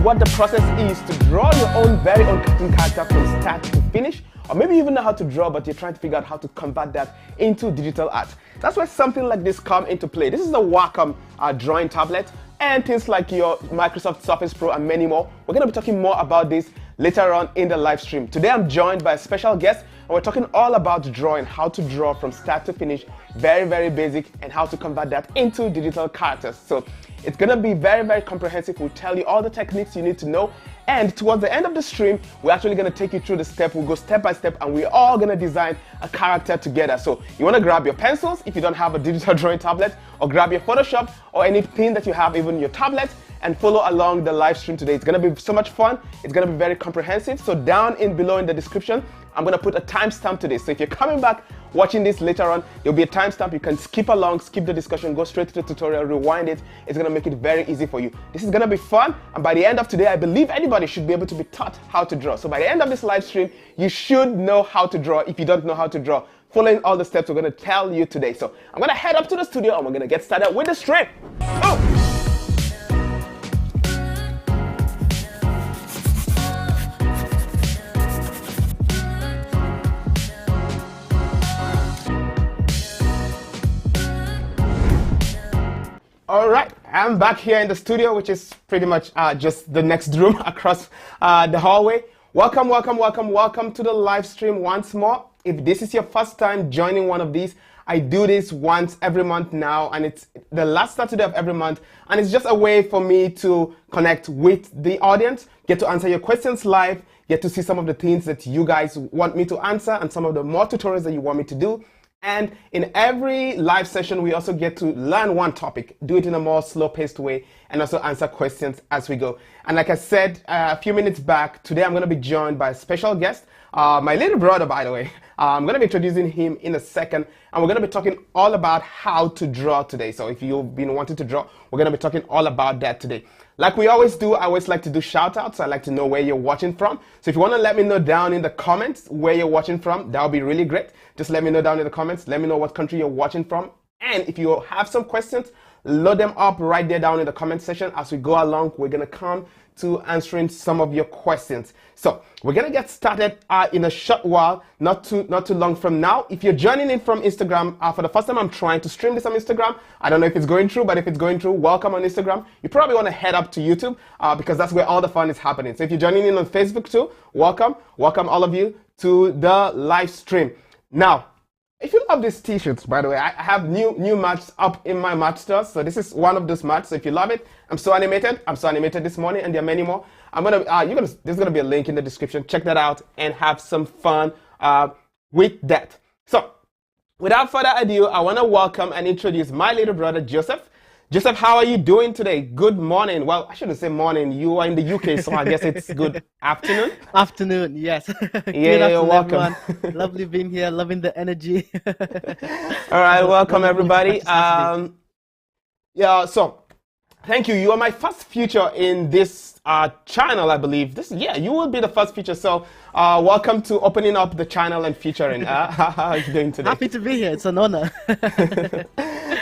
what the process is to draw your own very own cartoon character from start to finish, or maybe you even know how to draw but you're trying to figure out how to convert that into digital art. That's where something like this come into play. This is the Wacom drawing tablet and things like your Microsoft Surface Pro and many more. We're going to be talking more about this later on in the live stream. Today I'm joined by a special guest and we're talking all about drawing, how to draw from start to finish, very, very basic, and how to convert that into digital characters. So it's going to be very, very comprehensive. We'll tell you all the techniques you need to know. And towards the end of the stream, we're actually going to take you through the step. We'll go step by step and we're all going to design a character together. So you want to grab your pencils if you don't have a digital drawing tablet, or grab your Photoshop or anything that you have, even your tablet, and follow along the live stream today. It's going to be so much fun. It's going to be very comprehensive. So down below in the description, I'm going to put a timestamp to this. So if you're coming back watching this later on, there'll be a timestamp. You can skip along, skip the discussion, go straight to the tutorial, rewind it. It's going to make it very easy for you. This is going to be fun. And by the end of today, I believe anybody should be able to be taught how to draw. So by the end of this live stream, you should know how to draw if you don't know how to draw, following all the steps we're going to tell you today. So I'm going to head up to the studio and we're going to get started with the stream. Oh! All right, I'm back here in the studio, which is pretty much just the next room across the hallway. Welcome, welcome, welcome, welcome to the live stream once more. If this is your first time joining one of these, I do this once every month now, and it's the last Saturday of every month, and it's just a way for me to connect with the audience, get to answer your questions live, get to see some of the things that you guys want me to answer, and some of the more tutorials that you want me to do. And in every live session, we also get to learn one topic, do it in a more slow-paced way, and also answer questions as we go. And like I said a few minutes back, today I'm going to be joined by a special guest, my little brother, by the way. I'm going to be introducing him in a second, and we're going to be talking all about how to draw today. So if you've been wanting to draw, we're going to be talking all about that today. Like we always do, I always like to do shout outs. I like to know where you're watching from. So if you want to let me know down in the comments where you're watching from, that would be really great. Just let me know down in the comments. Let me know what country you're watching from. And if you have some questions, load them up right there down in the comment section. As we go along, we're going to come to answering some of your questions. So we're going to get started in a short while, not too long from now. If you're joining in from Instagram, for the first time I'm trying to stream this on Instagram. I don't know if it's going through, but if it's going through, welcome on Instagram. You probably want to head up to YouTube because that's where all the fun is happening. So if you're joining in on Facebook too, welcome all of you to the live stream. Now, if you love these t-shirts, by the way, I have new mats up in my mat store. So this is one of those mats. So if you love it, I'm so animated this morning, and there are many more. There's gonna be a link in the description. Check that out and have some fun with that. So without further ado, I want to welcome and introduce my little brother Joseph. Joseph, how are you doing today? Good morning. Well, I shouldn't say morning. You are in the UK, so I guess it's good afternoon. Afternoon, yes. Yeah, you're welcome. Lovely being here, loving the energy. All right, welcome everybody. Yeah, so thank you. You are my first feature in this channel, I believe. You will be the first feature. So welcome to opening up the channel and featuring. How are you doing today? Happy to be here. It's an honor.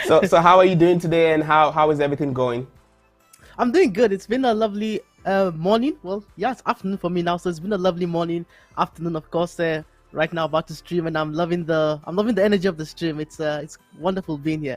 So how are you doing today, and how is everything going? I'm doing good. It's been a lovely morning. Well, yeah, it's afternoon for me now, so it's been a lovely morning, afternoon, of course. Right now, about to stream, and I'm loving the energy of the stream. It's wonderful being here.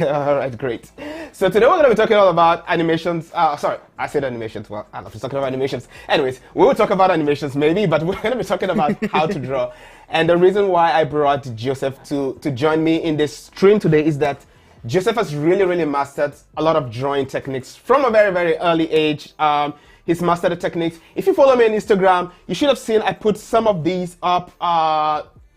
All right, great. So today we're going to be talking all about animations. Sorry, I said animations. Well, I don't know if we're talking about animations. Anyways, we will talk about animations maybe, but we're going to be talking about how to draw. And the reason why I brought Joseph to join me in this stream today is that Joseph has really mastered a lot of drawing techniques from a very early age. He's mastered the techniques. If you follow me on Instagram, you should have seen I put some of these up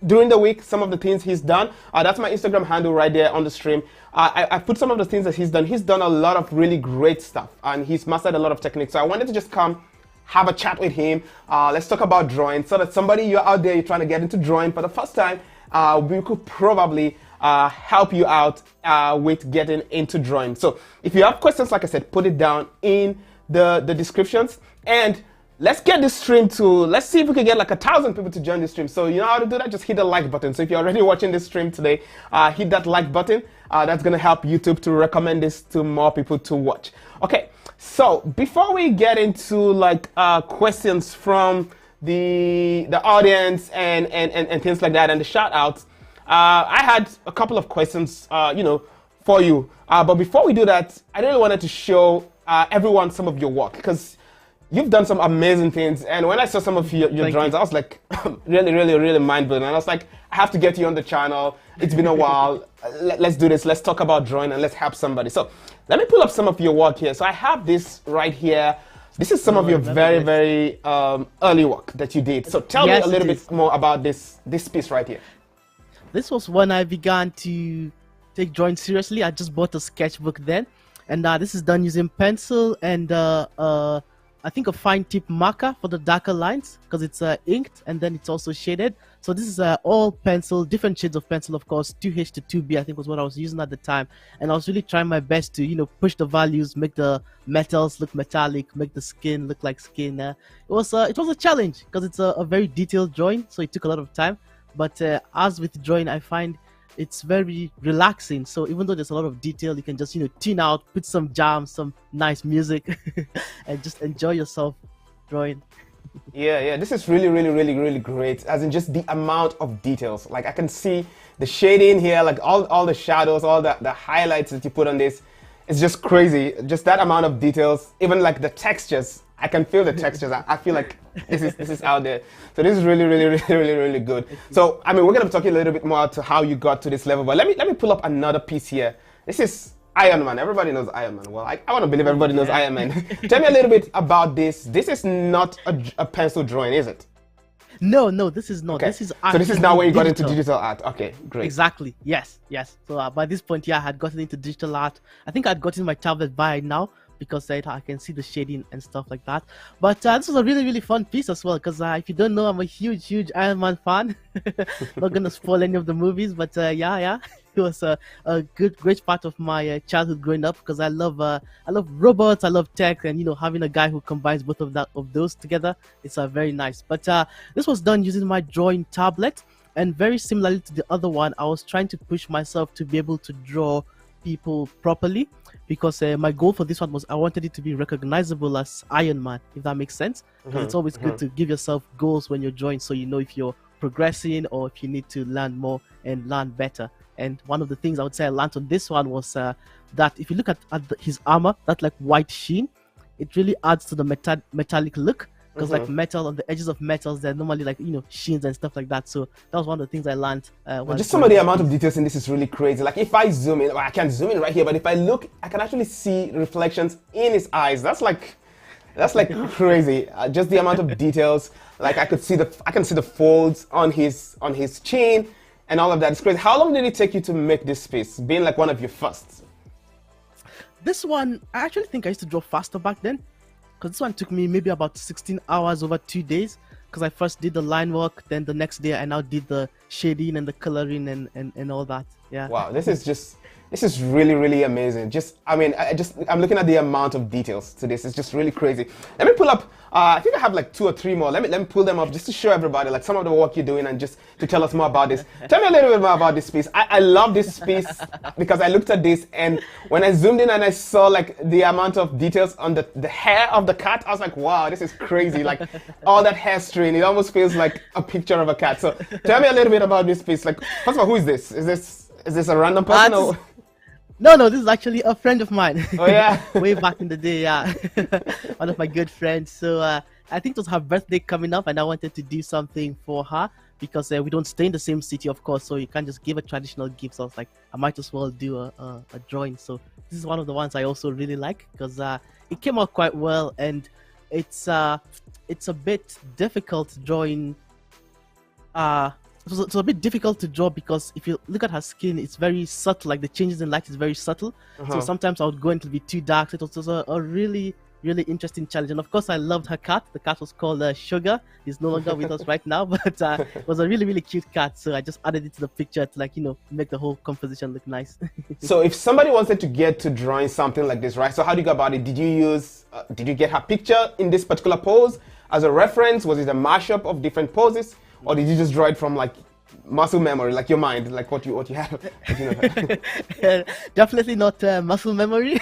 during the week, some of the things he's done. That's my Instagram handle right there on the stream. I put some of the things that he's done. He's done a lot of really great stuff, and he's mastered a lot of techniques. So I wanted to just come have a chat with him. Let's talk about drawing, so that somebody you're out there, you're trying to get into drawing for the first time, we could probably help you out with getting into drawing. So if you have questions, like I said, put it down in the descriptions, and let's get this stream to, let's see if we can get like 1,000 people to join this stream. So you know how to do that? Just hit the like button. So if you're already watching this stream today, hit that like button. That's going to help YouTube to recommend this to more people to watch. Okay, so before we get into like questions from the audience and things like that and the shout outs, I had a couple of questions, for you. But before we do that, I really wanted to show everyone some of your work, because you've done some amazing things. And when I saw some of your drawings, I was like, really mind-blowing. And I was like, I have to get you on the channel. It's been a while. Let's do this. Let's talk about drawing and let's help somebody. So let me pull up some of your work here. So I have this right here. This is some of your very early work that you did. So tell me a little bit more about this piece right here. This was when I began to take drawing seriously. I just bought a sketchbook then. And this is done using pencil and I think a fine tip marker for the darker lines, because it's inked and then it's also shaded. So this is all pencil, different shades of pencil, of course. 2H to 2B I think was what I was using at the time, and I was really trying my best to push the values, make the metals look metallic, make the skin look like skin. It was a challenge because it's a very detailed drawing, so it took a lot of time. But as with drawing, I find it's very relaxing. So even though there's a lot of detail, you can just tune out, put some jams, some nice music and just enjoy yourself drawing. Yeah, this is really great, as in just the amount of details. Like I can see the shading here, like all the shadows, all the highlights that you put on this. It's just crazy, just that amount of details. Even like the textures, I can feel the textures. I feel like this is out there. So this is really good. So I mean, we're gonna be talking a little bit more to how you got to this level, but let me pull up another piece here. This is Iron Man. Everybody knows Iron Man. Well, I want to believe everybody knows Iron Man. Tell me a little bit about this. This is not a pencil drawing, is it? No, this is not. Okay. This is art. So this is now where you got into digital art. Okay, great. Exactly. Yes. So by this point, I had gotten into digital art. I think I'd gotten my tablet by now, because I can see the shading and stuff like that. But this was a really fun piece as well, because if you don't know, I'm a huge Iron Man fan. Not gonna spoil any of the movies, but yeah, it was a great part of my childhood growing up, because I love robots, I love tech, and having a guy who combines both of those together, it's very nice. But this was done using my drawing tablet, and very similarly to the other one, I was trying to push myself to be able to draw people properly, because my goal for this one was I wanted it to be recognizable as Iron Man, if that makes sense. Because it's always good to give yourself goals when you're drawing, so you know if you're progressing or if you need to learn more and learn better. And one of the things I would say I learned on this one was that if you look at his armor, that like white sheen, it really adds to the metallic look. Because like metal, on the edges of metals, they're normally like sheens and stuff like that. So that was one of the things I learned. Just some of the amount of details in this is really crazy. Like if I zoom in, well, I can't zoom in right here, but if I look, I can actually see reflections in his eyes. That's like crazy. Just the amount of details. Like I can see the folds on his chin and all of that. It's crazy. How long did it take you to make this piece, being like one of your firsts? This one, I actually think I used to draw faster back then. Because this one took me maybe about 16 hours over 2 days, because I first did the line work, then the next day I now did the shading and the coloring and all that. Yeah. Wow, this is really amazing. I'm looking at the amount of details to this. It's just really crazy. Let me pull up. I think I have like 2 or 3 more. Let me pull them up just to show everybody like some of the work you're doing and just to tell us more about this. Tell me a little bit more about this piece. I love this piece because I looked at this, and when I zoomed in and I saw like the amount of details on the hair of the cat, I was like, wow, this is crazy. Like all that hair string, it almost feels like a picture of a cat. So tell me a little bit about this piece. Like, first of all, who is this? Is this a random person? Or? No, this is actually a friend of mine. Oh yeah. Way back in the day, yeah. One of my good friends. So I think it was her birthday coming up, and I wanted to do something for her, because we don't stay in the same city, of course, so you can't just give a traditional gift. So I was like, I might as well do a drawing. So this is one of the ones I also really like, because it came out quite well, and it's a bit difficult drawing. It's a bit difficult to draw, because if you look at her skin, it's very subtle. Like the changes in light is very subtle. So sometimes I would go into be too dark. So it was a really interesting challenge. And of course, I loved her cat. The cat was called Sugar. He's no longer with us right now, but it was a really cute cat. So I just added it to the picture to make the whole composition look nice. So if somebody wanted to get to drawing something like this, right? So how do you go about it? Did you get her picture in this particular pose as a reference? Was it a mashup of different poses? Or did you just draw it from like muscle memory, like your mind, like what you have. Definitely not muscle memory,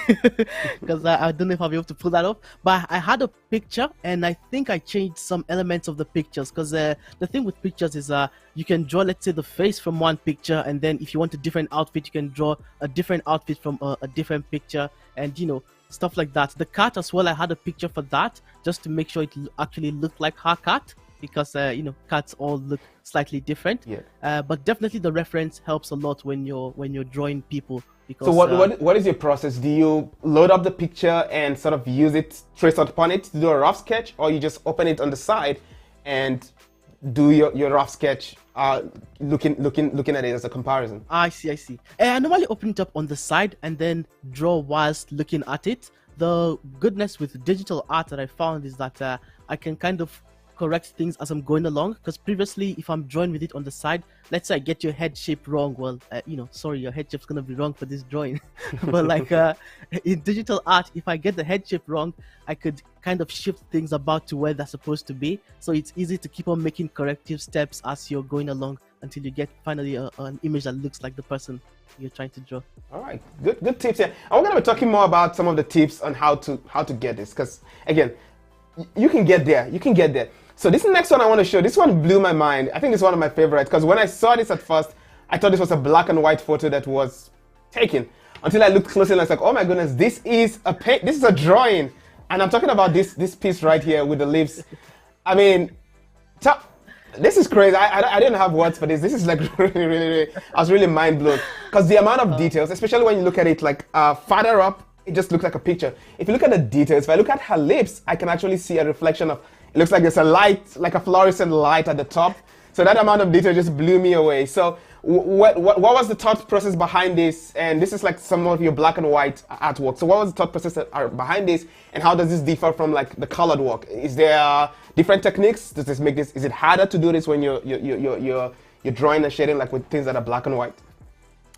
because I don't know if I'll be able to pull that off. But I had a picture, and I think I changed some elements of the pictures. Because the thing with pictures is you can draw, let's say, the face from one picture, and then if you want a different outfit, you can draw a different outfit from a different picture, and stuff like that. The cat as well, I had a picture for that, just to make sure it actually looked like her cat, because cats all look slightly different. Yeah. But definitely the reference helps a lot when you're drawing people. Because, so what is your process? Do you load up the picture and sort of use it, trace upon it to do a rough sketch, or you just open it on the side and do your rough sketch, looking at it as a comparison? I see. I normally open it up on the side and then draw whilst looking at it. The goodness with digital art that I found is that I can kind of correct things as I'm going along, because previously if I'm drawing with it on the side, let's say I get your head shape wrong, well sorry, your head shape's gonna be wrong for this drawing. But like in digital art, if I get the head shape wrong, I could kind of shift things about to where they're supposed to be, so it's easy to keep on making corrective steps as you're going along until you get finally an image that looks like the person you're trying to draw. All right, good tips here. And we're gonna be talking more about some of the tips on how to get this, because again, you can get there. So this next one I want to show, this one blew my mind. I think it's one of my favorites, because when I saw this at first, I thought this was a black and white photo that was taken, until I looked closely and I was like, oh my goodness, this is a drawing. And I'm talking about this piece right here with the leaves. I mean, this is crazy. I didn't have words for this. This is like really, I was really mind blown, because the amount of details, especially when you look at it like farther up, it just looks like a picture. If you look at the details, if I look at her lips, I can actually see a reflection of, it looks like there's a light, like a fluorescent light at the top. So that amount of detail just blew me away. So what was the thought process behind this? And this is like some of your black and white artwork. So what was the thought process behind this? And how does this differ from like the colored work? Is there different techniques? Does this make this, is it harder to do this when you're drawing and shading like with things that are black and white?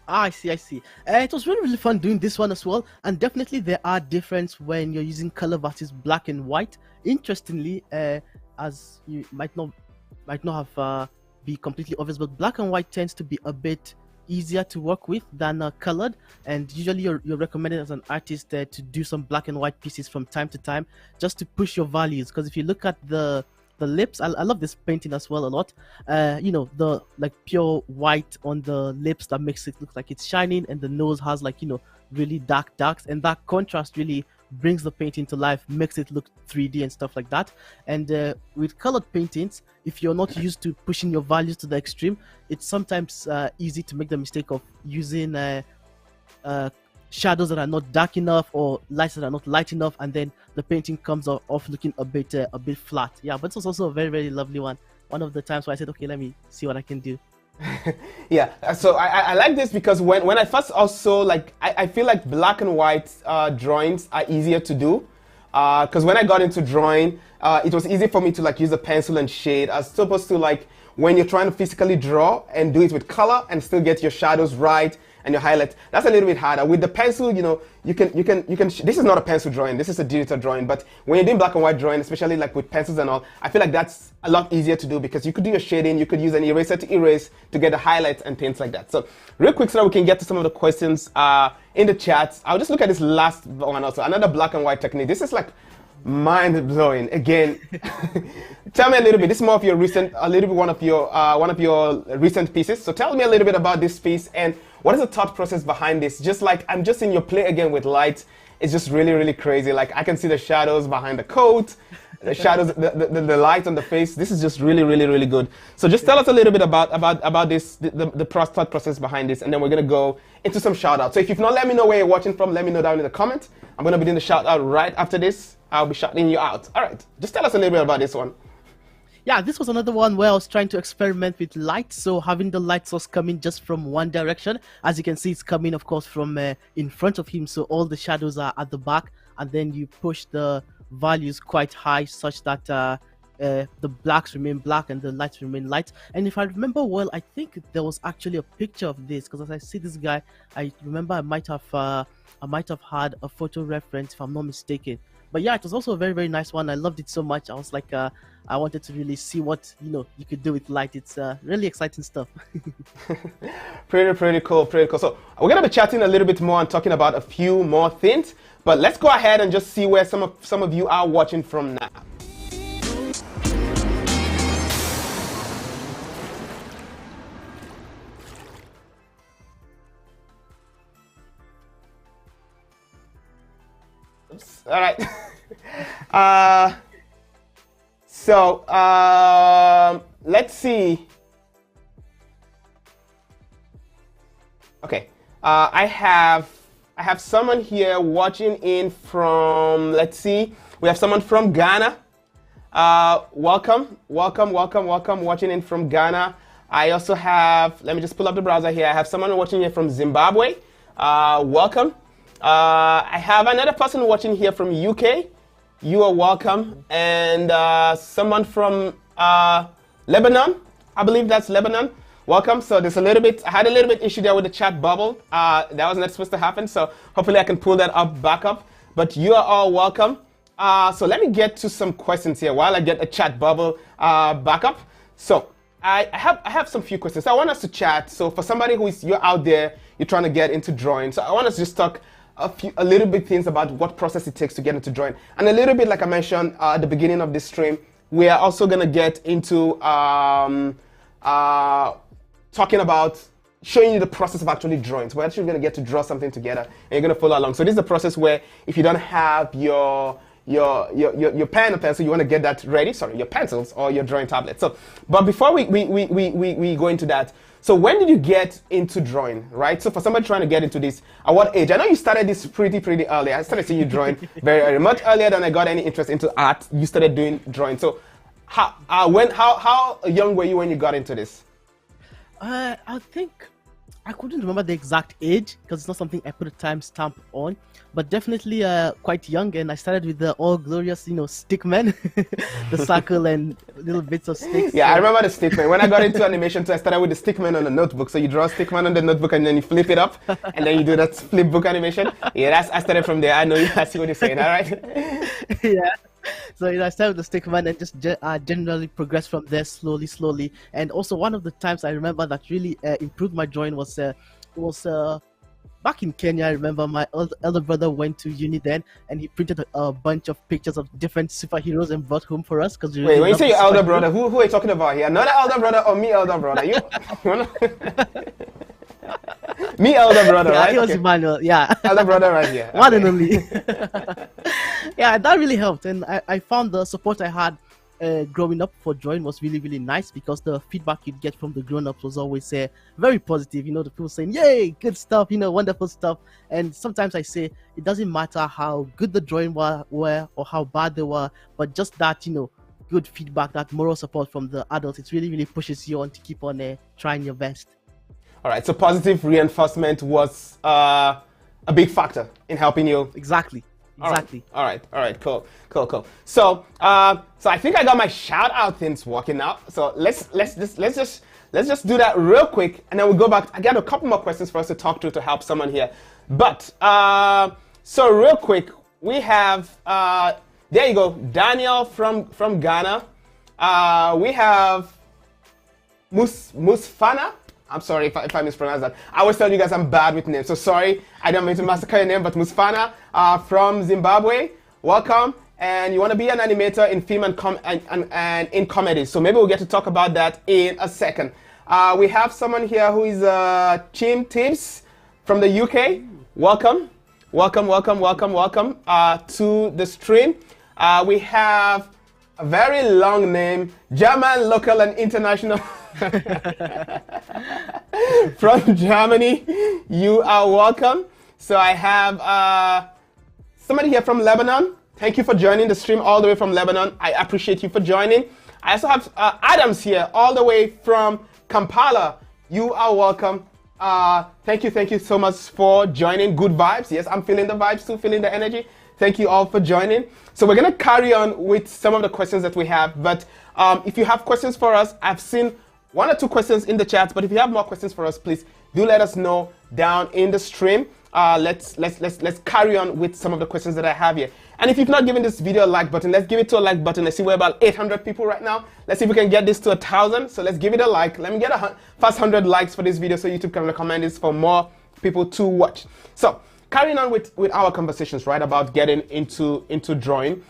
I see. It was really fun doing this one as well, and definitely there are differences when you're using color versus black and white. Interestingly, as you might not have be completely obvious, but black and white tends to be a bit easier to work with than colored, and usually you're recommended as an artist to do some black and white pieces from time to time, just to push your values. Because if you look at the lips, I love this painting as well a lot. The like pure white on the lips that makes it look like it's shining, and the nose has like really darks, and that contrast really brings the painting to life, makes it look 3D and stuff like that. And with colored paintings, if you're not used to pushing your values to the extreme, it's sometimes easy to make the mistake of using shadows that are not dark enough or lights that are not light enough, and then the painting comes off looking a bit flat. Yeah, but it's also a very, very lovely one. One of the times where I said, okay, let me see what I can do. Yeah, so I like this, because when I first also I feel like black and white drawings are easier to do, because when I got into drawing, it was easy for me to like use a pencil and shade, as opposed to like when you're trying to physically draw and do it with color and still get your shadows right and your highlights. That's a little bit harder. With the pencil, you can this is not a pencil drawing, this is a digital drawing, but when you're doing black and white drawing, especially like with pencils and all, I feel like that's a lot easier to do, because you could do your shading, you could use an eraser to erase to get the highlights and things like that. So real quick, so that we can get to some of the questions in the chats, I'll just look at this last one also, another black and white technique. This is like mind-blowing again. Tell me a little bit, this is more of your recent, one of your recent pieces. So tell me a little bit about this piece, and what is the thought process behind this? Just like, I'm just in your play again with light. It's just really, really crazy. Like, I can see the shadows behind the coat, the shadows, the light on the face. This is just really, really, really good. So just tell us a little bit about this, the thought process behind this, and then we're gonna go into some shout outs. So if you've not let me know where you're watching from, let me know down in the comments. I'm gonna be doing the shout out right after this. I'll be shouting you out. All right, just tell us a little bit about this one. Yeah, this was another one where I was trying to experiment with light. So having the light source coming just from one direction, as you can see, it's coming, of course, from in front of him. So all the shadows are at the back, and then you push the values quite high, such that the blacks remain black and the lights remain light. And if I remember well, I think there was actually a picture of this, because as I see this guy, I remember I might have had a photo reference if I'm not mistaken. But yeah, it was also a very, very nice one. I loved it so much. I was like, I wanted to really see what you could do with light. It's really exciting stuff. Pretty cool. So we're gonna be chatting a little bit more and talking about a few more things. But let's go ahead and just see where some of you are watching from now. Oops. All right. Let's see. Okay. I have someone here watching in from, let's see. We have someone from Ghana. Welcome, watching in from Ghana. I also have, let me just pull up the browser here. I have someone watching here from Zimbabwe. Welcome. I have another person watching here from UK. You are welcome. And someone from Lebanon. I believe that's Lebanon. Welcome. So there's I had a little bit issue there with the chat bubble. That was not supposed to happen. So hopefully I can pull that back up. But you are all welcome. So let me get to some questions here while I get a chat bubble back up. So I have some few questions. I want us to chat. So for somebody you're out there, you're trying to get into drawing. So I want us to just talk a little bit things about what process it takes to get into drawing. And a little bit, like I mentioned at the beginning of this stream, we are also going to get into talking about showing you the process of actually drawing. So we're actually going to get to draw something together, and you're going to follow along. So this is a process where if you don't have your pen or pencil, you want to get that ready. Sorry, your pencils or your drawing tablet. So, but before we go into that, so when did you get into drawing, right? So for somebody trying to get into this, at what age? I know you started this pretty early. I started seeing you drawing very early, much earlier than I got any interest into art. You started doing drawing. So how young were you when you got into this? I think I couldn't remember the exact age because it's not something I put a timestamp on, but definitely quite young. And I started with the all glorious, stickman, the circle and little bits of sticks. Yeah, so I remember the stickman. When I got into animation too, I started with the stickman on a notebook. So you draw a stickman on the notebook and then you flip it up, and then you do that flip book animation. Yeah, I started from there. I know I see what you're saying. All right. Yeah. So I started with the stickman and just generally progressed from there slowly. And also one of the times I remember that really improved my drawing was back in Kenya. I remember my elder brother went to uni then, and he printed a bunch of pictures of different superheroes and brought home for us. Wait, when you say your elder brother, who are you talking about here? Another elder brother or me elder brother? You me elder brother, right? He was Emmanuel, yeah. Elder brother right here. One and only. Yeah, that really helped. And I found the support I had growing up for drawing was really nice, because the feedback you'd get from the grown-ups was always very positive. The people saying, yay, good stuff, wonderful stuff. And sometimes I say it doesn't matter how good the drawing were or how bad they were, but just that, good feedback, that moral support from the adults, it really pushes you on to keep on trying your best. All right, so positive reinforcement was a big factor in helping you. Exactly. All right, cool. So I think I got my shout out things working out. So let's just do that real quick, and then we'll go back. I got a couple more questions for us to talk to help someone here. But so real quick, we have there you go, Daniel from Ghana. We have Musfana. I'm sorry if I mispronounce that. I always tell you guys I'm bad with names, so sorry. I don't mean to massacre your name, but Musfana from Zimbabwe, welcome. And you want to be an animator in film and in comedy, so maybe we'll get to talk about that in a second. We have someone here who is Chim Tibbs from the UK. Welcome to the stream. We have a very long name, German, local, and international. From Germany, you are welcome. So I have somebody here from Lebanon. Thank you for joining the stream all the way from Lebanon. I appreciate you for joining. I also have Adams here all the way from Kampala. You are welcome. Thank you so much for joining. Good vibes. Yes, I'm feeling the vibes too, feeling the energy. Thank you all for joining. So we're gonna carry on with some of the questions that we have. But if you have questions for us, I've seen 1 or 2 questions in the chat. But if you have more questions for us, please do let us know down in the stream. Let's carry on with some of the questions that I have here. And if you've not given this video a like button, let's give it to a like button. I see we're about 800 people right now. Let's see if we can get this to 1,000. So let's give it a like. Let me get a first 100 likes for this video so YouTube can recommend this for more people to watch. So carrying on with our conversations, right, about getting into drawing.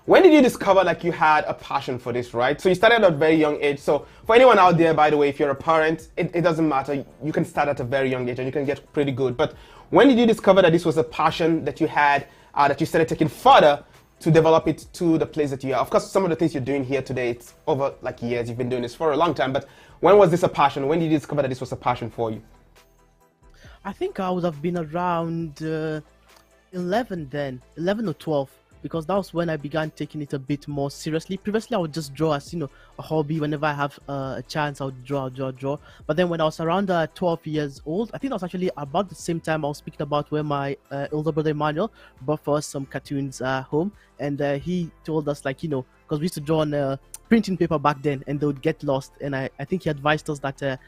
When did you discover like you had a passion for this, right? So you started at a very young age. So for anyone out there, by the way, if you're a parent, it doesn't matter. You can start at a very young age and you can get pretty good. But when did you discover that this was a passion that you had, that you started taking further to develop it to the place that you are? Of course, some of the things you're doing here today, it's over like years. You've been doing this for a long time. But when was this a passion? When did you discover that this was a passion for you? I think I would have been around 11 or 12. Because that was when I began taking it a bit more seriously. Previously, I would just draw as, a hobby. Whenever I have a chance, I would draw. But then when I was around 12 years old, I think that was actually about the same time I was speaking about where my older brother Emmanuel brought for us some cartoons home. And he told us, like, because we used to draw on printing paper back then and they would get lost. And I think he advised us that,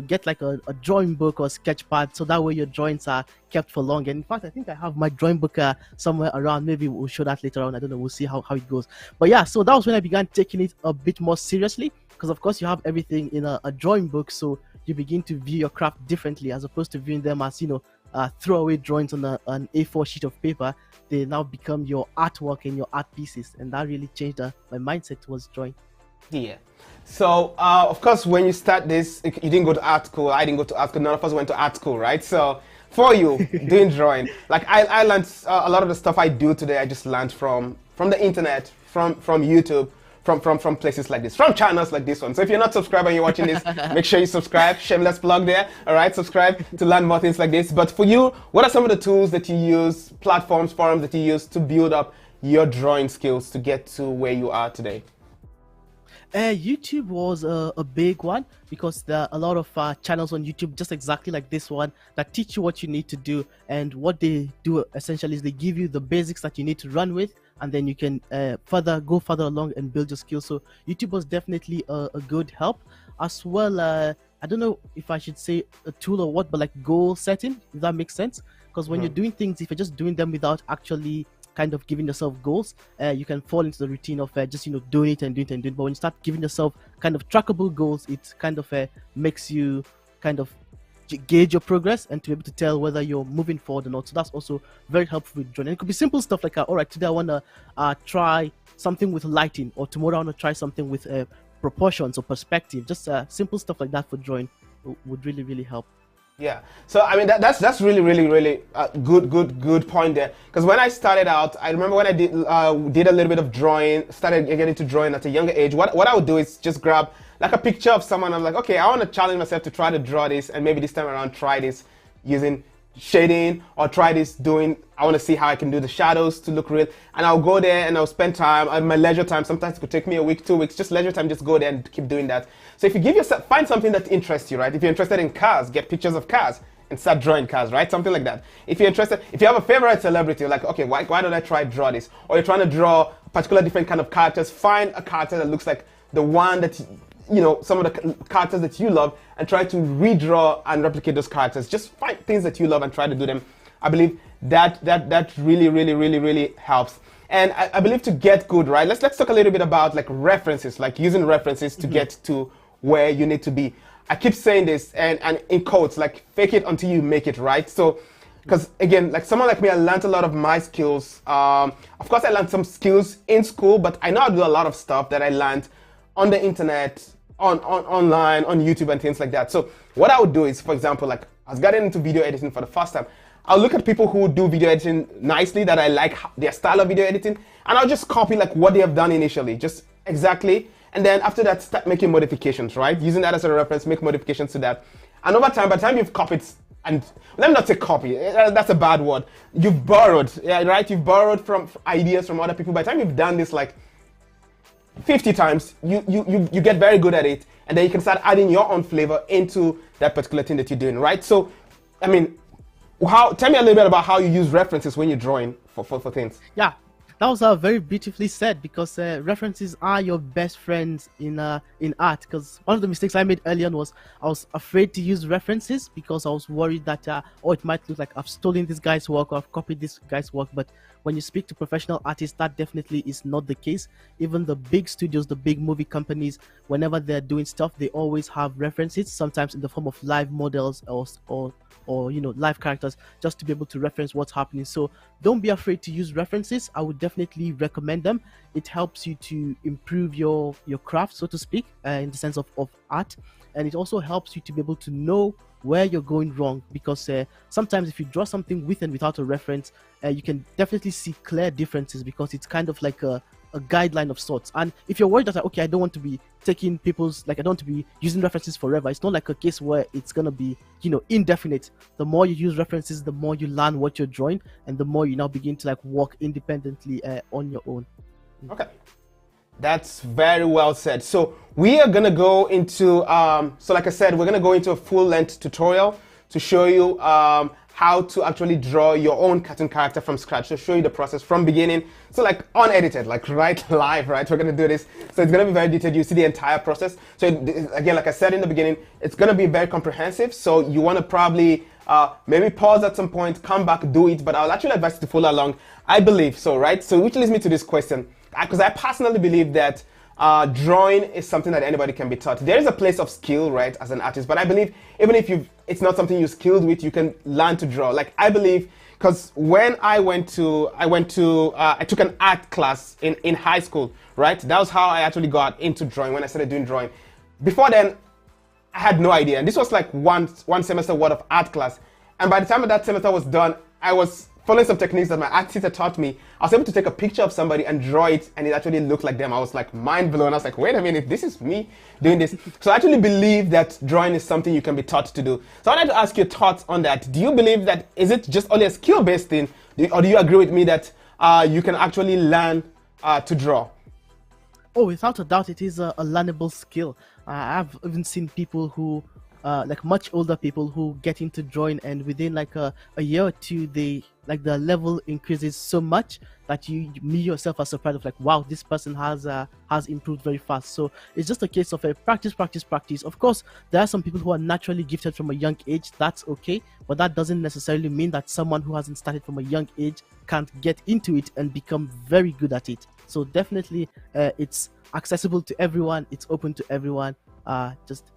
get like a drawing book or sketch pad so that way your drawings are kept for long. And in fact, I think I have my drawing book somewhere around. Maybe we'll show that later on. I don't know. We'll see how it goes. But yeah, so that was when I began taking it a bit more seriously because, of course, you have everything in a drawing book. So you begin to view your craft differently as opposed to viewing them as, throwaway drawings on an A4 sheet of paper. They now become your artwork and your art pieces. And that really changed my mindset towards drawing. Yeah. So, of course, when you start this, you didn't go to art school. I didn't go to art school. None of us went to art school, right? So, for you, doing drawing, like I learned a lot of the stuff I do today. I just learned from the internet, from YouTube, from places like this, from channels like this one. So if you're not subscribed and you're watching this, make sure you subscribe. Shameless plug there. All right, subscribe to learn more things like this. But for you, what are some of the tools that you use, platforms, forums that you use to build up your drawing skills to get to where you are today? YouTube was a big one because there are a lot of channels on YouTube just exactly like this one that teach you what you need to do, and what they do essentially is they give you the basics that you need to run with, and then you can go further along and build your skills. So YouTube was definitely a good help as well. I don't know if I should say a tool or what, but like goal setting, if that makes sense, because when you're doing things, if you're just doing them without actually kind of giving yourself goals, you can fall into the routine of just doing it and doing it and doing it. But when you start giving yourself kind of trackable goals, it kind of makes you kind of gauge your progress and to be able to tell whether you're moving forward or not. So that's also very helpful with drawing. And it could be simple stuff like, all right, today I want to try something with lighting, or tomorrow I want to try something with proportions or perspective. Just simple stuff like that for drawing would really, really help. Yeah, so I mean that's really good point there. Because when I started out, I remember when I did a little bit of drawing, started getting into drawing at a younger age. What I would do is just grab like a picture of someone. I'm like, okay, I want to challenge myself to try to draw this, and maybe this time around try this using shading, or try this I want to see how I can do the shadows to look real. And I'll go there and I'll spend time at my leisure time. Sometimes it could take me a week, 2 weeks, just leisure time, just go there and keep doing that. So if you find something that interests you, right? If you're interested in cars, get pictures of cars and start drawing cars, right? Something like that. If you're interested, if you have a favorite celebrity, you're like, okay, why don't I try draw this? Or you're trying to draw a particular different kind of characters, find a character that looks like the one that some of the characters that you love, and try to redraw and replicate those characters. Just find things that you love and try to do them. I believe that really helps. And I believe to get good, right? Let's talk a little bit about like references, like using references to get to where you need to be. I keep saying this and in quotes, like fake it until you make it, right? So, because again, like someone like me, I learned a lot of my skills. Of course, I learned some skills in school, but I know I do a lot of stuff that I learned on the internet, online, on YouTube and things like that. So what I would do is, for example, like I was getting into video editing for the first time. I'll look at people who do video editing nicely, that I like their style of video editing, and I'll just copy like what they have done initially, just exactly. And then after that, start making modifications, right? Using that as a reference, make modifications to that. And over time, by the time you've copied, and let me not say copy, that's a bad word. You've borrowed, yeah, right? You've borrowed from ideas from other people. By the time you've done this like 50 times, you get very good at it, and then you can start adding your own flavor into that particular thing that you're doing, right? So, I mean, tell me a little bit about how you use references when you're drawing for things. Yeah, that was very beautifully said, because references are your best friends in art. Because one of the mistakes I made early on was I was afraid to use references because I was worried that it might look like I've stolen this guy's work or I've copied this guy's work. But when you speak to professional artists, that definitely is not the case. Even the big studios, the big movie companies, whenever they're doing stuff, they always have references, sometimes in the form of live models or live characters, just to be able to reference what's happening. So don't be afraid to use references. I would definitely recommend them. It helps you to improve your craft, so to speak, in the sense of art, and it also helps you to be able to know where you're going wrong, because sometimes if you draw something with and without a reference, you can definitely see clear differences, because it's kind of like a guideline of sorts. And if you're worried that, okay, I don't want to be taking people's, I don't want to be using references forever, it's not like a case where it's gonna be indefinite. The more you use references, the more you learn what you're drawing, and the more you now begin to work independently on your own. Okay, that's very well said. So we are gonna go into so like I said, we're gonna go into a full-length tutorial to show you how to actually draw your own cartoon character from scratch, to show you the process from beginning. So unedited, right live, right? We're gonna do this. So it's gonna be very detailed. You see the entire process. So again, like I said in the beginning, it's gonna be very comprehensive. So you wanna probably maybe pause at some point, come back, do it. But I'll actually advise you to follow along. I believe so, right? So which leads me to this question, because I personally believe that drawing is something that anybody can be taught. There is a place of skill, right, as an artist, but I believe even if it's not something you're skilled with, you can learn to draw. I believe, because when I took an art class in high school, right? That was how I actually got into drawing, when I started doing drawing. Before then, I had no idea, and this was like one semester worth of art class. And by the time that semester was done, I was following some techniques that my art teacher taught me. I was able to take a picture of somebody and draw it, and it actually looked like them. I was mind blown. I was like, wait a minute, this is me doing this. So I actually believe that drawing is something you can be taught to do. So I wanted to ask your thoughts on that. Do you believe that, is it just only a skill-based thing, or do you agree with me that you can actually learn to draw? Oh, without a doubt, it is a learnable skill. I've even seen people who much older people who get into drawing, and within a year or two, the level increases so much that you yourself are surprised of wow, this person has improved very fast. So it's just a case of practice. Of course, there are some people who are naturally gifted from a young age. That's okay, but that doesn't necessarily mean that someone who hasn't started from a young age can't get into it and become very good at it. So definitely, it's accessible to everyone. It's open to everyone. Just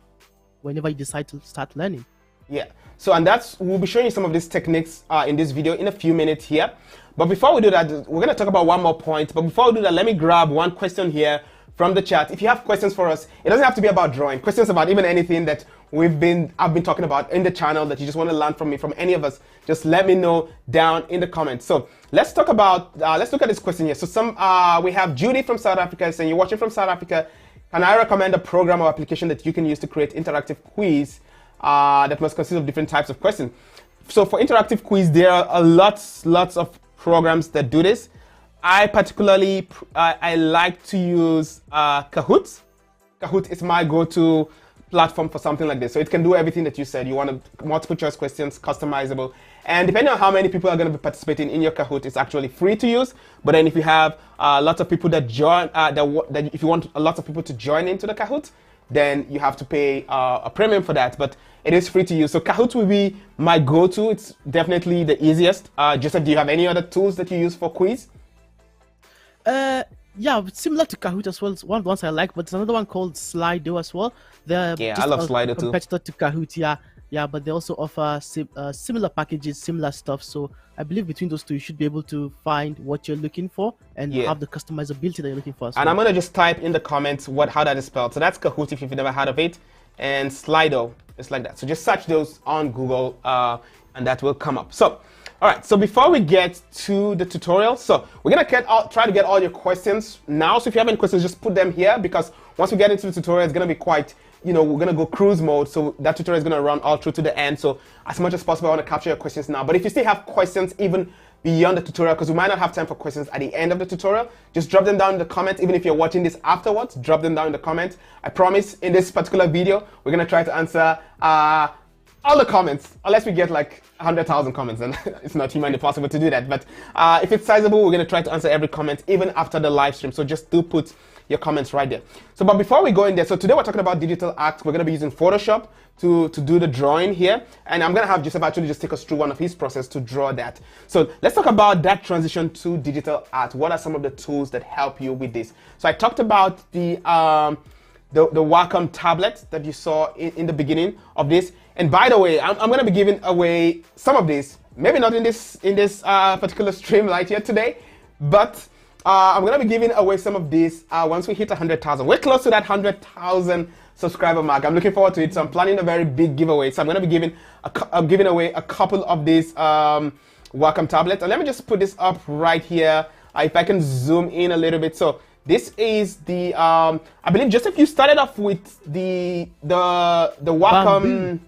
whenever you decide to start learning. Yeah, so we'll be showing you some of these techniques in this video in a few minutes here. But before we do that, we're going to talk about one more point. But before we do that, let me grab one question here from the chat. If you have questions for us, it doesn't have to be about drawing. Questions about even anything that I've been talking about in the channel that you just want to learn from me, from any of us, just let me know down in the comments. So let's talk about, let's look at this question here. So we have Judy from South Africa saying, you're watching from South Africa. Can I recommend a program or application that you can use to create interactive quiz that must consist of different types of questions? So for interactive quiz, there are lots of programs that do this. I particularly, I like to use Kahoot. Kahoot is my go-to platform for something like this. So it can do everything that you said. You want multiple choice questions, customizable. And depending on how many people are going to be participating in your Kahoot, it's actually free to use. But then if you have lots of people that join, if you want a lot of people to join into the Kahoot, then you have to pay a premium for that. But it is free to use. So Kahoot will be my go-to. It's definitely the easiest. Joseph, do you have any other tools that you use for quiz? Yeah, similar to Kahoot as well. It's one of the ones I like, but there's another one called Slido as well. They're I love Slido too. Competitor to Kahoot, yeah, but they also offer similar packages, similar stuff. So I believe between those two, you should be able to find what you're looking for and have the customizability that you're looking for. And I'm gonna just type in the comments how that is spelled. So that's Kahoot if you've never heard of it, and Slido is like that. So just search those on Google, and that will come up. So. All right, so before we get to the tutorial, so we're gonna try to get all your questions now. So if you have any questions, just put them here, because once we get into the tutorial, it's gonna be quite, we're gonna go cruise mode. So that tutorial is gonna run all through to the end. So as much as possible, I wanna capture your questions now. But if you still have questions even beyond the tutorial, because we might not have time for questions at the end of the tutorial, just drop them down in the comments. Even if you're watching this afterwards, drop them down in the comments. I promise in this particular video, we're going to try to answer all the comments, unless we get like 100,000 comments, and it's not humanly possible to do that. But if it's sizable, we're going to try to answer every comment, even after the live stream. So just do put your comments right there. So, but before we go in there, so today we're talking about digital art. We're going to be using Photoshop to do the drawing here. And I'm going to have Joseph actually just take us through one of his process to draw that. So let's talk about that transition to digital art. What are some of the tools that help you with this? So I talked about the Wacom tablet that you saw in the beginning of this. And by the way, I'm going to be giving away some of these, maybe not in this particular stream right here today, but I'm going to be giving away some of these once we hit 100,000. We're close to that 100,000 subscriber mark. I'm looking forward to it. So I'm planning a very big giveaway. So I'm going to be giving away a couple of these Wacom tablets. And let me just put this up right here. If I can zoom in a little bit. So this is the, I believe, Joseph, you started off with the Wacom.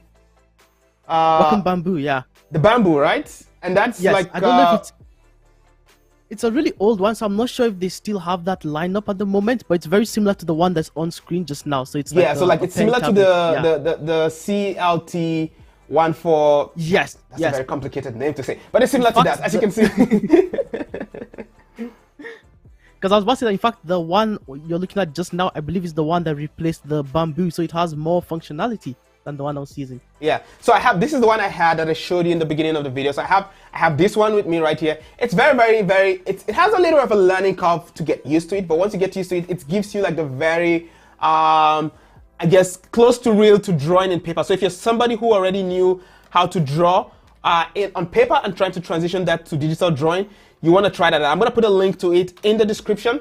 Wacom Bamboo, yeah. The Bamboo, right? And that's yes, like... I don't know if it's a really old one, so I'm not sure if they still have that lineup at the moment, but it's very similar to the one that's on screen just now. So it's like yeah, so like it's similar to the CLT 14. Yes, that's a very complicated name to say, but it's similar to that, as you can see. Because I was about to say that, in fact, the one you're looking at just now, I believe, is the one that replaced the Bamboo, so it has more functionality than the one I was using. Yeah, so this is the one I had that I showed you in the beginning of the video. So I have this one with me right here. It's very, it has a little of a learning curve to get used to it, but once you get used to it, it gives you like the very, I guess, close to real to drawing in paper. So if you're somebody who already knew how to draw on paper and trying to transition that to digital drawing, you want to try that. I'm going to put a link to it in the description.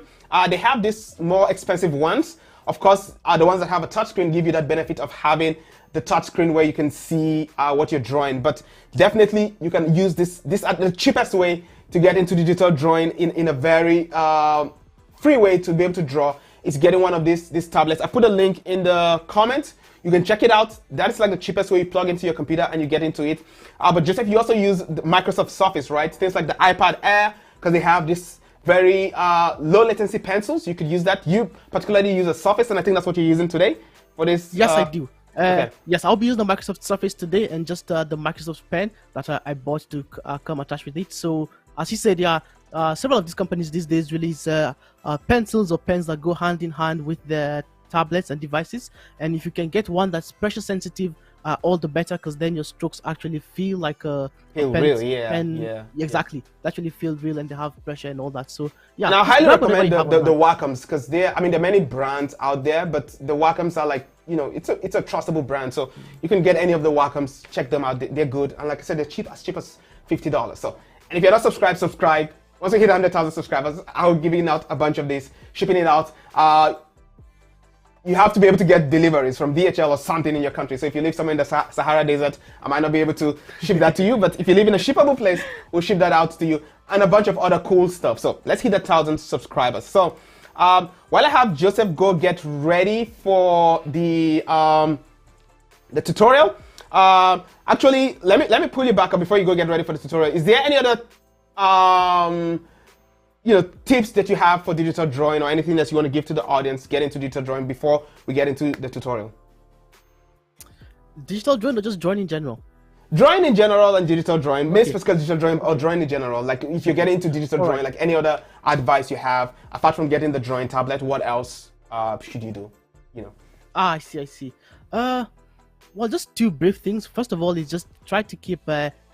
They have these more expensive ones. Of course, the ones that have a touchscreen give you that benefit of having the touchscreen where you can see what you're drawing. But definitely, you can use this the cheapest way to get into digital drawing in a very free way to be able to draw is getting one of these tablets. I put a link in the comments. You can check it out. That is like the cheapest way. You plug into your computer and you get into it. But Joseph, you also use the Microsoft Surface, right? Things like the iPad Air, because they have this very low latency pencils. You could use that. You particularly use a Surface, and I think that's what you're using today for this. Yes, I do. Okay. Yes, I'll be using the Microsoft Surface today, and just the Microsoft Pen that I bought to come attached with it. So, as you said, yeah, several of these companies these days release pencils or pens that go hand in hand with their tablets and devices. And if you can get one that's pressure sensitive, all the better, because then your strokes actually feel like a pen. Real, yeah. Exactly. They actually feel real, and they have pressure and all that. So yeah, and I highly recommend the Wacoms, because there are many brands out there, but the Wacoms are like, you know, it's a trustable brand. So you can get any of the Wacoms, check them out. They're good, and like I said, they're cheap as $50. So, and if you're not subscribed, subscribe. Once we hit 100,000 subscribers, I'll give you out a bunch of these, shipping it out. You have to be able to get deliveries from DHL or something in your country. So if you live somewhere in the Sahara Desert, I might not be able to ship that to you, but if you live in a shippable place, we'll ship that out to you, and a bunch of other cool stuff. So let's hit 1,000 subscribers. So while I have Joseph go get ready for the tutorial, actually, let me pull you back up before you go get ready for the tutorial. Is there any other tips that you have for digital drawing, or anything that you want to give to the audience, get into digital drawing before we get into the tutorial? Digital drawing, or just drawing in general? Drawing in general and digital drawing, okay. Physical digital drawing or drawing in general. Like if you're getting into digital drawing, like any other advice you have, apart from getting the drawing tablet, what else should you do? You know. I see. Well, just two brief things. First of all, is just try to keep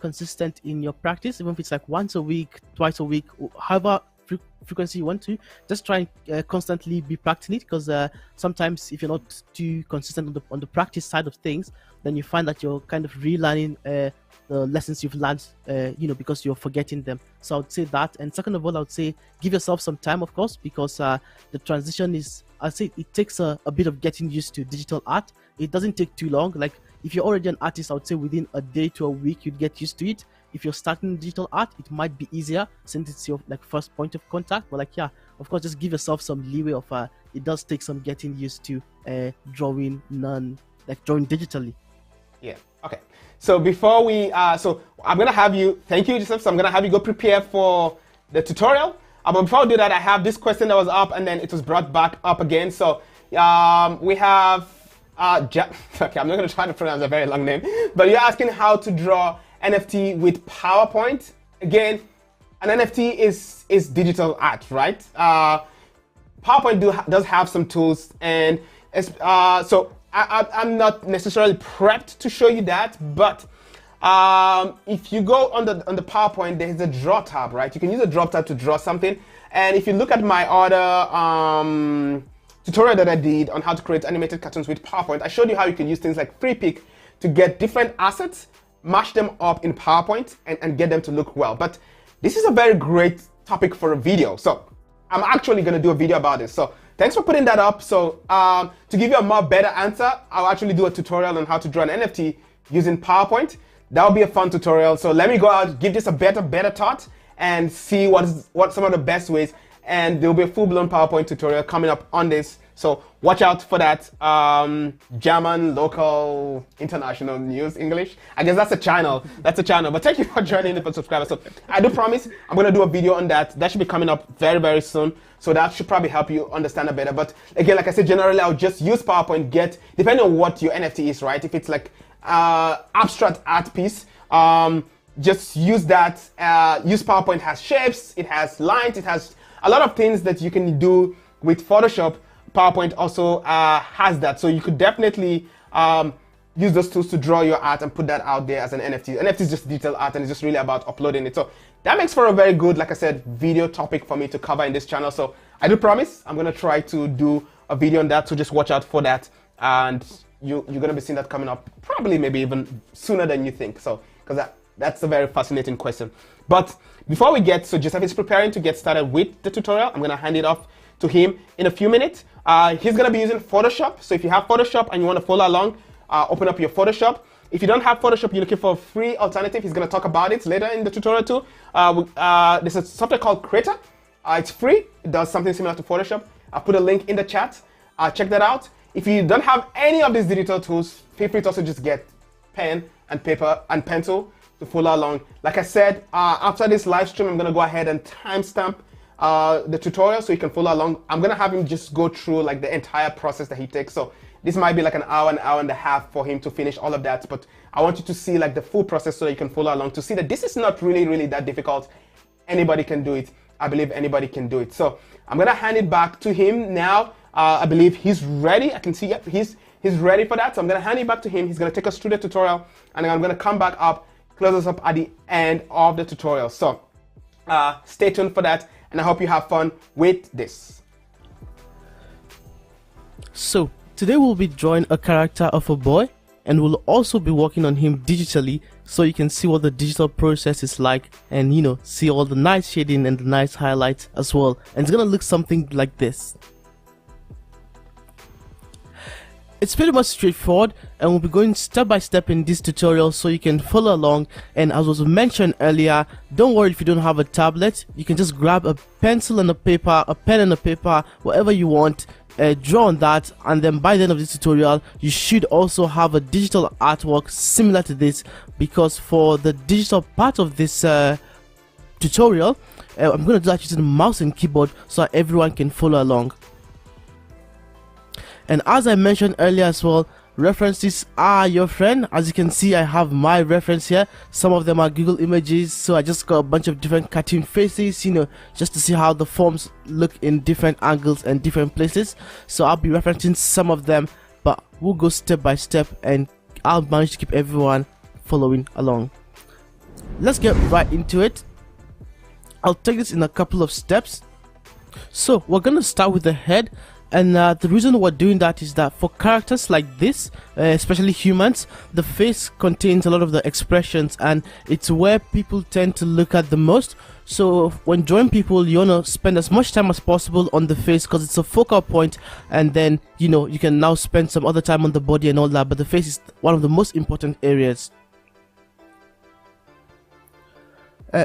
consistent in your practice, even if it's like once a week, twice a week, however frequency you want to. Just try and constantly be practicing it, because sometimes if you're not too consistent on the practice side of things, then you find that you're kind of relearning the lessons you've learned, because you're forgetting them. So I would say that. And second of all, I would say give yourself some time, of course, because the transition is, I'd say it takes a bit of getting used to digital art. It doesn't take too long. Like if you're already an artist, I would say within a day to a week, you'd get used to it. If you're starting digital art, it might be easier since it's your first point of contact. But of course, just give yourself some leeway of it does take some getting used to drawing digitally. Yeah. Okay. So before we, so I'm gonna have you. Thank you, Joseph. So I'm gonna have you go prepare for the tutorial. But before I do that, I have this question that was up and then it was brought back up again. So we have. Okay, I'm not gonna try to pronounce a very long name, but you're asking how to draw NFT with PowerPoint. Again, an NFT is digital art, right? PowerPoint does have some tools, and so I'm not necessarily prepped to show you that, but if you go on the PowerPoint, there's a draw tab, right? You can use a draw tab to draw something, and if you look at my other tutorial that I did on how to create animated cartoons with PowerPoint, I showed you how you can use things like FreePic to get different assets, mash them up in PowerPoint, and get them to look well. But this is a very great topic for a video, so I'm actually going to do a video about this. So thanks for putting that up. So to give you a more better answer, I'll actually do a tutorial on how to draw an NFT using PowerPoint. That'll be a fun tutorial. So let me go out, give this a better thought, and see what some of the best ways. And there'll be a full-blown PowerPoint tutorial coming up on this. So watch out for that. German, local, international news, English. I guess that's a channel. That's a channel. But thank you for joining the subscribers. So I do promise I'm going to do a video on that. That should be coming up very, very soon. So that should probably help you understand it better. But again, like I said, generally I'll just use PowerPoint, depending on what your NFT is, right? If it's like abstract art piece, just use that. Use PowerPoint. Has shapes, it has lines, it has a lot of things that you can do with Photoshop. PowerPoint also has that, so you could definitely use those tools to draw your art and put that out there as an NFT. NFT is just digital art, and it's just really about uploading it. So that makes for a very good, like I said, video topic for me to cover in this channel. So I do promise I'm gonna try to do a video on that, so just watch out for that, and you're gonna be seeing that coming up probably maybe even sooner than you think. So because that's a very fascinating question. But before we get, so Joseph is preparing to get started with the tutorial. I'm gonna hand it off to him in a few minutes. He's gonna be using Photoshop. So if you have Photoshop and you wanna follow along, open up your Photoshop. If you don't have Photoshop, you're looking for a free alternative. He's gonna talk about it later in the tutorial too. There's a software called Creator. It's free. It does something similar to Photoshop. I'll put a link in the chat. Check that out. If you don't have any of these digital tools, feel free to also just get pen and paper and pencil to follow along. Like I said, after this live stream, I'm gonna go ahead and timestamp the tutorial so you can follow along. I'm gonna have him just go through like the entire process that he takes. So this might be like an hour and a half for him to finish all of that, but I want you to see like the full process so that you can follow along, to see that this is not really that difficult. Anybody can do it. I believe anybody can do it. So I'm gonna hand it back to him now. I believe he's ready. I can see, yep, he's ready for that. So I'm gonna hand it back to him. He's gonna take us through the tutorial, and then I'm gonna come back up, close us up at the end of the tutorial. So stay tuned for that, and I hope you have fun with this. So today we'll be drawing a character of a boy, and we'll also be working on him digitally, so you can see what the digital process is like, and you know, see all the nice shading and the nice highlights as well. And it's gonna look something like this. It's pretty much straightforward, and we'll be going step by step in this tutorial so you can follow along. And as was mentioned earlier, don't worry if you don't have a tablet. You can just grab a pencil and a paper, a pen and a paper, whatever you want, draw on that, and then by the end of this tutorial you should also have a digital artwork similar to this, because for the digital part of this tutorial, I'm going to do that using mouse and keyboard so everyone can follow along. And as I mentioned earlier as well, references are your friend. As you can see, I have my reference here. Some of them are Google images, so I just got a bunch of different cartoon faces, you know, just to see how the forms look in different angles and different places. So I'll be referencing some of them, but we'll go step by step, and I'll manage to keep everyone following along. Let's get right into it. I'll take this in a couple of steps. So we're gonna start with the head. And the reason we're doing that is that for characters like this, especially humans, the face contains a lot of the expressions, and it's where people tend to look at the most. So when drawing people, you want to spend as much time as possible on the face, because it's a focal point, and then you know, you can now spend some other time on the body and all that, but the face is one of the most important areas.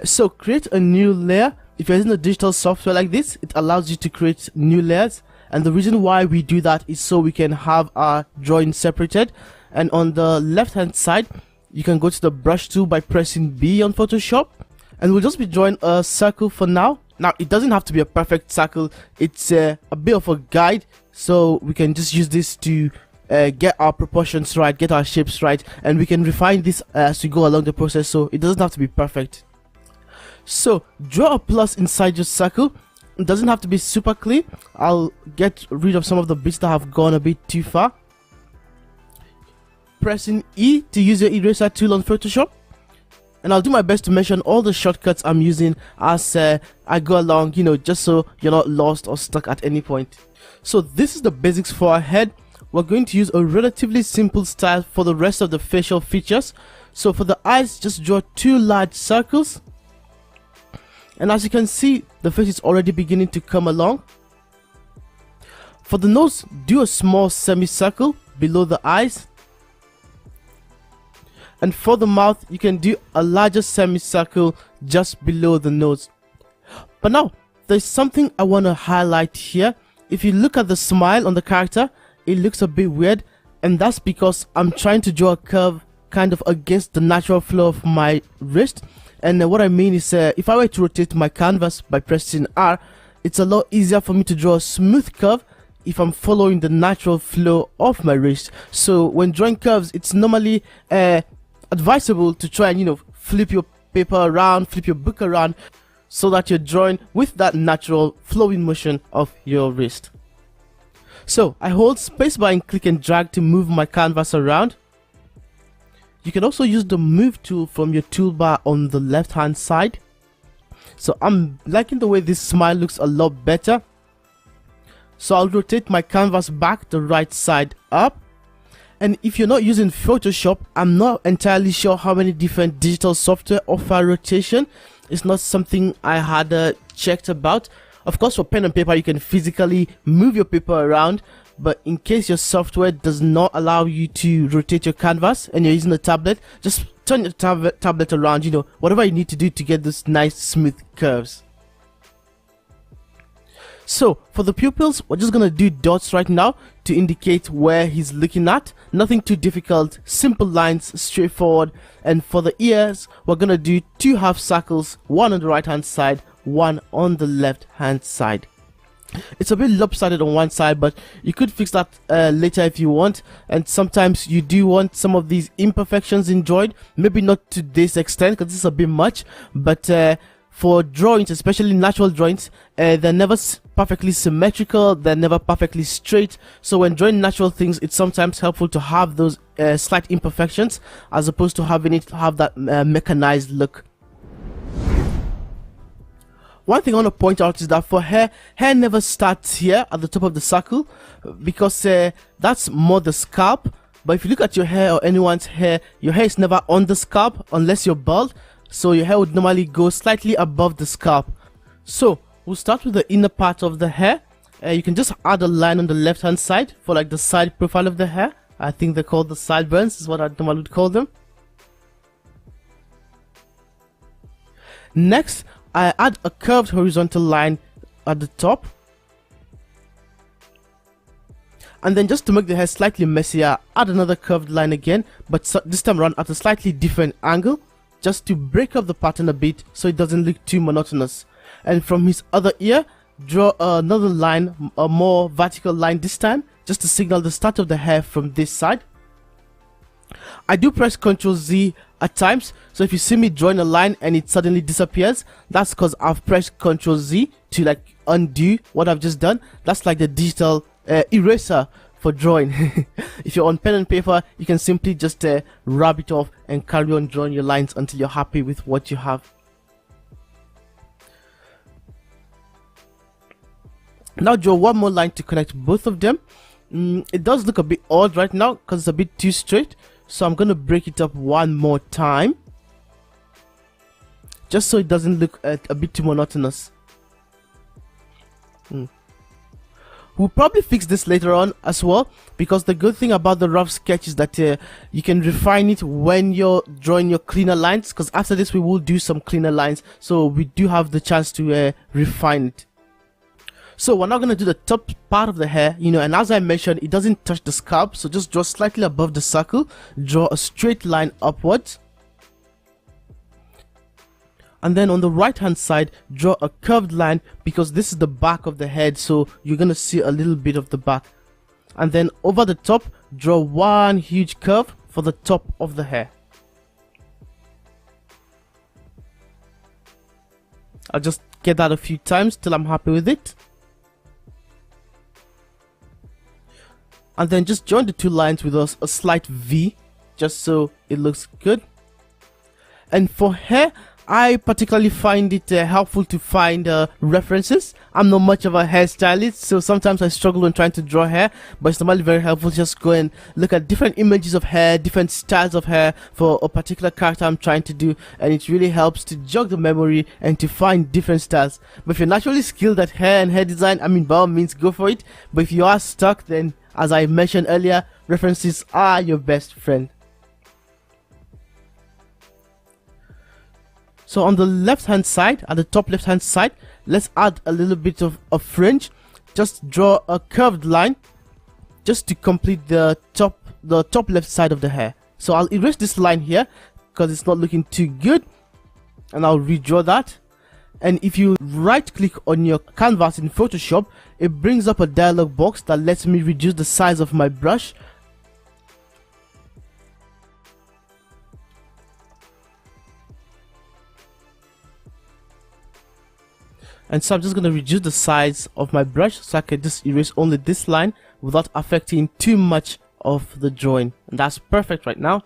So create a new layer. If you're using a digital software like this, it allows you to create new layers. And the reason why we do that is so we can have our drawing separated. And on the left hand side, you can go to the brush tool by pressing B on Photoshop, and we'll just be drawing a circle for now. Now, it doesn't have to be a perfect circle. It's a bit of a guide, so we can just use this to get our proportions right, get our shapes right, and we can refine this as we go along the process, so it doesn't have to be perfect. So draw a plus inside your circle. It doesn't have to be super clean. I'll get rid of some of the bits that have gone a bit too far. Pressing E to use your eraser tool on Photoshop, and I'll do my best to mention all the shortcuts I'm using as I go along, you know, just so you're not lost or stuck at any point. So this is the basics for our head. We're going to use a relatively simple style for the rest of the facial features. So for the eyes, just draw 2 large circles, and as you can see, the face is already beginning to come along. For the nose, do a small semicircle below the eyes, and for the mouth, you can do a larger semicircle just below the nose. But now, there's something I want to highlight here. If you look at the smile on the character, it looks a bit weird, and that's because I'm trying to draw a curve kind of against the natural flow of my wrist. And what I mean is, if I were to rotate my canvas by pressing R, it's a lot easier for me to draw a smooth curve if I'm following the natural flow of my wrist. So when drawing curves, it's normally advisable to try and, you know, flip your paper around, flip your book around, so that you're drawing with that natural flowing motion of your wrist. So I hold spacebar and click and drag to move my canvas around. You can also use the move tool from your toolbar on the left hand side. So I'm liking the way this smile looks a lot better. So I'll rotate my canvas back the right side up. And if you're not using Photoshop, I'm not entirely sure how many different digital software offer rotation. It's not something I had checked about. Of course, for pen and paper, you can physically move your paper around, but in case your software does not allow you to rotate your canvas and you're using a tablet, just turn your tablet around, you know, whatever you need to do to get those nice smooth curves. So for the pupils, we're just gonna do dots right now to indicate where he's looking at. Nothing too difficult, simple lines, straightforward. And for the ears, we're gonna do 2 half circles, one on the right hand side, one on the left hand side. It's a bit lopsided on one side, but you could fix that later if you want. And sometimes you do want some of these imperfections enjoyed, maybe not to this extent because this is a bit much, but for drawings, especially natural drawings, they're never perfectly symmetrical, they're never perfectly straight. So when drawing natural things, it's sometimes helpful to have those slight imperfections as opposed to having it have that mechanized look. One thing I want to point out is that for hair never starts here at the top of the circle because that's more the scalp. But if you look at your hair or anyone's hair, your hair is never on the scalp unless you're bald. So your hair would normally go slightly above the scalp. So we'll start with the inner part of the hair. You can just add a line on the left hand side for like the side profile of the hair. I think they're called the sideburns, is what I normally would call them. Next, I add a curved horizontal line at the top. And then just to make the hair slightly messier, add another curved line again, but this time around at a slightly different angle, just to break up the pattern a bit so it doesn't look too monotonous. And from his other ear, draw another line, a more vertical line this time, just to signal the start of the hair from this side. I do press Ctrl Z at times, so if you see me drawing a line and it suddenly disappears, that's because I've pressed Ctrl Z to like undo what I've just done. That's like the digital eraser for drawing. If you're on pen and paper, you can simply just rub it off and carry on drawing your lines until you're happy with what you have. Now draw one more line to connect both of them. It does look a bit odd right now because it's a bit too straight, so I'm going to break it up one more time just so it doesn't look a bit too monotonous. We'll probably fix this later on as well, because the good thing about the rough sketch is that you can refine it when you're drawing your cleaner lines, because after this we will do some cleaner lines, so we do have the chance to refine it. So we're now going to do the top part of the hair, and as I mentioned, it doesn't touch the scalp, so just draw slightly above the circle, draw a straight line upwards, and then on the right hand side draw a curved line, because this is the back of the head, so you're going to see a little bit of the back. And then over the top draw one huge curve for the top of the hair. I'll just get that a few times till I'm happy with it. And then just join the two lines with a slight V, just so it looks good. And for hair, I particularly find it helpful to find references. I'm not much of a hairstylist, so sometimes I struggle when trying to draw hair, but it's normally very helpful to just go and look at different images of hair, different styles of hair for a particular character I'm trying to do, and it really helps to jog the memory and to find different styles. But if you're naturally skilled at hair and hair design, I mean, by all means go for it. But if you are stuck, then as I mentioned earlier, references are your best friend. So on the left hand side, at the top left hand side, let's add a little bit of a fringe. Just draw a curved line just to complete the top left side of the hair. So I'll erase this line here because it's not looking too good, and I'll redraw that. And if you right click on your canvas in Photoshop, it brings up a dialog box that lets me reduce the size of my brush. And so I'm just going to reduce the size of my brush so I can just erase only this line without affecting too much of the drawing. And that's perfect right now.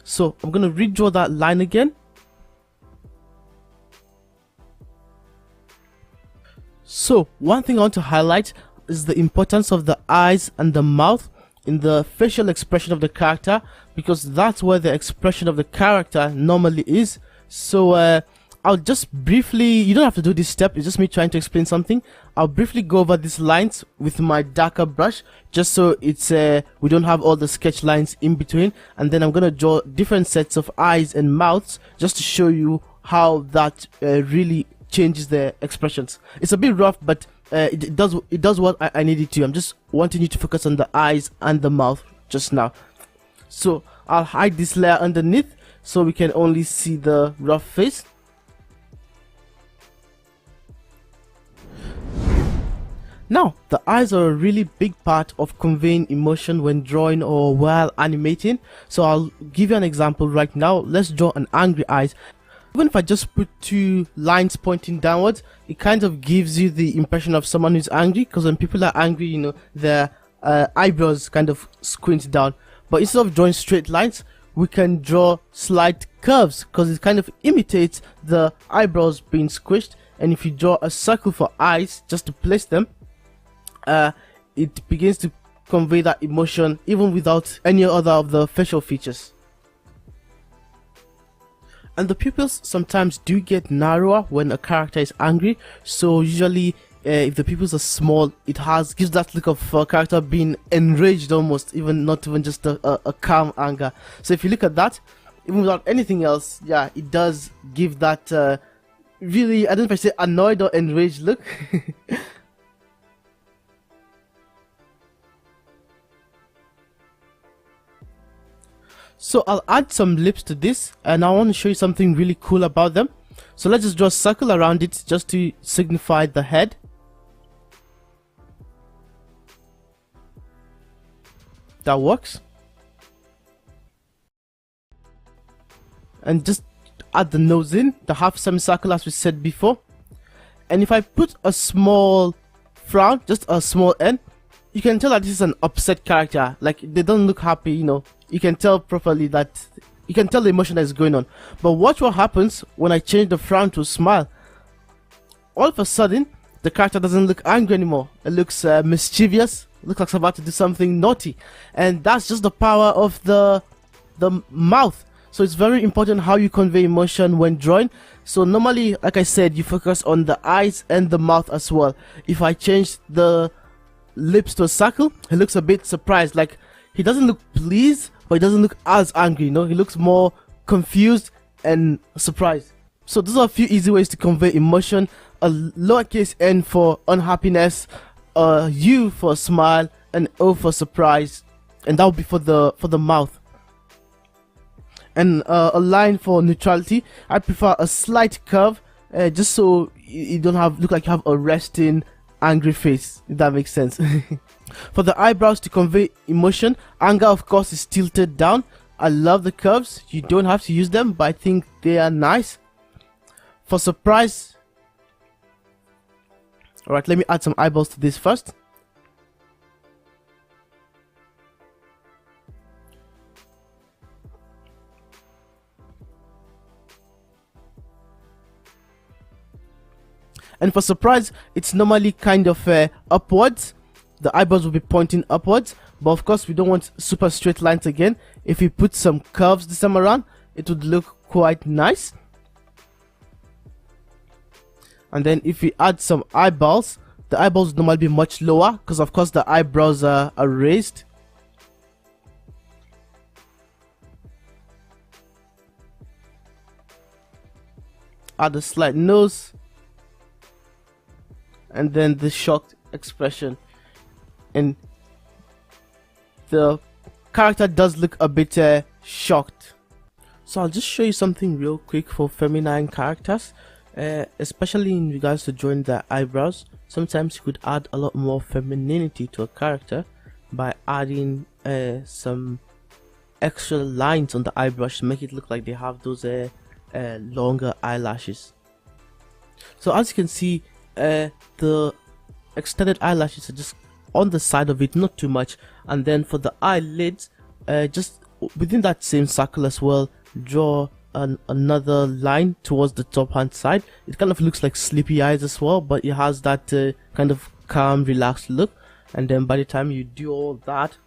So I'm going to redraw that line again. So one thing I want to highlight is the importance of the eyes and the mouth in the facial expression of the character, because that's where the expression of the character normally is. So I'll just briefly, you don't have to do this step, it's just me trying to explain something. I'll briefly go over these lines with my darker brush, just so it's we don't have all the sketch lines in between, and then I'm gonna draw different sets of eyes and mouths just to show you how that really changes the expressions. It's a bit rough, but it does what I need it to. I'm just wanting you to focus on the eyes and the mouth just now. So I'll hide this layer underneath so we can only see the rough face. Now, the eyes are a really big part of conveying emotion when drawing or while animating. So I'll give you an example right now. Let's draw an angry eyes. Even if I just put two lines pointing downwards, it kind of gives you the impression of someone who's angry, because when people are angry, you know, their eyebrows kind of squint down. But instead of drawing straight lines, we can draw slight curves, because it kind of imitates the eyebrows being squished. And if you draw a circle for eyes just to place them, it begins to convey that emotion even without any other of the facial features. And the pupils sometimes do get narrower when a character is angry, so usually if the pupils are small, it gives that look of a character being enraged almost, not even just a calm anger. So if you look at that, even without anything else, yeah, it does give that really, I don't know if I say annoyed or enraged look. So I'll add some lips to this, and I want to show you something really cool about them. So let's just draw a circle around it just to signify the head. That works. And just add the nose in, the half semicircle as we said before. And if I put a small frown, just a small N, you can tell that this is an upset character. Like, they don't look happy, you know. You can tell properly that, you can tell the emotion that is going on. But watch what happens when I change the frown to a smile. All of a sudden, the character doesn't look angry anymore. It looks mischievous, looks like it's about to do something naughty. And that's just the power of the mouth. So it's very important how you convey emotion when drawing. So normally, like I said, you focus on the eyes and the mouth as well. If I change the lips to a circle, he looks a bit surprised. Like, he doesn't look pleased, but he doesn't look as angry, you know. He looks more confused and surprised. So those are a few easy ways to convey emotion. A lowercase n for unhappiness, a U for smile, an O for surprise, and that would be for the mouth. And a line for neutrality. I prefer a slight curve, just so you don't look like you have a resting, angry face, if that makes sense. For the eyebrows to convey emotion, anger of course is tilted down. I love the curves. You don't have to use them, but I think they are nice. For surprise, alright, let me add some eyeballs to this first. And for surprise, it's normally kind of upwards. The eyebrows will be pointing upwards, but of course we don't want super straight lines again. If we put some curves this time around, it would look quite nice. And then if we add some eyeballs, the eyeballs would normally be much lower because of course the eyebrows are raised. Add a slight nose, and then the shocked expression, and the character does look a bit shocked. So I'll just show you something real quick for feminine characters, especially in regards to drawing the eyebrows. Sometimes you could add a lot more femininity to a character by adding some extra lines on the eyebrows to make it look like they have those longer eyelashes. So as you can see, the extended eyelashes are just on the side of it, not too much. And then for the eyelids, just within that same circle as well, draw another line towards the top hand side. It kind of looks like sleepy eyes as well, but it has that kind of calm, relaxed look. And then by the time you do all that,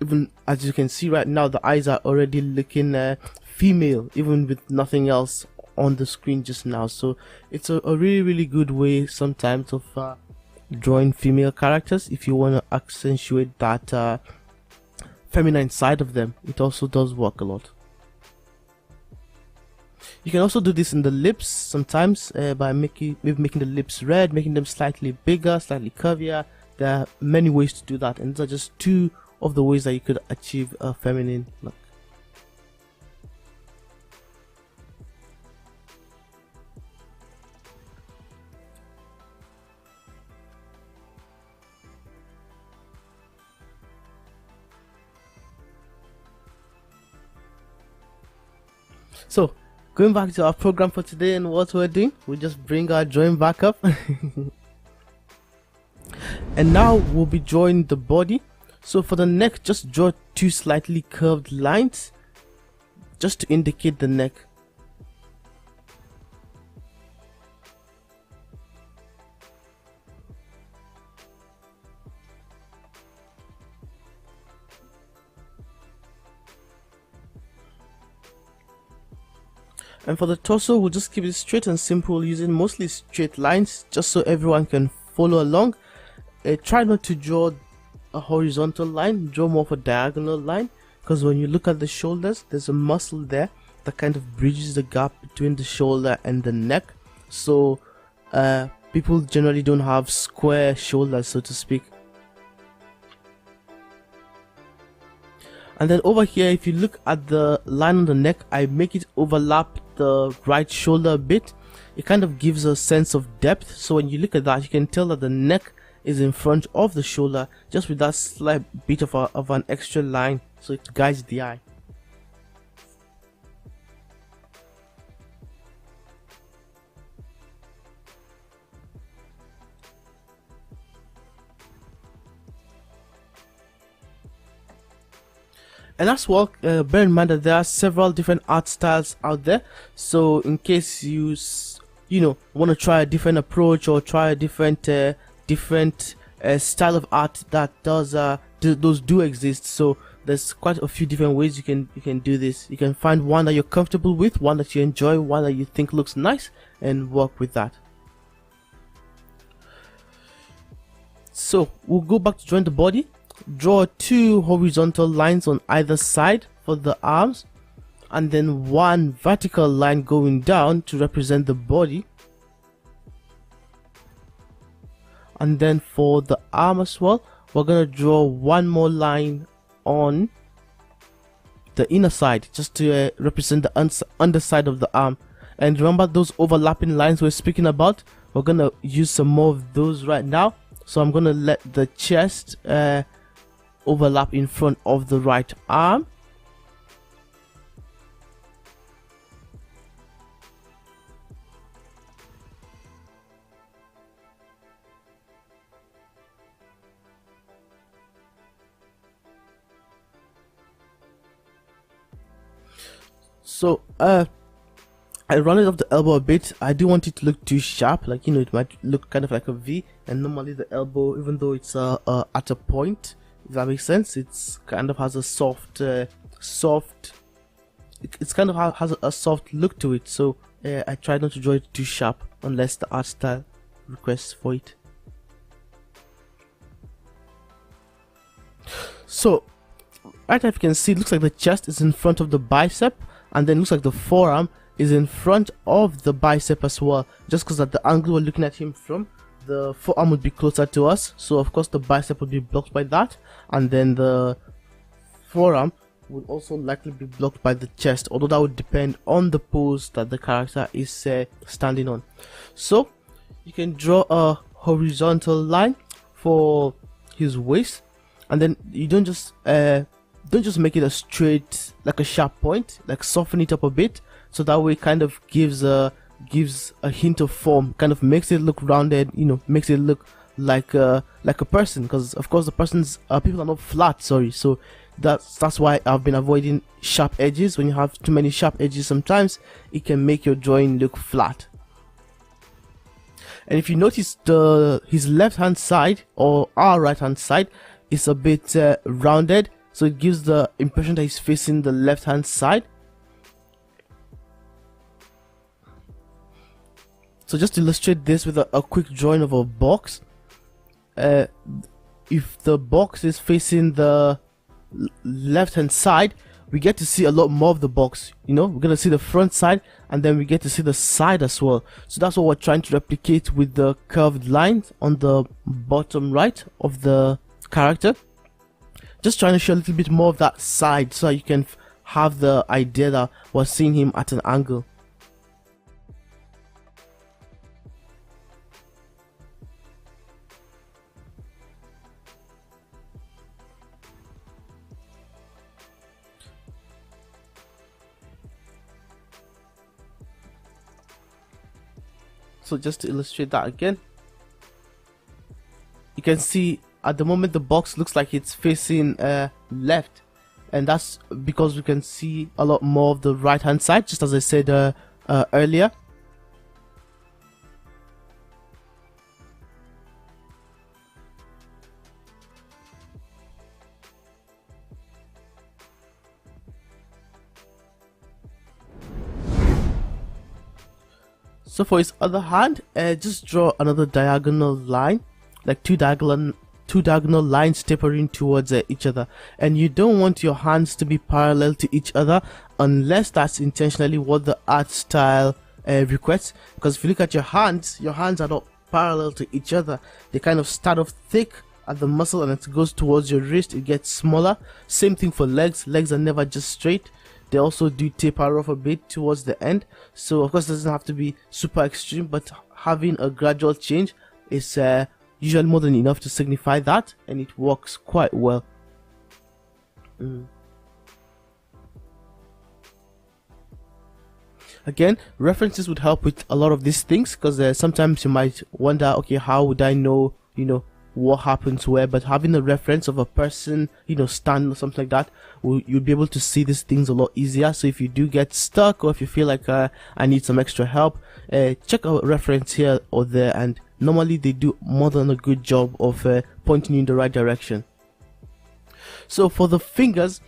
even as you can see right now, the eyes are already looking female, even with nothing else on the screen just now. So it's a really good way sometimes of drawing female characters if you want to accentuate that feminine side of them. It also does work a lot. You can also do this in the lips sometimes by maybe making the lips red, making them slightly bigger, slightly curvier. There are many ways to do that, and these are just two of the ways that you could achieve a feminine look. So going back to our program for today and what we're doing, we just bring our drawing back up. And now we'll be drawing the body. So for the neck, just draw two slightly curved lines just to indicate the neck. And for the torso, we'll just keep it straight and simple, using mostly straight lines just so everyone can follow along. Try not to draw a horizontal line, draw more of a diagonal line, because when you look at the shoulders, there's a muscle there that kind of bridges the gap between the shoulder and the neck. So people generally don't have square shoulders, so to speak. And then over here, if you look at the line on the neck, I make it overlap the right shoulder a bit. It kind of gives a sense of depth, so when you look at that, you can tell that the neck is in front of the shoulder, just with that slight bit of an extra line, so it guides the eye. And as well, bear in mind that there are several different art styles out there. So in case you want to try a different approach or try a different style of art that those do exist. So there's quite a few different ways you can do this. You can find one that you're comfortable with, one that you enjoy, one that you think looks nice, and work with that. So we'll go back to drawing the body. Draw two horizontal lines on either side for the arms, and then one vertical line going down to represent the body. And then for the arm as well, we're gonna draw one more line on the inner side just to represent the underside of the arm. And remember those overlapping lines we're speaking about? We're gonna use some more of those right now. So I'm gonna let the chest overlap in front of the right arm. So I rounded off the elbow a bit. I do want it to look too sharp, like, you know, it might look kind of like a V. And normally the elbow, even though it's at a point, if that makes sense, it's kind of has a soft, it's kind of has a soft look to it. So I try not to draw it too sharp unless the art style requests for it. So right now, if you can see, it looks like the chest is in front of the bicep, and then looks like the forearm is in front of the bicep as well, just because at the angle we're looking at him from, the forearm would be closer to us, so of course the bicep would be blocked by that, and then the forearm would also likely be blocked by the chest, although that would depend on the pose that the character is standing on. So you can draw a horizontal line for his waist, and then you don't just make it a straight, like a sharp point, like soften it up a bit, so that way it kind of gives a hint of form, kind of makes it look rounded, you know, makes it look like a person, because of course the person's people are not flat, sorry. So that's why I've been avoiding sharp edges. When you have too many sharp edges, sometimes it can make your drawing look flat. And if you notice, his left hand side, or our right hand side, is a bit rounded, so it gives the impression that he's facing the left hand side. So just to illustrate this with a quick drawing of a box, if the box is facing the left hand side, we get to see a lot more of the box. You know, we're gonna see the front side, and then we get to see the side as well. So that's what we're trying to replicate with the curved lines on the bottom right of the character. Just trying to show a little bit more of that side, so you can have the idea that we're seeing him at an angle. So just to illustrate that again, you can see at the moment the box looks like it's facing left, and that's because we can see a lot more of the right hand side, just as I said earlier. So for his other hand, just draw another diagonal line, like two diagonal lines tapering towards each other. And you don't want your hands to be parallel to each other unless that's intentionally what the art style requests. Because if you look at your hands are not parallel to each other. They kind of start off thick at the muscle, and as it goes towards your wrist, it gets smaller. Same thing for legs. Legs are never just straight. They also do taper off a bit towards the end. So of course it doesn't have to be super extreme, but having a gradual change is usually more than enough to signify that, and it works quite well. Again, references would help with a lot of these things, because sometimes you might wonder, okay, how would I know, you know, what happens where? But having a reference of a person, you know, stand or something like that, you'll be able to see these things a lot easier. So if you do get stuck, or if you feel like I need some extra help, check out a reference here or there, and normally they do more than a good job of pointing you in the right direction. So for the fingers,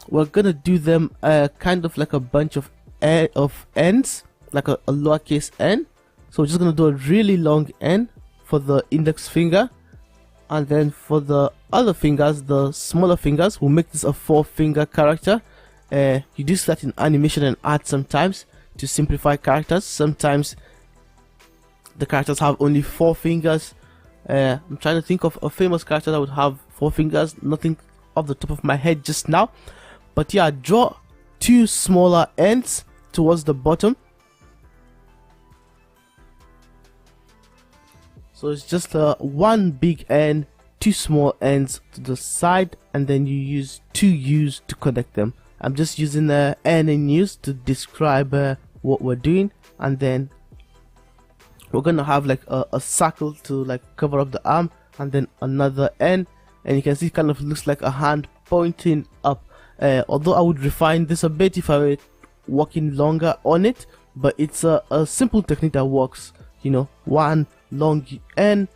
we're gonna do them kind of like a bunch of ends, like a lowercase n. So we're just gonna do a really long n for the index finger, and then for the other fingers, the smaller fingers, we'll make this a 4-finger character, you do that in animation and art sometimes to simplify characters. Sometimes the characters have only 4 fingers. I'm trying to think of a famous character that would have 4 fingers. Nothing off the top of my head just now. But yeah, draw 2 smaller ends towards the bottom. So it's just one big end, 2 small ends to the side, and then you use 2 U's to connect them. I'm just using the N and U's to describe what we're doing, and then we're gonna have like a circle to like cover up the arm, and then another N, and you can see it kind of looks like a hand pointing up. Although I would refine this a bit if I were working longer on it, but it's a simple technique that works. You know, one long N,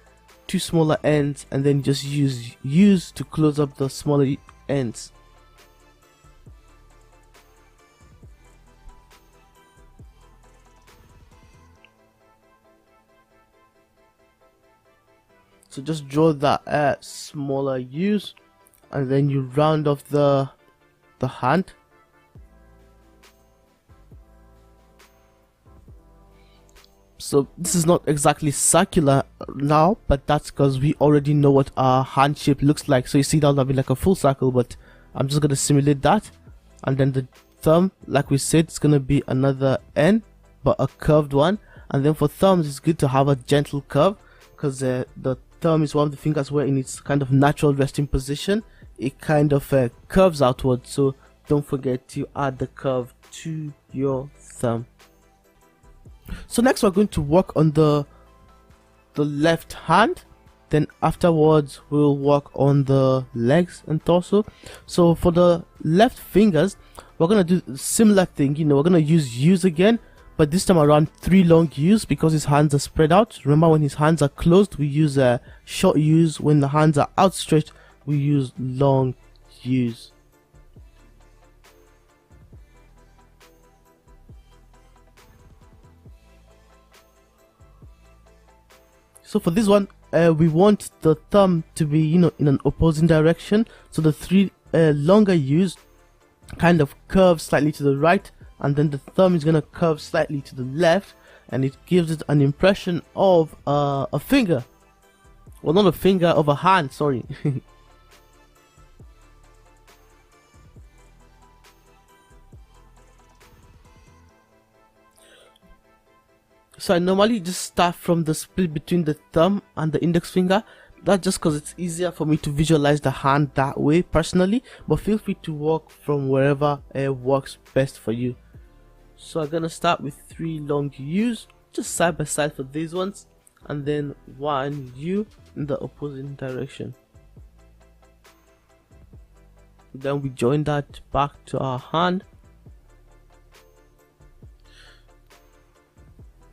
2 smaller ends, and then just use U's to close up the smaller ends. So just draw that smaller U's, and then you round off the hand. So this is not exactly circular now, but that's because we already know what our hand shape looks like. So you see that'll be like a full circle, but I'm just gonna simulate that. And then the thumb, like we said, it's gonna be another N, but a curved one. And then for thumbs, it's good to have a gentle curve, because the thumb is one of the fingers where in its kind of natural resting position, it kind of curves outwards. So don't forget to add the curve to your thumb. So next we're going to work on the left hand, then afterwards we'll work on the legs and torso. So for the left fingers, we're gonna do a similar thing. You know, we're gonna use U's again, but this time around 3 long U's because his hands are spread out. Remember, when his hands are closed, we use short U's. When the hands are outstretched, we use long U's. So for this one, we want the thumb to be, you know, in an opposing direction. So the 3 longer U's kind of curve slightly to the right, and then the thumb is gonna curve slightly to the left, and it gives it an impression of a finger. Well, not a finger, of a hand, sorry. So I normally just start from the split between the thumb and the index finger. That's just because it's easier for me to visualize the hand that way personally, but feel free to work from wherever works best for you. So I'm gonna start with 3 long U's, just side by side for these ones, and then 1 U in the opposing direction. Then we join that back to our hand.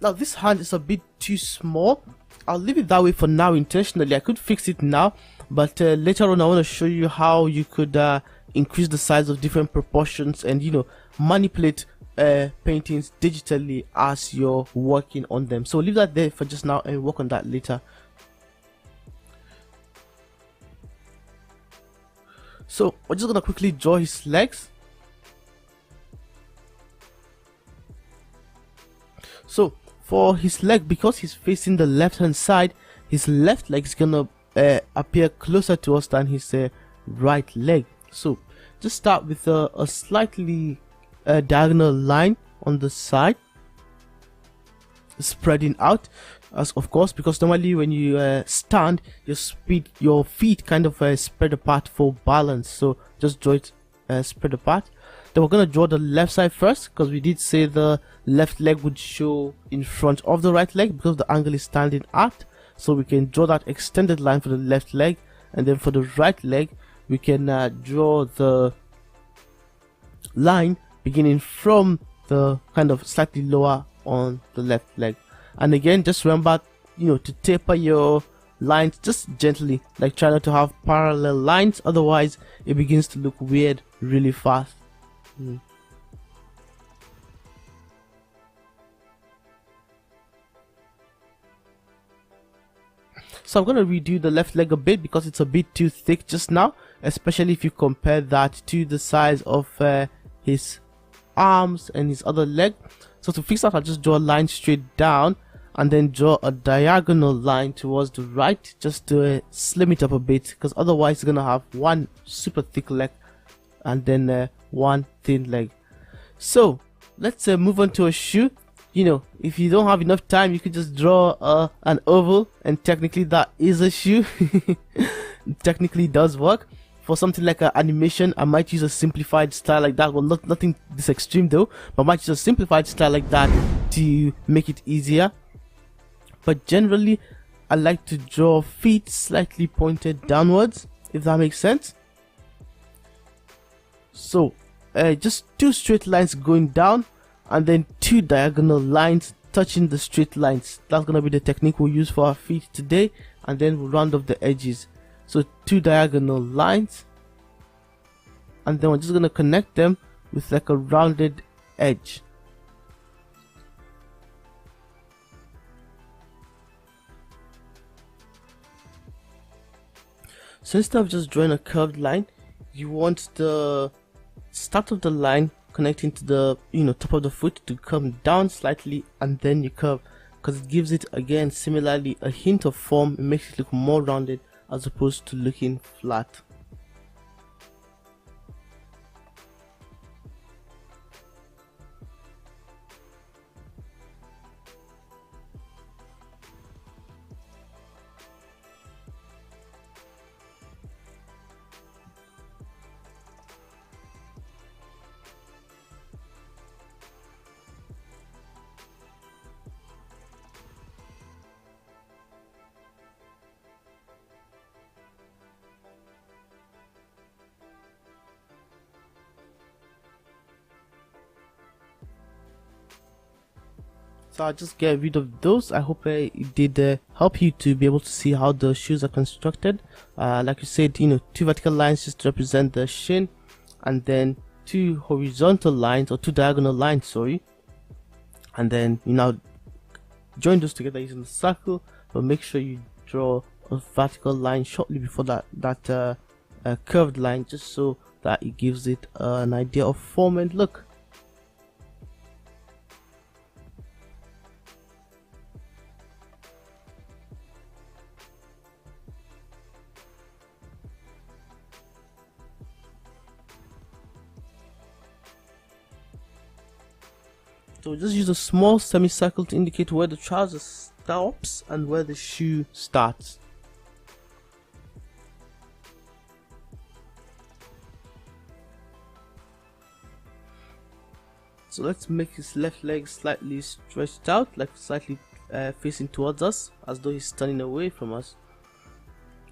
Now this hand is a bit too small. I'll leave it that way for now intentionally. I could fix it now, but later on I want to show you how you could increase the size of different proportions and, you know, manipulate paintings digitally as you're working on them. So leave that there for just now and work on that later. So we're just gonna quickly draw his legs. So for his leg, because he's facing the left hand side, his left leg is gonna appear closer to us than his right leg. So just start with a slightly diagonal line on the side, spreading out, as of course, because normally when you stand, your feet kind of spread apart for balance. So just draw it spread apart. Then we're gonna draw the left side first, because we did say the left leg would show in front of the right leg because the angle is standing at. So we can draw that extended line for the left leg, and then for the right leg we can draw the line beginning from the kind of slightly lower on the left leg. And again, just remember, you know, to taper your lines just gently, like try not to have parallel lines, otherwise it begins to look weird really fast. So I'm going to redo the left leg a bit because it's a bit too thick just now, especially if you compare that to the size of his arms and his other leg. So to fix that, I'll just draw a line straight down and then draw a diagonal line towards the right, just to slim it up a bit, because otherwise you're gonna have one super thick leg and then one thin leg. So let's move on to a shoe. If you don't have enough time, you could just draw an oval, and technically that is a shoe. Technically does work. For something like an animation, I might use a simplified style like that. Well, nothing this extreme though, but I might use a simplified style like that to make it easier. But generally, I like to draw feet slightly pointed downwards, if that makes sense. So just 2 straight lines going down, and then 2 diagonal lines touching the straight lines. That's gonna be the technique we'll use for our feet today, and then we'll round off the edges. So 2 diagonal lines, and then we're just gonna connect them with like a rounded edge. So instead of just drawing a curved line, you want the start of the line connecting to the top of the foot to come down slightly, and then you curve, because it gives it again similarly a hint of form. It makes it look more rounded as opposed to looking flat. So I'll just get rid of those. I hope it did help you to be able to see how the shoes are constructed. Like you said, 2 vertical lines just to represent the shin, and then 2 horizontal lines, or 2 diagonal lines, sorry. And then you now join those together using the circle, but make sure you draw a vertical line shortly before that curved line, just so that it gives it an idea of form and look. So just use a small semicircle to indicate where the trouser stops and where the shoe starts. So let's make his left leg slightly stretched out, like slightly facing towards us, as though he's turning away from us.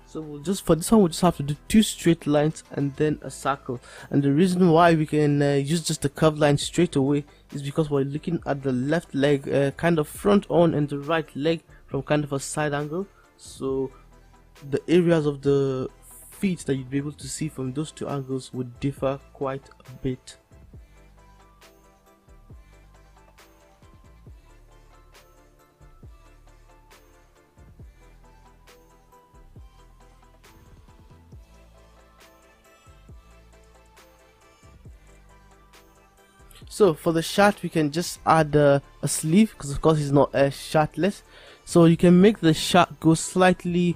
So for this one, we'll just have to do 2 straight lines and then a circle. And the reason why we can use just the curved line straight away is because we're looking at the left leg kind of front on, and the right leg from kind of a side angle. So the areas of the feet that you'd be able to see from those 2 angles would differ quite a bit. So for the shirt, we can just add a sleeve, because of course it's not shirtless. So you can make the shirt go slightly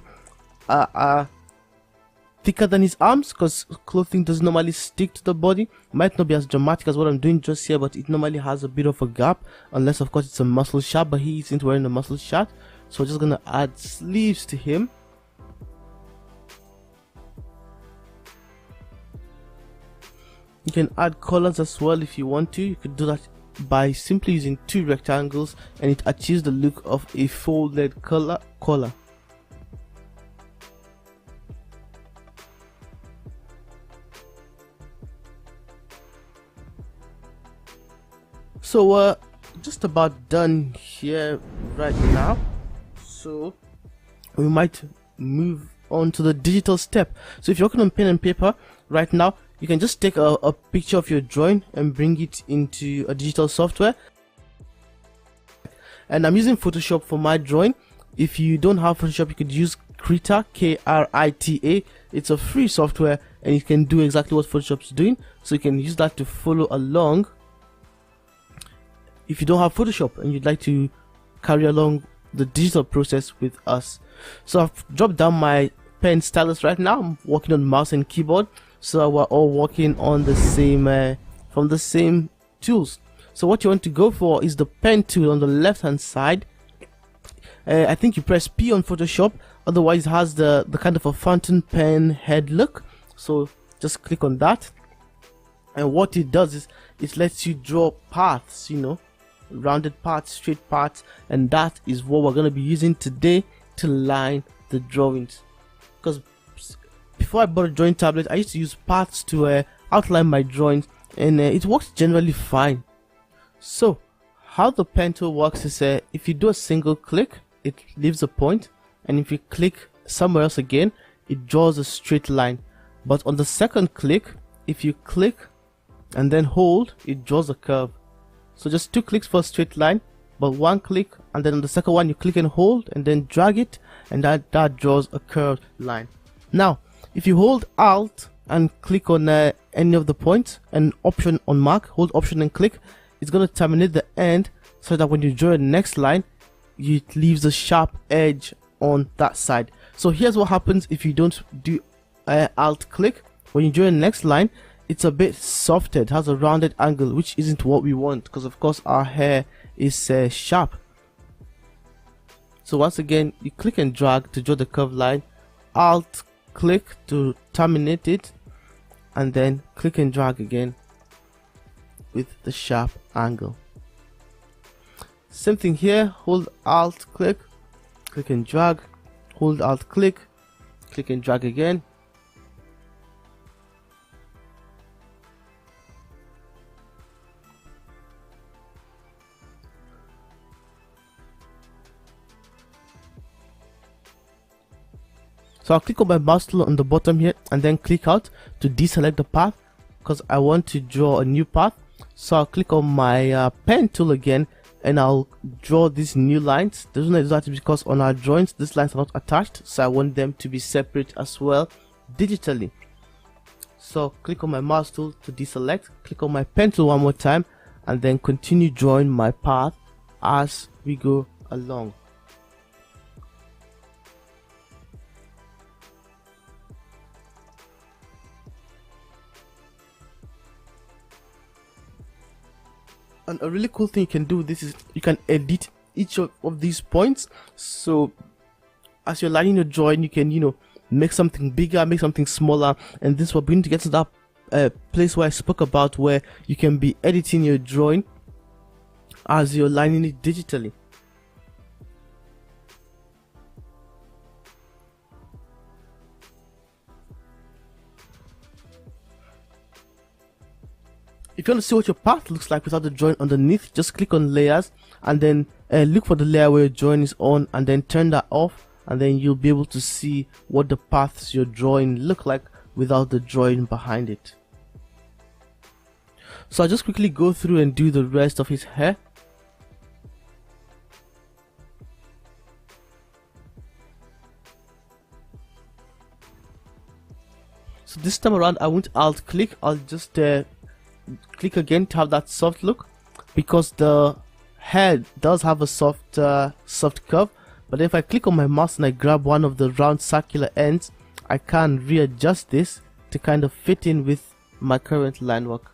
thicker than his arms, because clothing does normally stick to the body. Might not be as dramatic as what I'm doing just here, but it normally has a bit of a gap, unless of course it's a muscle shirt, but he isn't wearing a muscle shirt. So we're just gonna add sleeves to him. You can add collars as well if you want to. You could do that by simply using 2 rectangles, and it achieves the look of a folded collar. So we're just about done here right now. So we might move on to the digital step. So if you're working on pen and paper right now, you can just take a picture of your drawing and bring it into a digital software. And I'm using Photoshop for my drawing. If you don't have Photoshop, you could use Krita, Krita. It's a free software and you can do exactly what Photoshop's doing. So you can use that to follow along if you don't have Photoshop and you'd like to carry along the digital process with us. So I've dropped down my pen stylus right now. I'm working on mouse and keyboard, so we're all working on the same from the same tools. So what you want to go for is the pen tool on the left hand side. I think you press P on Photoshop, otherwise it has the kind of a fountain pen head look. So just click on that, and what it does is it lets you draw paths, you know, rounded paths, straight paths, and that is what we're going to be using today to line the drawings. Because before I bought a drawing tablet, I used to use paths to outline my drawings, and it works generally fine. So how the pen tool works is if you do a single click, it leaves a point, and if you click somewhere else again, it draws a straight line. But on the second click, if you click and then hold, it draws a curve. So just 2 clicks for a straight line, but 1 click, and then on the second one you click and hold and then drag it, and that draws a curved line. Now if you hold Alt and click on any of the points and Option on mark, hold Option and click, it's going to terminate the end, so that when you draw the next line, it leaves a sharp edge on that side. So here's what happens if you don't do Alt click. When you draw the next line, it's a bit softed, has a rounded angle, which isn't what we want, because of course our hair is sharp. So once again, you click and drag to draw the curved line, Alt click to terminate it, and then click and drag again with the sharp angle. Same thing here, hold Alt click, click and drag, hold Alt click, click and drag again. So I'll click on my mouse tool on the bottom here and then click out to deselect the path, because I want to draw a new path. So I'll click on my pen tool again, and I'll draw these new lines. The reason I do that is because on our drawings these lines are not attached, so I want them to be separate as well digitally. So click on my mouse tool to deselect, click on my pen tool one more time, and then continue drawing my path as we go along. And a really cool thing you can do with this is you can edit each of these points. So as you're lining your drawing, you can, you know, make something bigger, make something smaller, and this will bring to get to that place where I spoke about, where you can be editing your drawing as you're lining it digitally. If you want to see what your path looks like without the drawing underneath, just click on layers and then look for the layer where your drawing is on, and then turn that off, and then you'll be able to see what the paths you're drawing look like without the drawing behind it. So I'll just quickly go through and do the rest of his hair. So this time around I won't alt click, I'll just click again to have that soft look, because the head does have a soft curve. But if I click on my mouse and I grab one of the round circular ends, I can readjust this to kind of fit in with my current line work.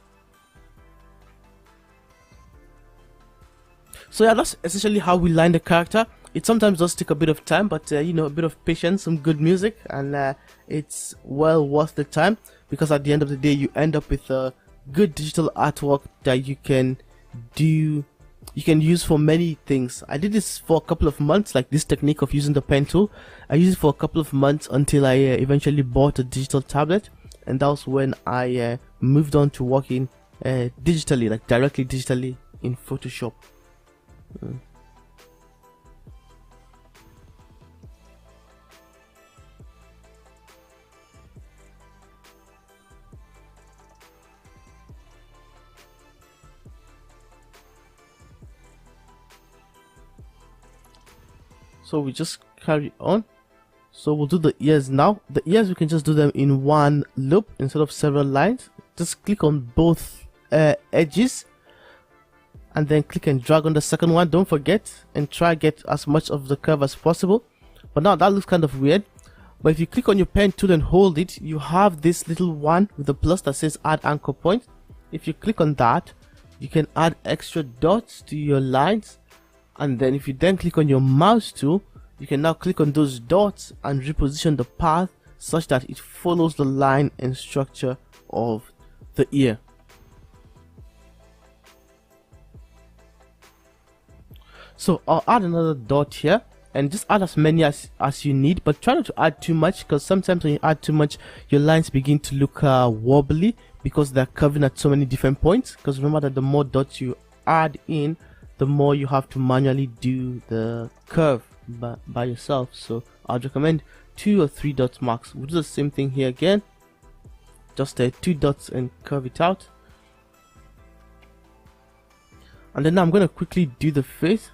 So yeah, that's essentially how we line the character. It sometimes does take a bit of time, but you know, a bit of patience, some good music, and it's well worth the time, because at the end of the day you end up with a good digital artwork that you can use for many things. I did this for a couple of months, like this technique of using the pen tool. I used it for a couple of months until I eventually bought a digital tablet, and that was when I moved on to working digitally, like directly digitally in Photoshop. So we just carry on. So we'll do the ears now. The ears, we can just do them in one loop instead of several lines. Just click on both edges and then click and drag on the second one. Don't forget, and try get as much of the curve as possible. But now that looks kind of weird. But if you click on your pen tool and hold it, you have this little one with the plus that says add anchor point. If you click on that, you can add extra dots to your lines. And then if you then click on your mouse tool, you can now click on those dots and reposition the path such that it follows the line and structure of the ear. So I'll add another dot here, and just add as many as you need, but try not to add too much, because sometimes when you add too much, your lines begin to look wobbly because they're curving at so many different points. Because remember that the more dots you add in, the more you have to manually do the curve by yourself. So I'd recommend 2 or 3 dots max. We'll do the same thing here again, just 2 dots and curve it out. And then I'm going to quickly do the face.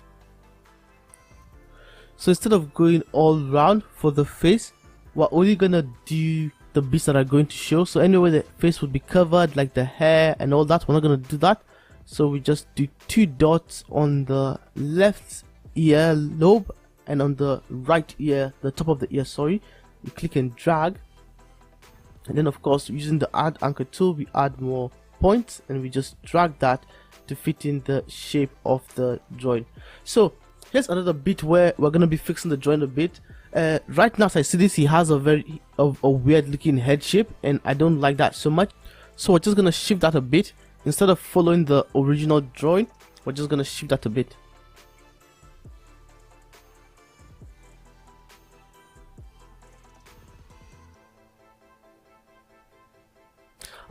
So instead of going all round for the face, we're only going to do the bits that are going to show. So anyway, the face would be covered, like the hair and all that, we're not going to do that. So we just do 2 dots on the left ear lobe and on the right ear, the top of the ear, sorry. We click and drag, and then of course using the add anchor tool, we add more points and we just drag that to fit in the shape of the joint. So here's another bit where we're going to be fixing the joint a bit. Right now, as I see this, he has a very weird looking head shape, and I don't like that so much. So we're just going to shift that a bit. Instead of following the original drawing, we're just going to shift that a bit.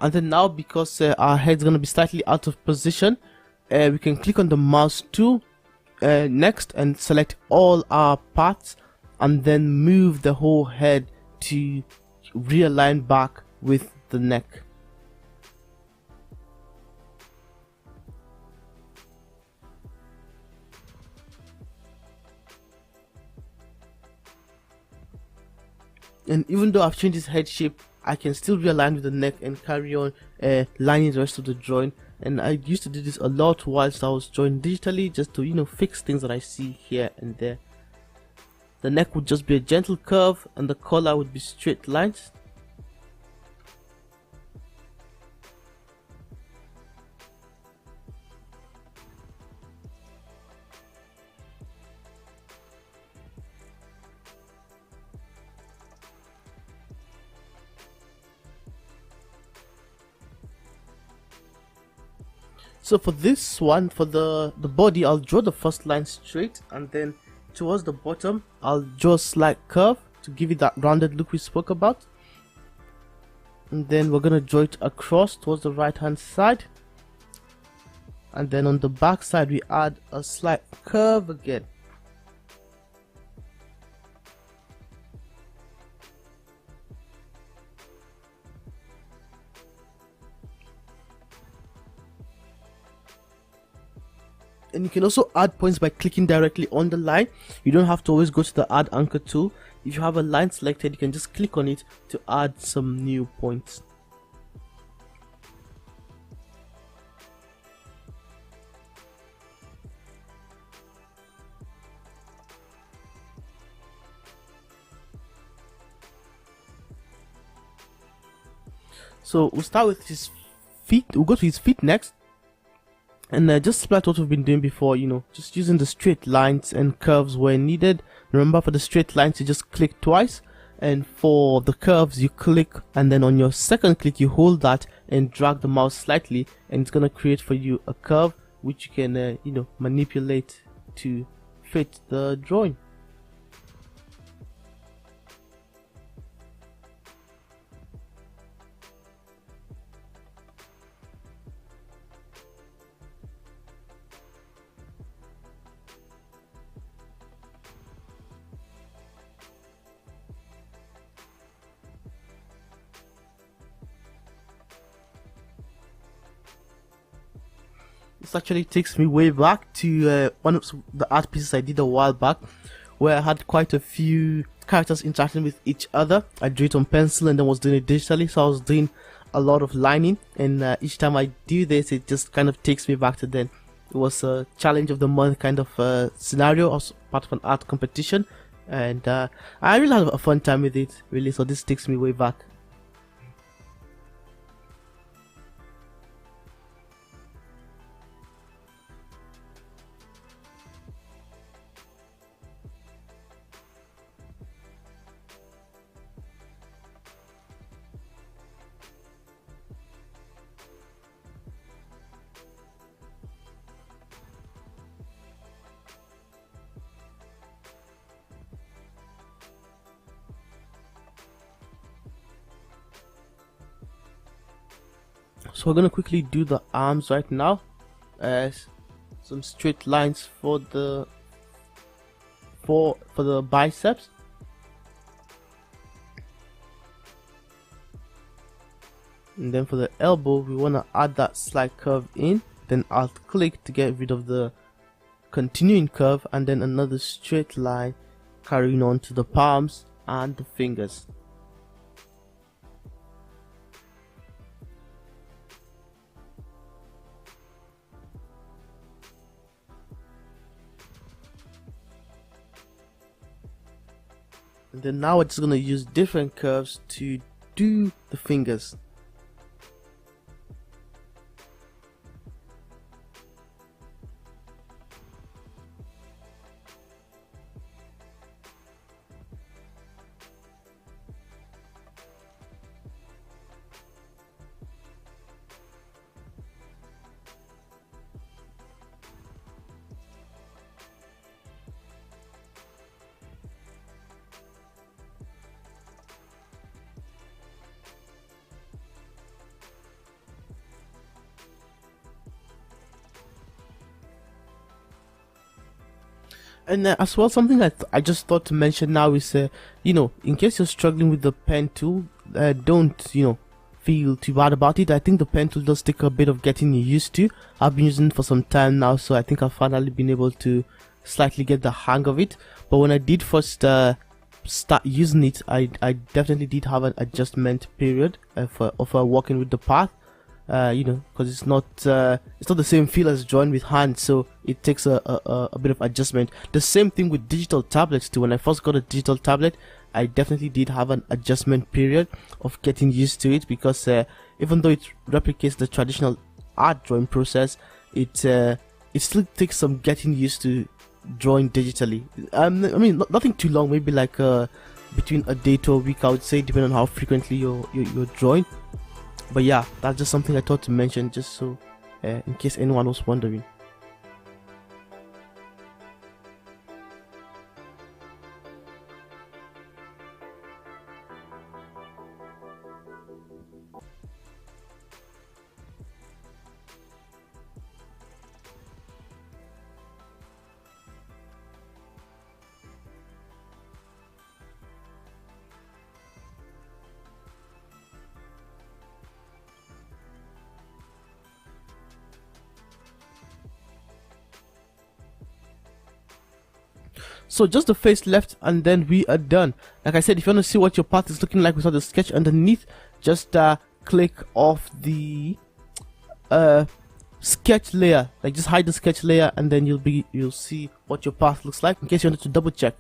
And then now, because our head's going to be slightly out of position, we can click on the mouse tool next and select all our parts, and then move the whole head to realign back with the neck. And even though I've changed his head shape, I can still realign with the neck and carry on lining the rest of the drawing. And I used to do this a lot whilst I was drawing digitally, just to, you know, fix things that I see here and there. The neck would just be a gentle curve, and the collar would be straight lines. So for this one, for the body, I'll draw the first line straight, and then towards the bottom I'll draw a slight curve to give it that rounded look we spoke about. And then we're gonna draw it across towards the right hand side, and then on the back side we add a slight curve again. And you can also add points by clicking directly on the line. You don't have to always go to the add anchor tool. If you have a line selected, you can just click on it to add some new points. So we'll start with his feet. We'll go to his feet next. And just splat what we've been doing before, you know, just using the straight lines and curves where needed. Remember, for the straight lines you just click twice, and for the curves you click, and then on your second click you hold that and drag the mouse slightly, and it's gonna create for you a curve which you can you know, manipulate to fit the drawing. This actually takes me way back to one of the art pieces I did a while back, where I had quite a few characters interacting with each other. I drew it on pencil and then was doing it digitally, so I was doing a lot of lining, and each time I do this, it just kind of takes me back to then. It was a challenge of the month kind of scenario. I was part of an art competition, and I really had a fun time with it, really, so this takes me way back. So we're gonna quickly do the arms right now. Some straight lines for the biceps. And then for the elbow, we wanna add that slight curve in. Then Alt click to get rid of the continuing curve, and then another straight line carrying on to the palms and the fingers. And then now we're just going to use different curves to do the fingers. And as well, something I just thought to mention now is, in case you're struggling with the pen tool, don't, feel too bad about it. I think the pen tool does take a bit of getting used to. I've been using it for some time now, so I think I've finally been able to slightly get the hang of it. But when I did first start using it, I definitely did have an adjustment period for working with the path. Because it's not the same feel as drawing with hands, so it takes a bit of adjustment. The same thing with digital tablets too. When I first got a digital tablet, I definitely did have an adjustment period of getting used to it, because even though it replicates the traditional art drawing process, it still takes some getting used to drawing digitally. Nothing too long, maybe like between a day to a week, I would say, depending on how frequently you're drawing. But yeah, that's just something I thought to mention, just so in case anyone was wondering. So just the face left, and then we are done. Like I said, if you want to see what your path is looking like without the sketch underneath, just click off the sketch layer. Like, just hide the sketch layer, and then you'll see what your path looks like, in case you wanted to double check.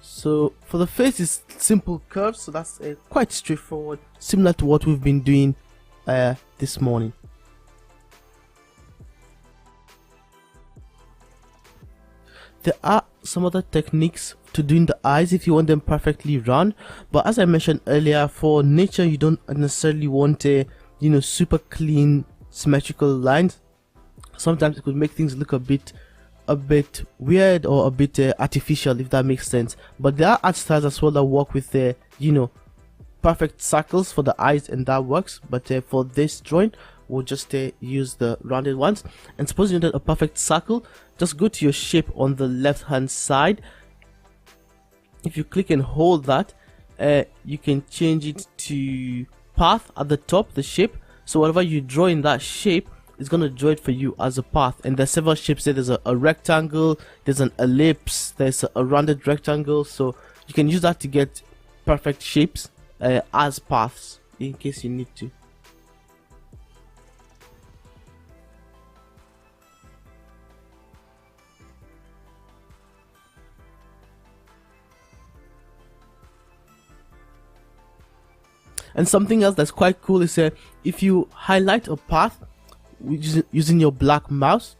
So for the face, is simple curves, so that's quite straightforward, similar to what we've been doing this morning. There are some other techniques to doing the eyes if you want them perfectly round, but as I mentioned earlier, for nature you don't necessarily want a super clean symmetrical lines. Sometimes it could make things look a bit weird or a bit artificial, if that makes sense. But there are art styles as well that work with perfect circles for the eyes, and that works. But for this drawing, we'll just use the rounded ones. And suppose you wanted a perfect circle, just go to your shape on the left hand side. If you click and hold that, you can change it to path at the top, the shape. So whatever you draw in that shape, it's gonna draw it for you as a path. And there's several shapes there. There's a rectangle, there's an ellipse, there's a rounded rectangle. So you can use that to get perfect shapes as paths in case you need to. And something else that's quite cool is if you highlight a path using your black mouse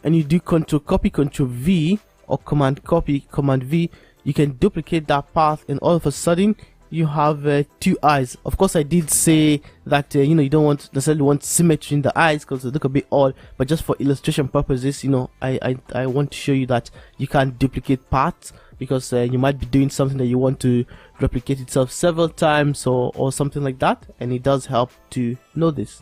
and you do Control Copy, Control V, or Command Copy, Command V, you can duplicate that path, and all of a sudden you have two eyes. Of course, I did say that you know, you don't necessarily want symmetry in the eyes because they look a bit odd, but just for illustration purposes, you know, I want to show you that you can duplicate paths, because you might be doing something that you want to replicate itself several times or something like that, and it does help to know this.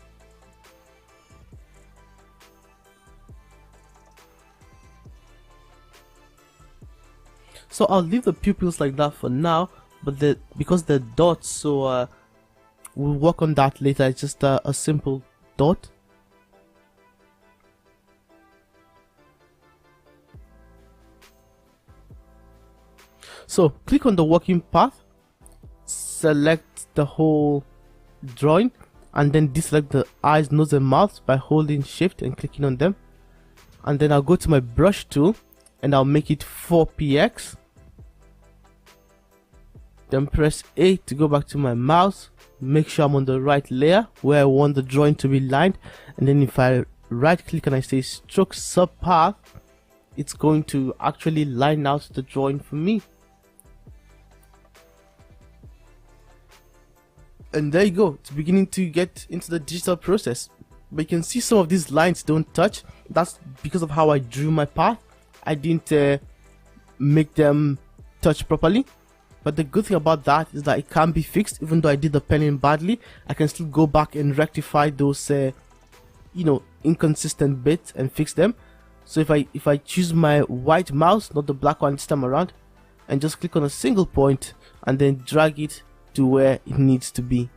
So I'll leave the pupils like that for now, but because they're dots, so we'll work on that later. It's just a simple dot. So click on the working path, select the whole drawing, and then deselect the eyes, nose and mouth by holding shift and clicking on them. And then I'll go to my brush tool and I'll make it 4px. Then press A to go back to my mouse, make sure I'm on the right layer where I want the drawing to be lined, and then if I right click and I say stroke subpath, it's going to actually line out the drawing for me. And there you go, it's beginning to get into the digital process. But you can see some of these lines don't touch. That's because of how I drew my path. I didn't make them touch properly. But the good thing about that is that it can be fixed. Even though I did the penning badly, I can still go back and rectify those you know, inconsistent bits and fix them. So if I choose my white mouse, not the black one this time around, and just click on a single point and then drag it to where it needs to be.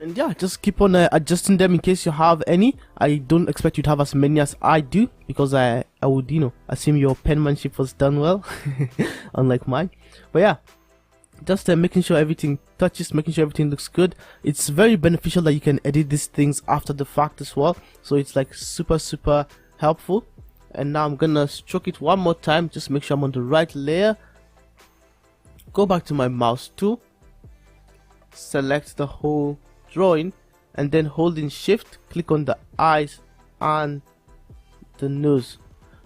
And yeah, just keep on adjusting them in case you have any. I don't expect you to have as many as I do, because I would, you know, assume your penmanship was done well, unlike mine. But yeah, just making sure everything touches, making sure everything looks good. It's very beneficial that you can edit these things after the fact as well, so it's like super helpful. And now I'm gonna stroke it one more time, just make sure I'm on the right layer. Go back to my mouse tool, select the whole drawing, and then holding shift, click on the eyes and the nose.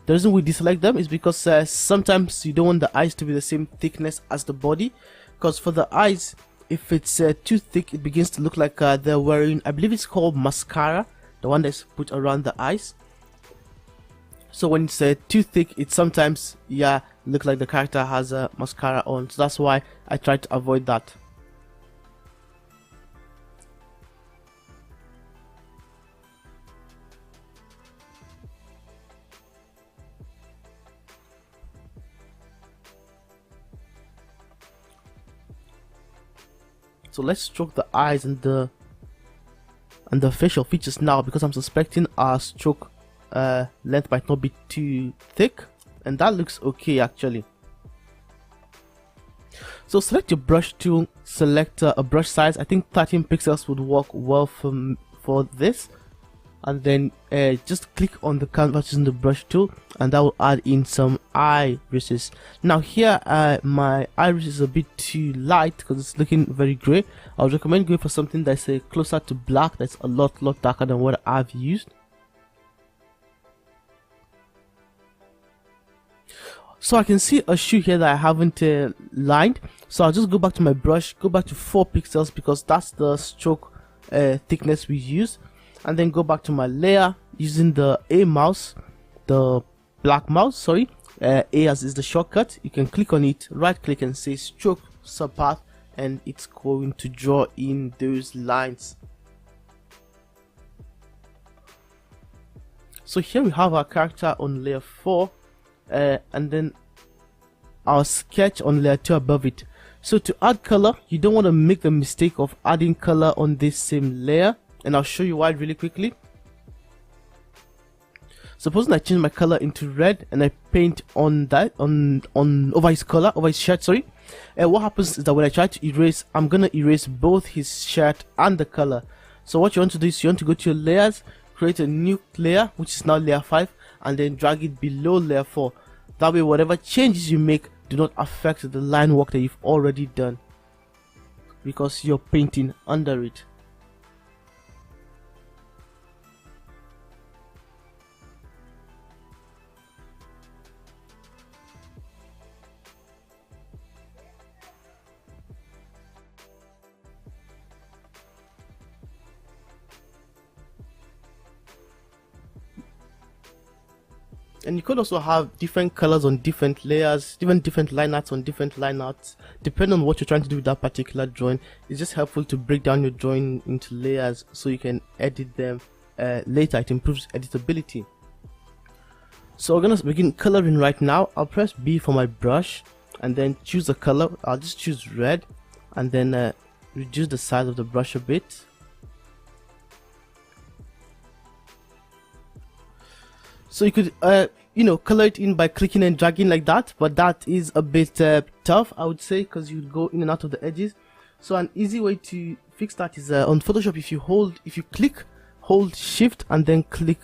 The reason we deselect them is because sometimes you don't want the eyes to be the same thickness as the body, because for the eyes, if it's too thick, it begins to look like they're wearing, I believe it's called mascara, the one that's put around the eyes. So when it's too thick, it sometimes, yeah, look like the character has a mascara on. So that's why I try to avoid that. So let's stroke the eyes and the facial features now, because I'm suspecting our stroke length might not be too thick, and that looks okay actually. So select your brush tool, select a brush size. I think 13 pixels would work well for this. and then just click on the canvas using the brush tool, and that will add in some irises. Now here my iris is a bit too light because it's looking very gray. I would recommend going for something that's closer to black, that's a lot darker than what I've used. So I can see a shoe here that I haven't lined, so I'll just go back to my brush, go back to 4 pixels because that's the stroke thickness we use, and then go back to my layer using the A mouse, the black mouse, sorry, A as is the shortcut. You can click on it, right click and say stroke subpath, and it's going to draw in those lines. So here we have our character on layer 4, and then our sketch on layer 2 above it. So to add color, you don't want to make the mistake of adding color on this same layer, and I'll show you why really quickly. Supposing I change my color into red and I paint on that on over his color, over his shirt, sorry, what happens is that when I try to erase, I'm gonna erase both his shirt and the color. So what you want to do is you want to go to your layers, create a new layer which is now layer 5, and then drag it below layer 4. That way whatever changes you make do not affect the line work that you've already done, because you're painting under it. And you could also have different colors on different layers, even different line arts on different line arts, depending on what you're trying to do with that particular drawing. It's just helpful to break down your drawing into layers so you can edit them later. It improves editability. So we're gonna begin coloring right now. I'll press B for my brush and then choose a color. I'll just choose red, and then reduce the size of the brush a bit. So you could you know, color it in by clicking and dragging like that, but that is a bit tough, I would say, because you would go in and out of the edges. So an easy way to fix that is on Photoshop, if you click, hold shift and then click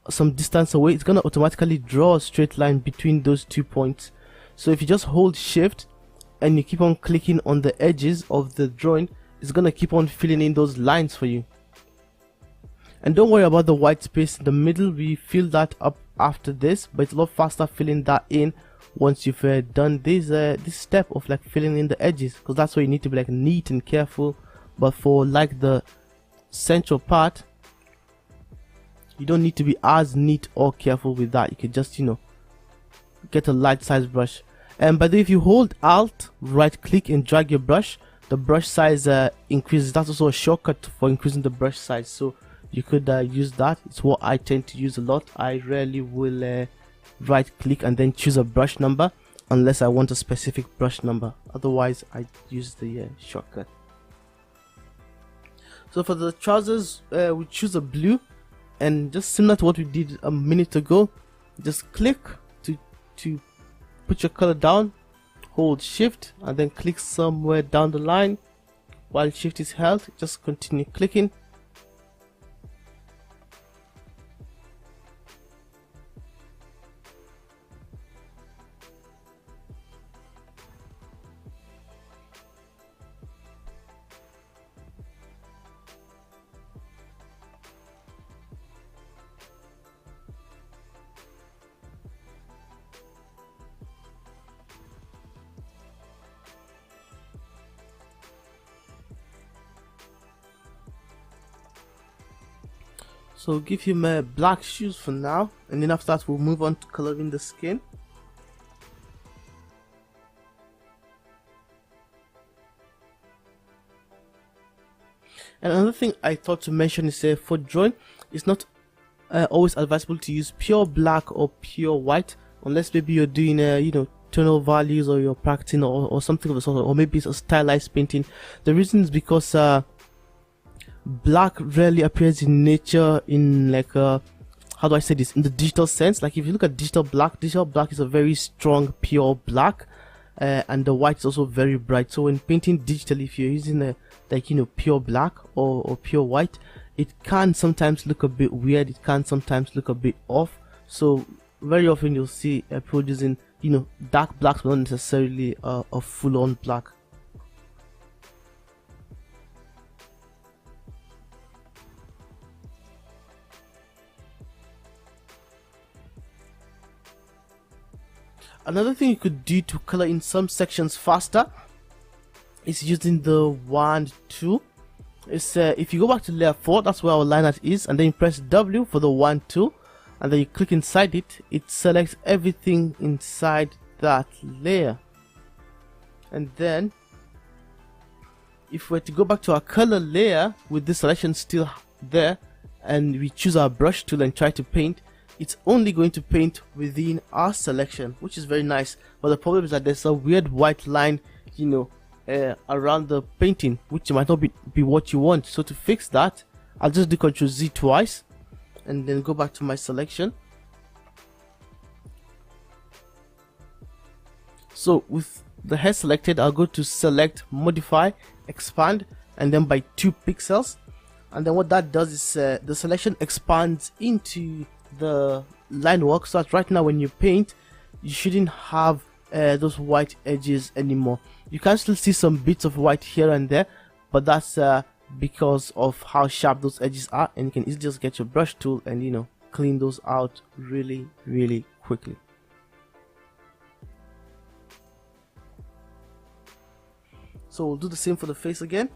some distance away, it's gonna automatically draw a straight line between those 2 points. So if you just hold shift and you keep on clicking on the edges of the drawing, it's gonna keep on filling in those lines for you. And don't worry about the white space in the middle, we fill that up after this, but it's a lot faster filling that in once you've done this step of like filling in the edges, because that's where you need to be like neat and careful. But for like the central part, you don't need to be as neat or careful with that. You can just, you know, get a light size brush. And by the way, if you hold Alt, right click and drag your brush, the brush size increases. That's also a shortcut for increasing the brush size, so you could use that. It's what I tend to use a lot. I rarely will right click and then choose a brush number unless I want a specific brush number. Otherwise I use the shortcut. So for the trousers, we choose a blue, and just similar to what we did a minute ago, just click to put your color down, hold shift and then click somewhere down the line. While shift is held, just continue clicking. So give him black shoes for now, and then after that we'll move on to coloring the skin. And another thing I thought to mention is for drawing, it's not always advisable to use pure black or pure white, unless maybe you're doing you know, tonal values, or you're practicing or something of the sort, or maybe it's a stylized painting. The reason is because black rarely appears in nature in like how do I say this, in the digital sense. Like if you look at digital black is a very strong pure black, and the white is also very bright. So when painting digitally, if you're using a like, you know, pure black or pure white, it can sometimes look a bit weird, it can sometimes look a bit off. So very often you'll see people using, you know, dark blacks, but not necessarily a full-on black. Another thing you could do to color in some sections faster is using the wand tool. It's if you go back to layer 4, that's where our line art is, and then you press W for the wand tool, and then you click inside it. It selects everything inside that layer. And then if we were to go back to our color layer with this selection still there, and we choose our brush tool and try to paint, it's only going to paint within our selection, which is very nice. But the problem is that there's a weird white line, you know, around the painting, which might not be what you want. So to fix that, I'll just do Ctrl Z twice and then go back to my selection. So with the hair selected, I'll go to select, modify, expand, and then by 2 pixels. And then what that does is the selection expands into the line work, so that right now when you paint, you shouldn't have those white edges anymore. You can still see some bits of white here and there, but that's because of how sharp those edges are, and you can easily just get your brush tool and, you know, clean those out really quickly. So we'll do the same for the face again.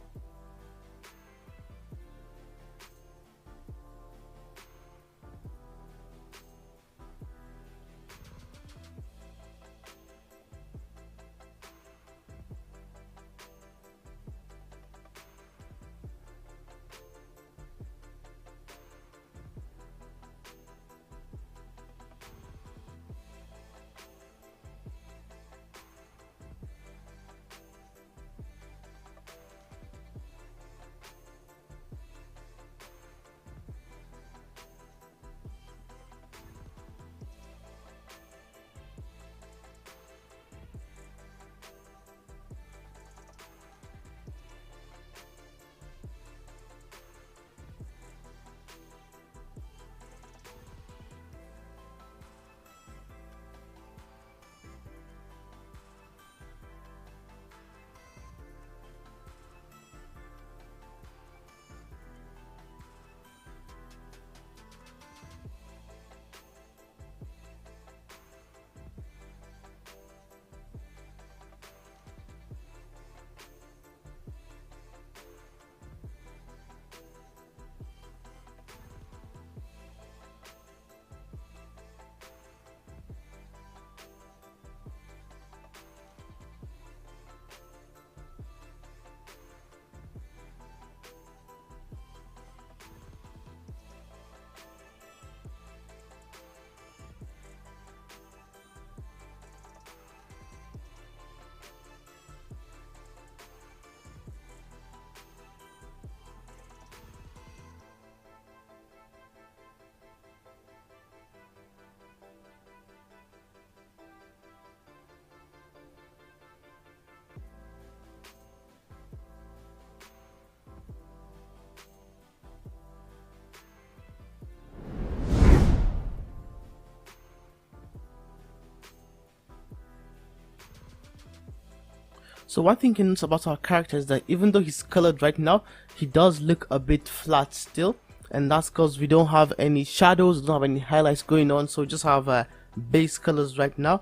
So one thing you can notice about our character is that even though he's colored right now, he does look a bit flat still, and that's because we don't have any shadows, we don't have any highlights going on, so we just have base colors right now.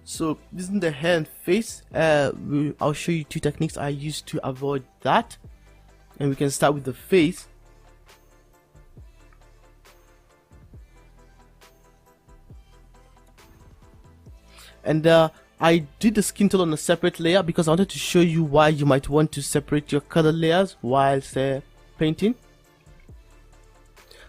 So using the hair and face, I'll show you 2 techniques I use to avoid that, and we can start with the face. And I did the skin tone on a separate layer because I wanted to show you why you might want to separate your color layers whilst painting.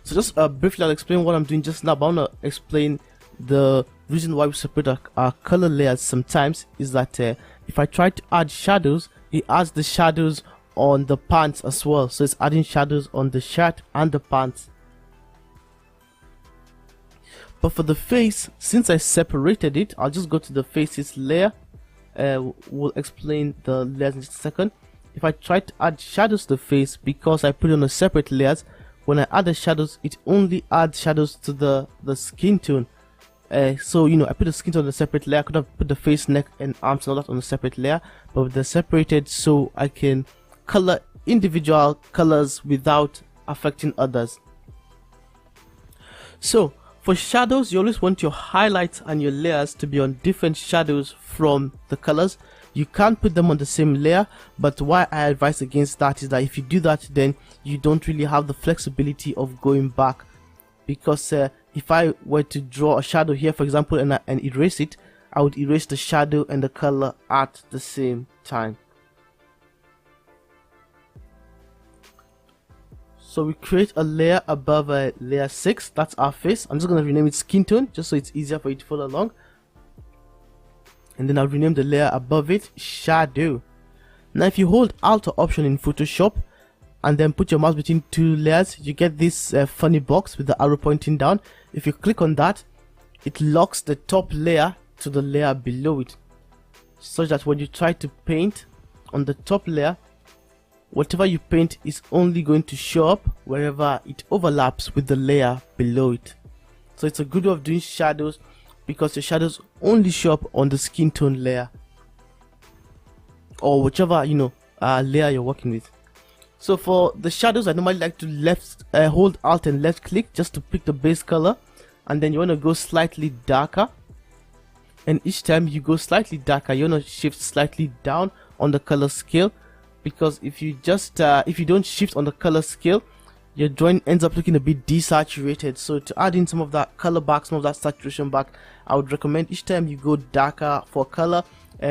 So just briefly, I'll explain what I'm doing just now, but I want to explain the reason why we separate our color layers sometimes is that if I try to add shadows, it adds the shadows on the pants as well. So it's adding shadows on the shirt and the pants. But for the face, since I separated it, I'll just go to the faces layer. We'll explain the layers in just a second. if I try to add shadows to the face, because I put it on a separate layers, when I add the shadows, it only adds shadows to the skin tone. So you know, I put the skin tone on a separate layer. I could have put the face, neck and arms and all that on a separate layer, but they're separated so I can color individual colors without affecting others. So for shadows, you always want your highlights and your layers to be on different shadows from the colors. You can't put them on the same layer, but why I advise against that is that if you do that, then you don't really have the flexibility of going back, because if I were to draw a shadow here, for example, and erase it, I would erase the shadow and the color at the same time. So we create a layer above layer 6, that's our face. I'm just going to rename it skin tone just so it's easier for you to follow along. And then I'll rename the layer above it shadow. Now if you hold Alt or Option in Photoshop and then put your mouse between two layers, you get this funny box with the arrow pointing down. If you click on that, it locks the top layer to the layer below it, such that when you try to paint on the top layer, whatever you paint is only going to show up wherever it overlaps with the layer below it. So it's a good way of doing shadows, because the shadows only show up on the skin tone layer, or whichever, you know, layer you're working with. So for the shadows, I normally like to hold Alt and left click just to pick the base color, and then you want to go slightly darker, and each time you go slightly darker, you want to shift slightly down on the color scale, because if you just if you don't shift on the color scale, your drawing ends up looking a bit desaturated. So to add in some of that color back, some of that saturation back, I would recommend each time you go darker for color,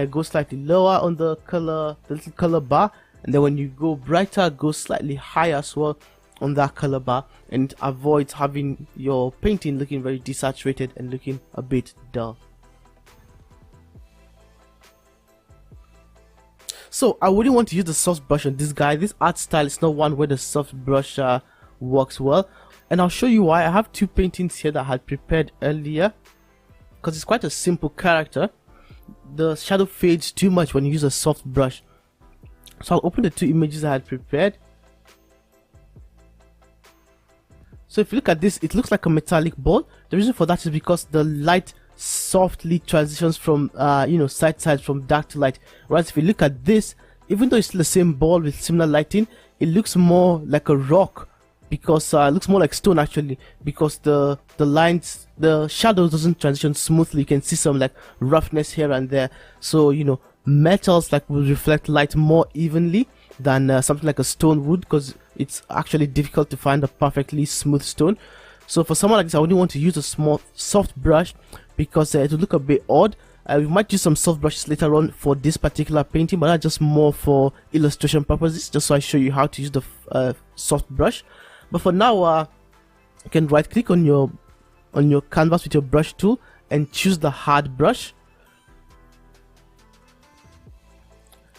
go slightly lower on the color, the little color bar, and then when you go brighter, go slightly higher as well on that color bar, and it avoids having your painting looking very desaturated and looking a bit dull. So I wouldn't want to use the soft brush on this guy. This art style is not one where the soft brush works well, and I'll show you why. I have two paintings here that I had prepared earlier, because it's quite a simple character. The shadow fades too much when you use a soft brush. So I'll open the two images I had prepared. So if you look at this, it looks like a metallic ball. The reason for that is because the light softly transitions from you know, side to side, from dark to light. Whereas if you look at this, even though it's still the same ball with similar lighting, it looks more like a rock, because it looks more like stone actually, because the lines, the shadows doesn't transition smoothly. You can see some like roughness here and there. So you know, metals like will reflect light more evenly than something like a stone would, because it's actually difficult to find a perfectly smooth stone. So for someone like this, I wouldn't want to use a small soft brush, because it would look a bit odd. We might use some soft brushes later on for this particular painting, but that's just more for illustration purposes, just so I show you how to use the soft brush. But for now, you can right click on your canvas with your brush tool and choose the hard brush.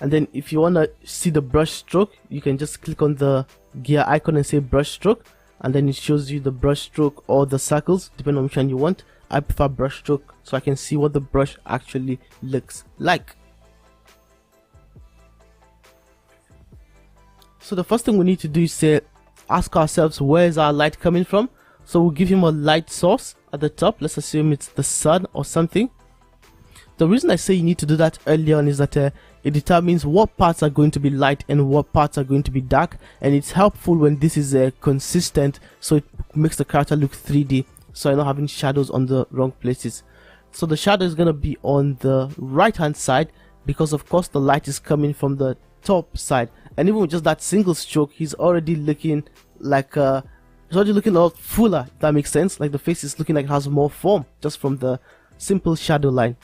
And then if you want to see the brush stroke, you can just click on the gear icon and say brush stroke, and then it shows you the brush stroke or the circles depending on which one you want. I prefer brush stroke so I can see what the brush actually looks like. So the first thing we need to do is ask ourselves, where is our light coming from? So we'll give him a light source at the top. Let's assume it's the sun or something. The reason I say you need to do that early on is that it determines what parts are going to be light and what parts are going to be dark, and it's helpful when this is consistent, so it makes the character look 3D, so I'm not having shadows on the wrong places. So the shadow is going to be on the right hand side, because of course the light is coming from the top side, and even with just that single stroke, he's already looking like he's already looking a lot fuller, if that makes sense. Like the face is looking like it has more form just from the simple shadow line.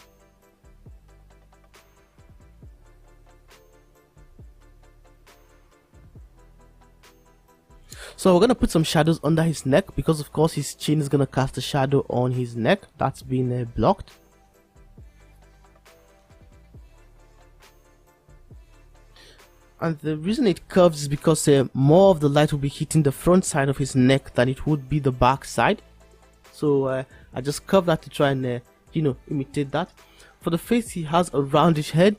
So we're going to put some shadows under his neck, because of course his chin is going to cast a shadow on his neck. That's been blocked. And the reason it curves is because more of the light will be hitting the front side of his neck than it would be the back side. So I just curved that to try and you know, imitate that. For the face, he has a roundish head,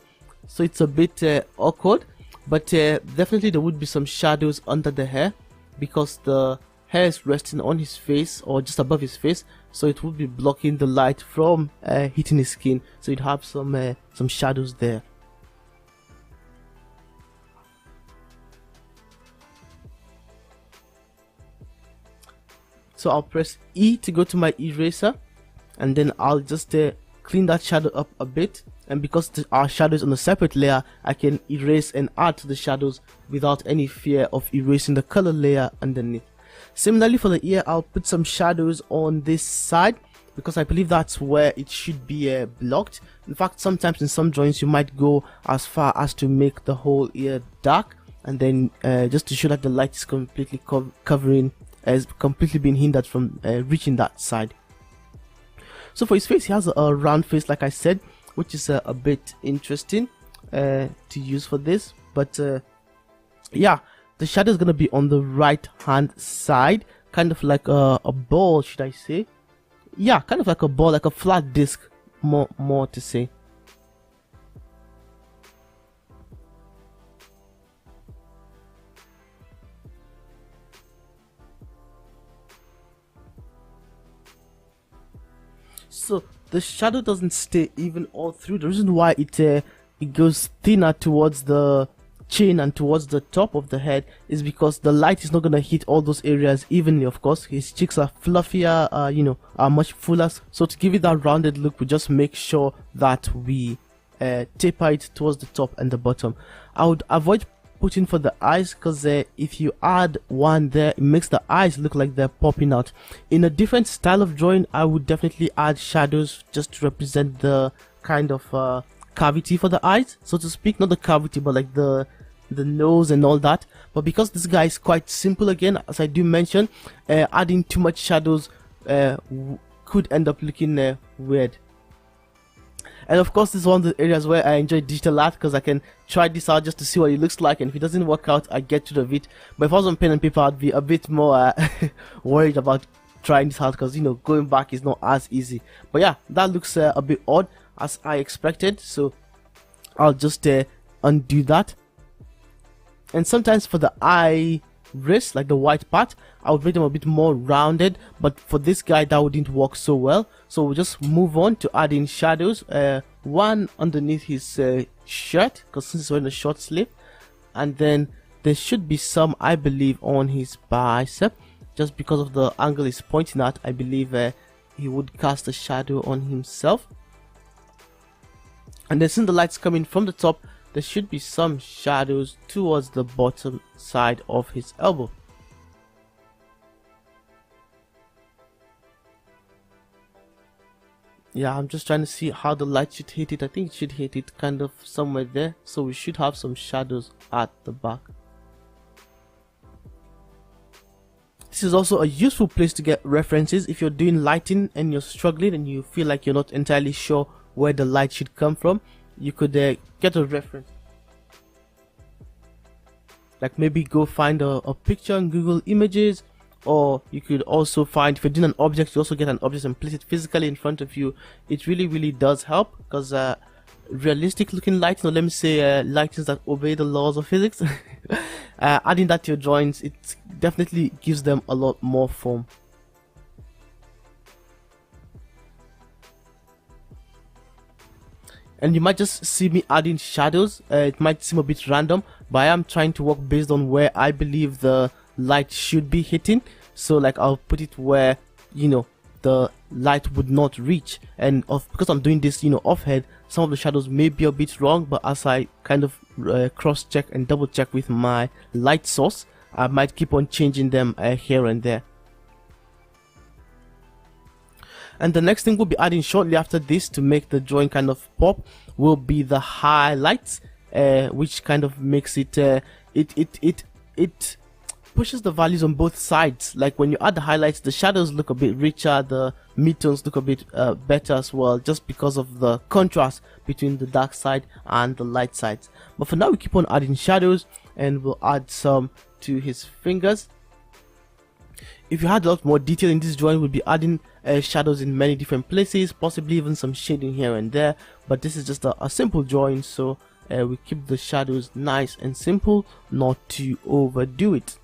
so it's a bit awkward. but definitely there would be some shadows under the hair because the hair is resting on his face or just above his face, so it would be blocking the light from hitting his skin, so you'd have some shadows there. So I'll press E to go to my eraser, and then I'll just clean that shadow up a bit. And because our shadow is on a separate layer, I can erase and add to the shadows without any fear of erasing the color layer underneath. Similarly for the ear, I'll put some shadows on this side because I believe that's where it should be blocked. In fact, sometimes in some drawings you might go as far as to make the whole ear dark, and then just to show that the light is completely covering, has completely been hindered from reaching that side. So for his face, he has a round face, like I said, which is a bit interesting to use for this. But yeah, the shadow is gonna be on the right hand side, kind of like a ball, should I say? Yeah, kind of like a ball, like a flat disc, more to say. So the shadow doesn't stay even all through. The reason why it goes thinner towards the chin and towards the top of the head is because the light is not gonna hit all those areas evenly. Of course, his cheeks are fluffier, you know, are much fuller. So to give it that rounded look, we just make sure that we taper it towards the top and the bottom. I would avoid putting for the eyes because if you add one there, it makes the eyes look like they're popping out. In a different style of drawing, I would definitely add shadows just to represent the kind of cavity for the eyes, so to speak. Not the cavity, but like the nose and all that. But because this guy is quite simple, again, as I do mention, adding too much shadows could end up looking weird. And of course, this is one of the areas where I enjoy digital art because I can try this out just to see what it looks like, and if it doesn't work out, I get rid of it. But if I was on pen and paper, I'd be a bit more worried about trying this out because, you know, going back is not as easy. But yeah, that looks a bit odd as I expected, so I'll just undo that. And sometimes for the iris, like the white part, I would make them a bit more rounded, but for this guy that wouldn't work so well. So we'll just move on to adding shadows, one underneath his shirt, because since he's wearing a short sleeve, and then there should be some, I believe, on his bicep, just because of the angle he's pointing at. I believe he would cast a shadow on himself. And then since the light's coming from the top, there should be some shadows towards the bottom side of his elbow. Yeah, I'm just trying to see how the light should hit it. I think it should hit it kind of somewhere there, so we should have some shadows at the back. This is also a useful place to get references if you're doing lighting and you're struggling and you feel like you're not entirely sure where the light should come from. You could get a reference, like maybe go find a picture on Google Images, or you could also find, if you're doing an object, you also get an object and place it physically in front of you. It really does help because realistic looking lighting, or let me say lightings that obey the laws of physics, adding that to your drawings, it definitely gives them a lot more form. And you might just see me adding shadows. It might seem a bit random, but I am trying to work based on where I believe the light should be hitting. So like I'll put it where, you know, the light would not reach. And because I'm doing this, you know, off head, some of the shadows may be a bit wrong, but as I kind of cross check and double check with my light source, I might keep on changing them here and there. And the next thing we'll be adding shortly after this to make the drawing kind of pop will be the highlights, which kind of makes it it pushes the values on both sides. Like when you add the highlights, the shadows look a bit richer, the midtones look a bit better as well, just because of the contrast between the dark side and the light sides. But for now, we keep on adding shadows, and we'll add some to his fingers. If you had a lot more detail in this drawing, we'll be adding shadows in many different places, possibly even some shading here and there, but this is just a simple drawing, so we keep the shadows nice and simple, not to overdo it.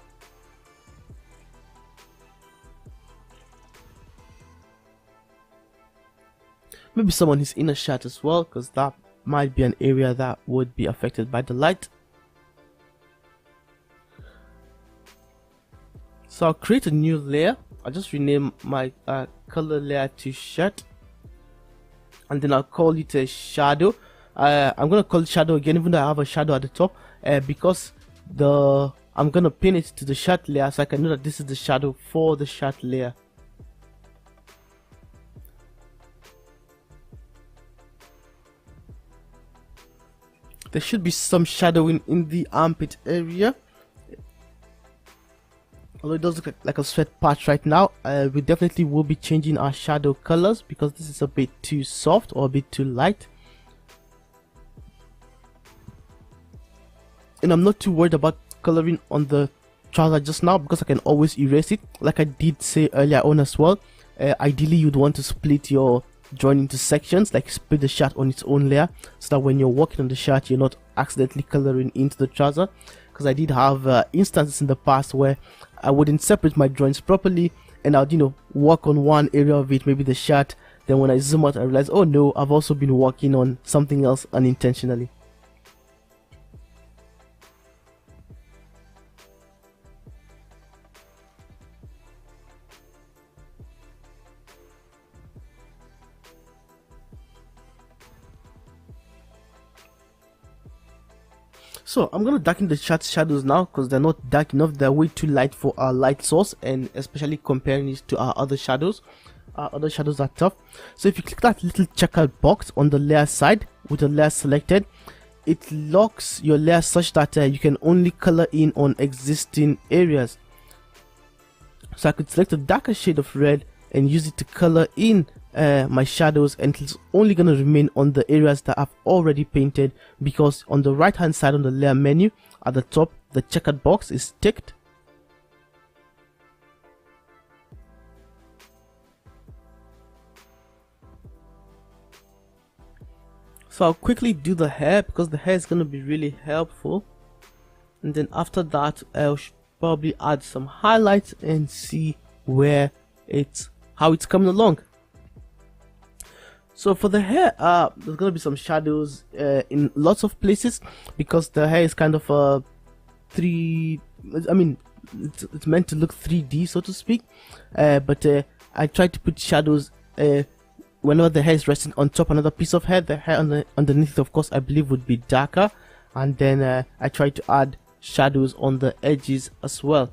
Maybe someone is in a shot as well, because that might be an area that would be affected by the light. So I'll create a new layer. I'll just rename my color layer to shirt, and then I'll call it a shadow. I'm gonna call it shadow again, even though I have a shadow at the top, because I'm gonna pin it to the shirt layer, so I can know that this is the shadow for the shirt layer. There should be some shadowing in the armpit area, although it does look like a sweat patch right now. We definitely will be changing our shadow colors because this is a bit too soft or a bit too light. And I'm not too worried about coloring on the trouser just now, because I can always erase it, like I did say earlier on as well. Ideally you'd want to split your drawing into sections, like split the shirt on its own layer, so that when you're working on the shirt you're not accidentally coloring into the trouser. Because I did have instances in the past where I wouldn't separate my drawings properly, and I'd work on one area of it, maybe the shirt, then when I zoom out I realize, oh no, I've also been working on something else unintentionally. So I'm gonna darken the shirt shadows now, because they're not dark enough. They're way too light for our light source, and especially comparing it to our other shadows. Our other shadows are tough. So if you click that little checkered box on the layer side with the layer selected, it locks your layer such that you can only color in on existing areas. So I could select a darker shade of red and use it to color in my shadows, and it's only going to remain on the areas that I've already painted, because on the right hand side on the layer menu at the top, the checkered box is ticked. So I'll quickly do the hair, because the hair is going to be really helpful, and then after that I'll probably add some highlights and see how it's coming along. So for the hair, there's gonna be some shadows in lots of places, because the hair is kind of it's meant to look 3D, so to speak, but I try to put shadows whenever the hair is resting on top another piece of hair. The hair underneath, of course, I believe would be darker, and then I try to add shadows on the edges as well.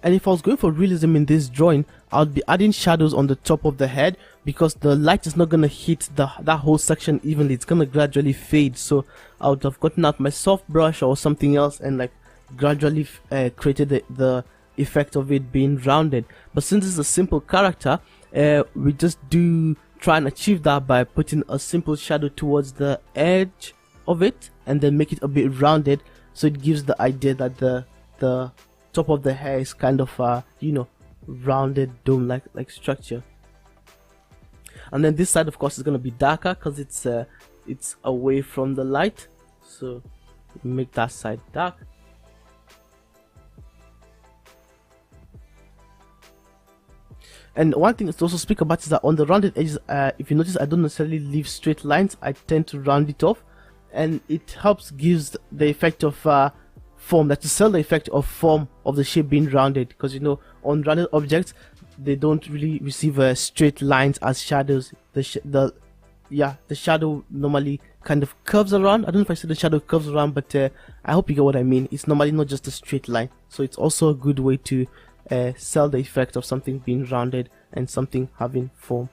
And if I was going for realism in this drawing, I would be adding shadows on the top of the head, because the light is not going to hit that whole section evenly. It's going to gradually fade. So I would have gotten out my soft brush or something else and like gradually created the effect of it being rounded. But since it's a simple character, we just do try and achieve that by putting a simple shadow towards the edge of it and then make it a bit rounded, so it gives the idea that the top of the hair is kind of rounded dome like structure. And then this side, of course, is going to be darker because it's away from the light, so make that side dark. And one thing to also speak about is that on the rounded edges, if you notice, I don't necessarily leave straight lines. I tend to round it off, and it gives the effect of form, that to sell the effect of form of the shape being rounded, because on rounded objects they don't really receive straight lines as shadows. The shadow normally kind of curves around. I don't know if I said the shadow curves around, but I hope you get what I mean. It's normally not just a straight line, so it's also a good way to sell the effect of something being rounded and something having form.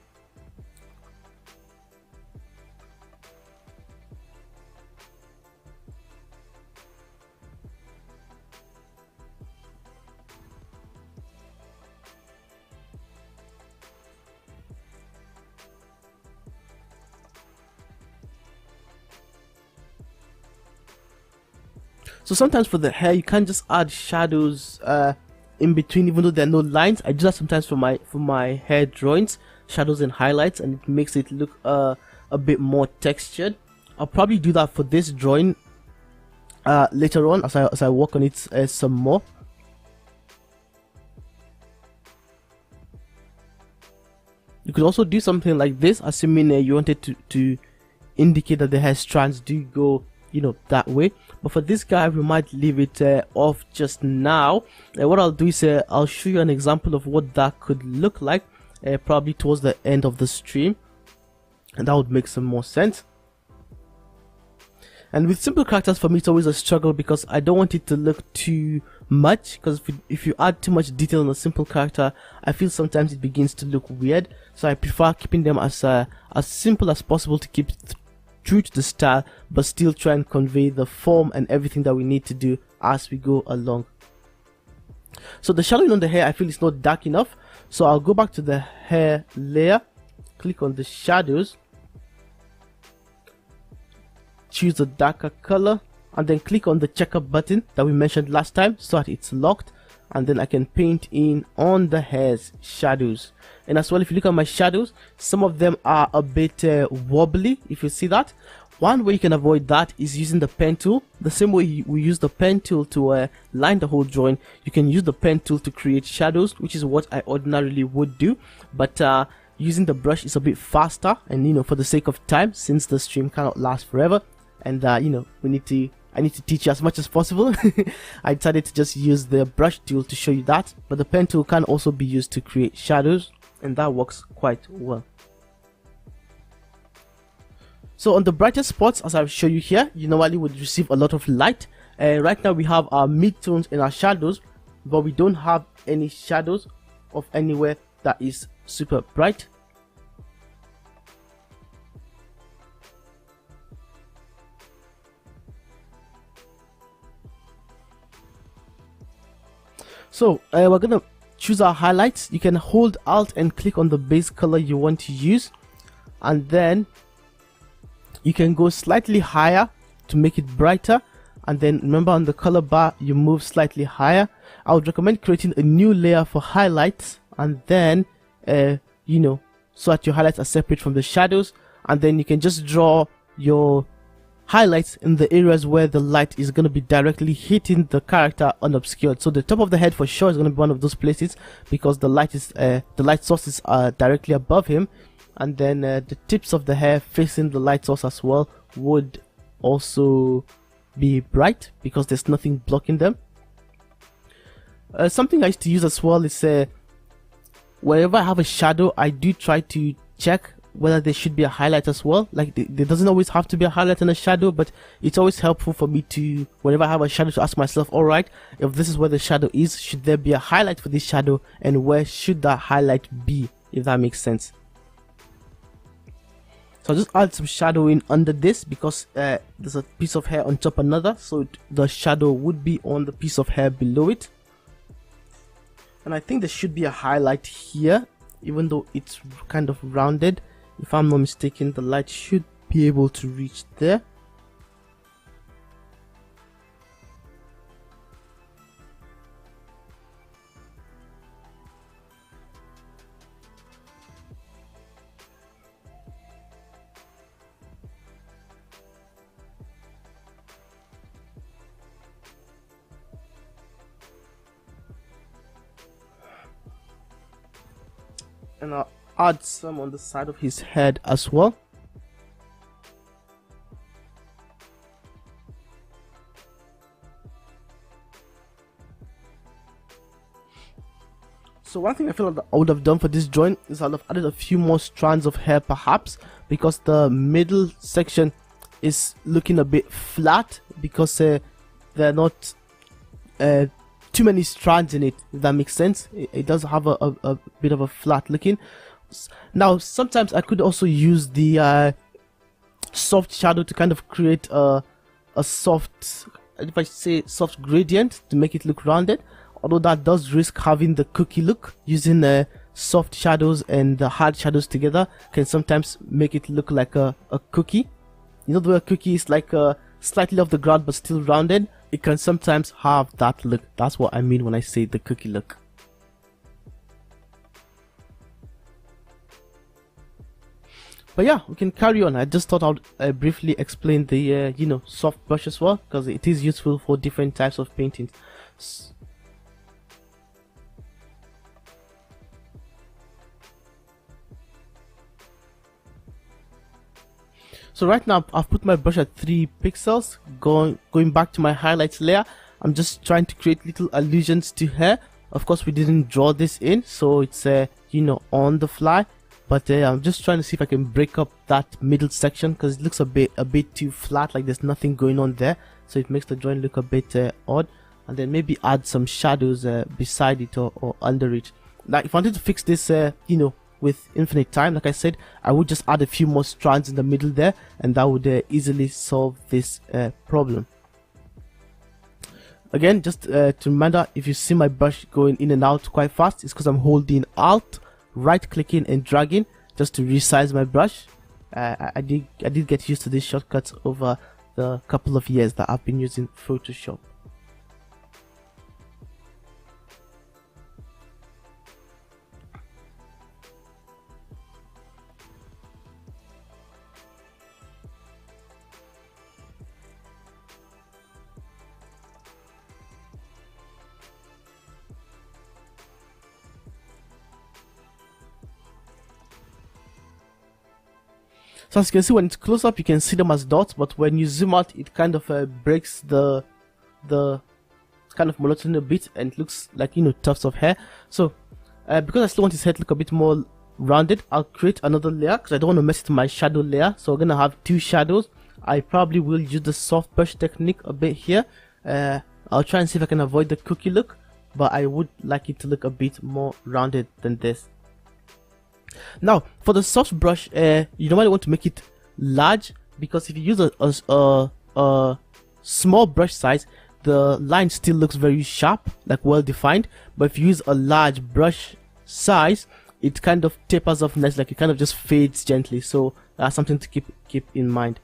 So sometimes for the hair you can't just add shadows in between, even though there are no lines. I do that sometimes for my hair drawings, shadows and highlights, and it makes it look a bit more textured. I'll probably do that for this drawing later on as I work on it some more. You could also do something like this, assuming you wanted to indicate that the hair strands do go, you know, that way. But for this guy, we might leave it off just now. What I'll do is I'll show you an example of what that could look like, probably towards the end of the stream, and that would make some more sense. And with simple characters, for me, it's always a struggle because I don't want it to look too much, because if you add too much detail on a simple character, I feel sometimes it begins to look weird. So I prefer keeping them as simple as possible to keep true to the style, but still try and convey the form and everything that we need to do as we go along. So the shadowing on the hair, I feel it's not dark enough, so I'll go back to the hair layer, click on the shadows, choose a darker color, and then click on the checker button that we mentioned last time so that it's locked, and then I can paint in on the hair's shadows. And as well, if you look at my shadows, some of them are a bit wobbly, if you see that. One way you can avoid that is using the pen tool. The same way we use the pen tool to line the whole drawing, you can use the pen tool to create shadows, which is what I ordinarily would do, but using the brush is a bit faster, and you know, for the sake of time, since the stream cannot last forever, and you know, I need to teach you as much as possible, I decided to just use the brush tool to show you that. But the pen tool can also be used to create shadows, and that works quite well. So on the brightest spots, as I show you here, you normally would receive a lot of light. Right now we have our midtones and our shadows, but we don't have any shadows of anywhere that is super bright. So we're gonna choose our highlights. You can hold Alt and click on the base color you want to use, and then you can go slightly higher to make it brighter, and then remember on the color bar you move slightly higher. I would recommend creating a new layer for highlights, and then you know, so that your highlights are separate from the shadows, and then you can just draw your highlights in the areas where the light is going to be directly hitting the character unobscured. So the top of the head for sure is going to be one of those places, because the light sources are directly above him, and then the tips of the hair facing the light source as well would also be bright because there's nothing blocking them. Something I used to use as well is wherever I have a shadow, I do try to check whether there should be a highlight as well. Like there doesn't always have to be a highlight and a shadow, but it's always helpful for me to, whenever I have a shadow, to ask myself, all right, if this is where the shadow is, should there be a highlight for this shadow, and where should that highlight be, if that makes sense. So I'll just add some shadowing under this, because there's a piece of hair on top of another, so the shadow would be on the piece of hair below it. And I think there should be a highlight here, even though it's kind of rounded. If I'm not mistaken, the light should be able to reach there. And I'll add some on the side of his head as well. So one thing I feel like I would have done for this drawing is I'd have added a few more strands of hair perhaps, because the middle section is looking a bit flat, because there are not too many strands in it, if that makes sense. It does have a bit of a flat looking. Now sometimes I could also use the soft shadow to kind of create a soft, if I say soft gradient, to make it look rounded, although that does risk having the cookie look. Using soft shadows and the hard shadows together can sometimes make it look like a cookie. You know, the way a cookie is like slightly off the ground but still rounded, it can sometimes have that look. That's what I mean when I say the cookie look. But yeah, we can carry on. I just thought I'd briefly explain the soft brush as well, because it is useful for different types of paintings. So right now I've put my brush at 3 pixels. Going back to my highlights layer, I'm just trying to create little allusions to hair. Of course, we didn't draw this in, so it's on the fly. But I'm just trying to see if I can break up that middle section, because it looks a bit too flat, like there's nothing going on there. So it makes the drawing look a bit odd. And then maybe add some shadows beside it or under it. Like if I wanted to fix this, with infinite time, like I said, I would just add a few more strands in the middle there, and that would easily solve this problem. Again, just to reminder, if you see my brush going in and out quite fast, it's because I'm holding Alt, right clicking and dragging just to resize my brush. I did get used to these shortcuts over the couple of years that I've been using Photoshop. So as you can see, when it's close up, you can see them as dots, but when you zoom out, it kind of breaks the kind of monotony a bit, and it looks like tufts of hair. So because I still want his head to look a bit more rounded, I'll create another layer because I don't want to mess with my shadow layer. So we're gonna have 2 shadows. I probably will use the soft brush technique a bit here. I'll try and see if I can avoid the cookie look, but I would like it to look a bit more rounded than this. Now for the soft brush, you normally want to make it large, because if you use a small brush size, the line still looks very sharp, like well defined. But if you use a large brush size, it kind of tapers off nice, like it kind of just fades gently. So that's something to keep in mind.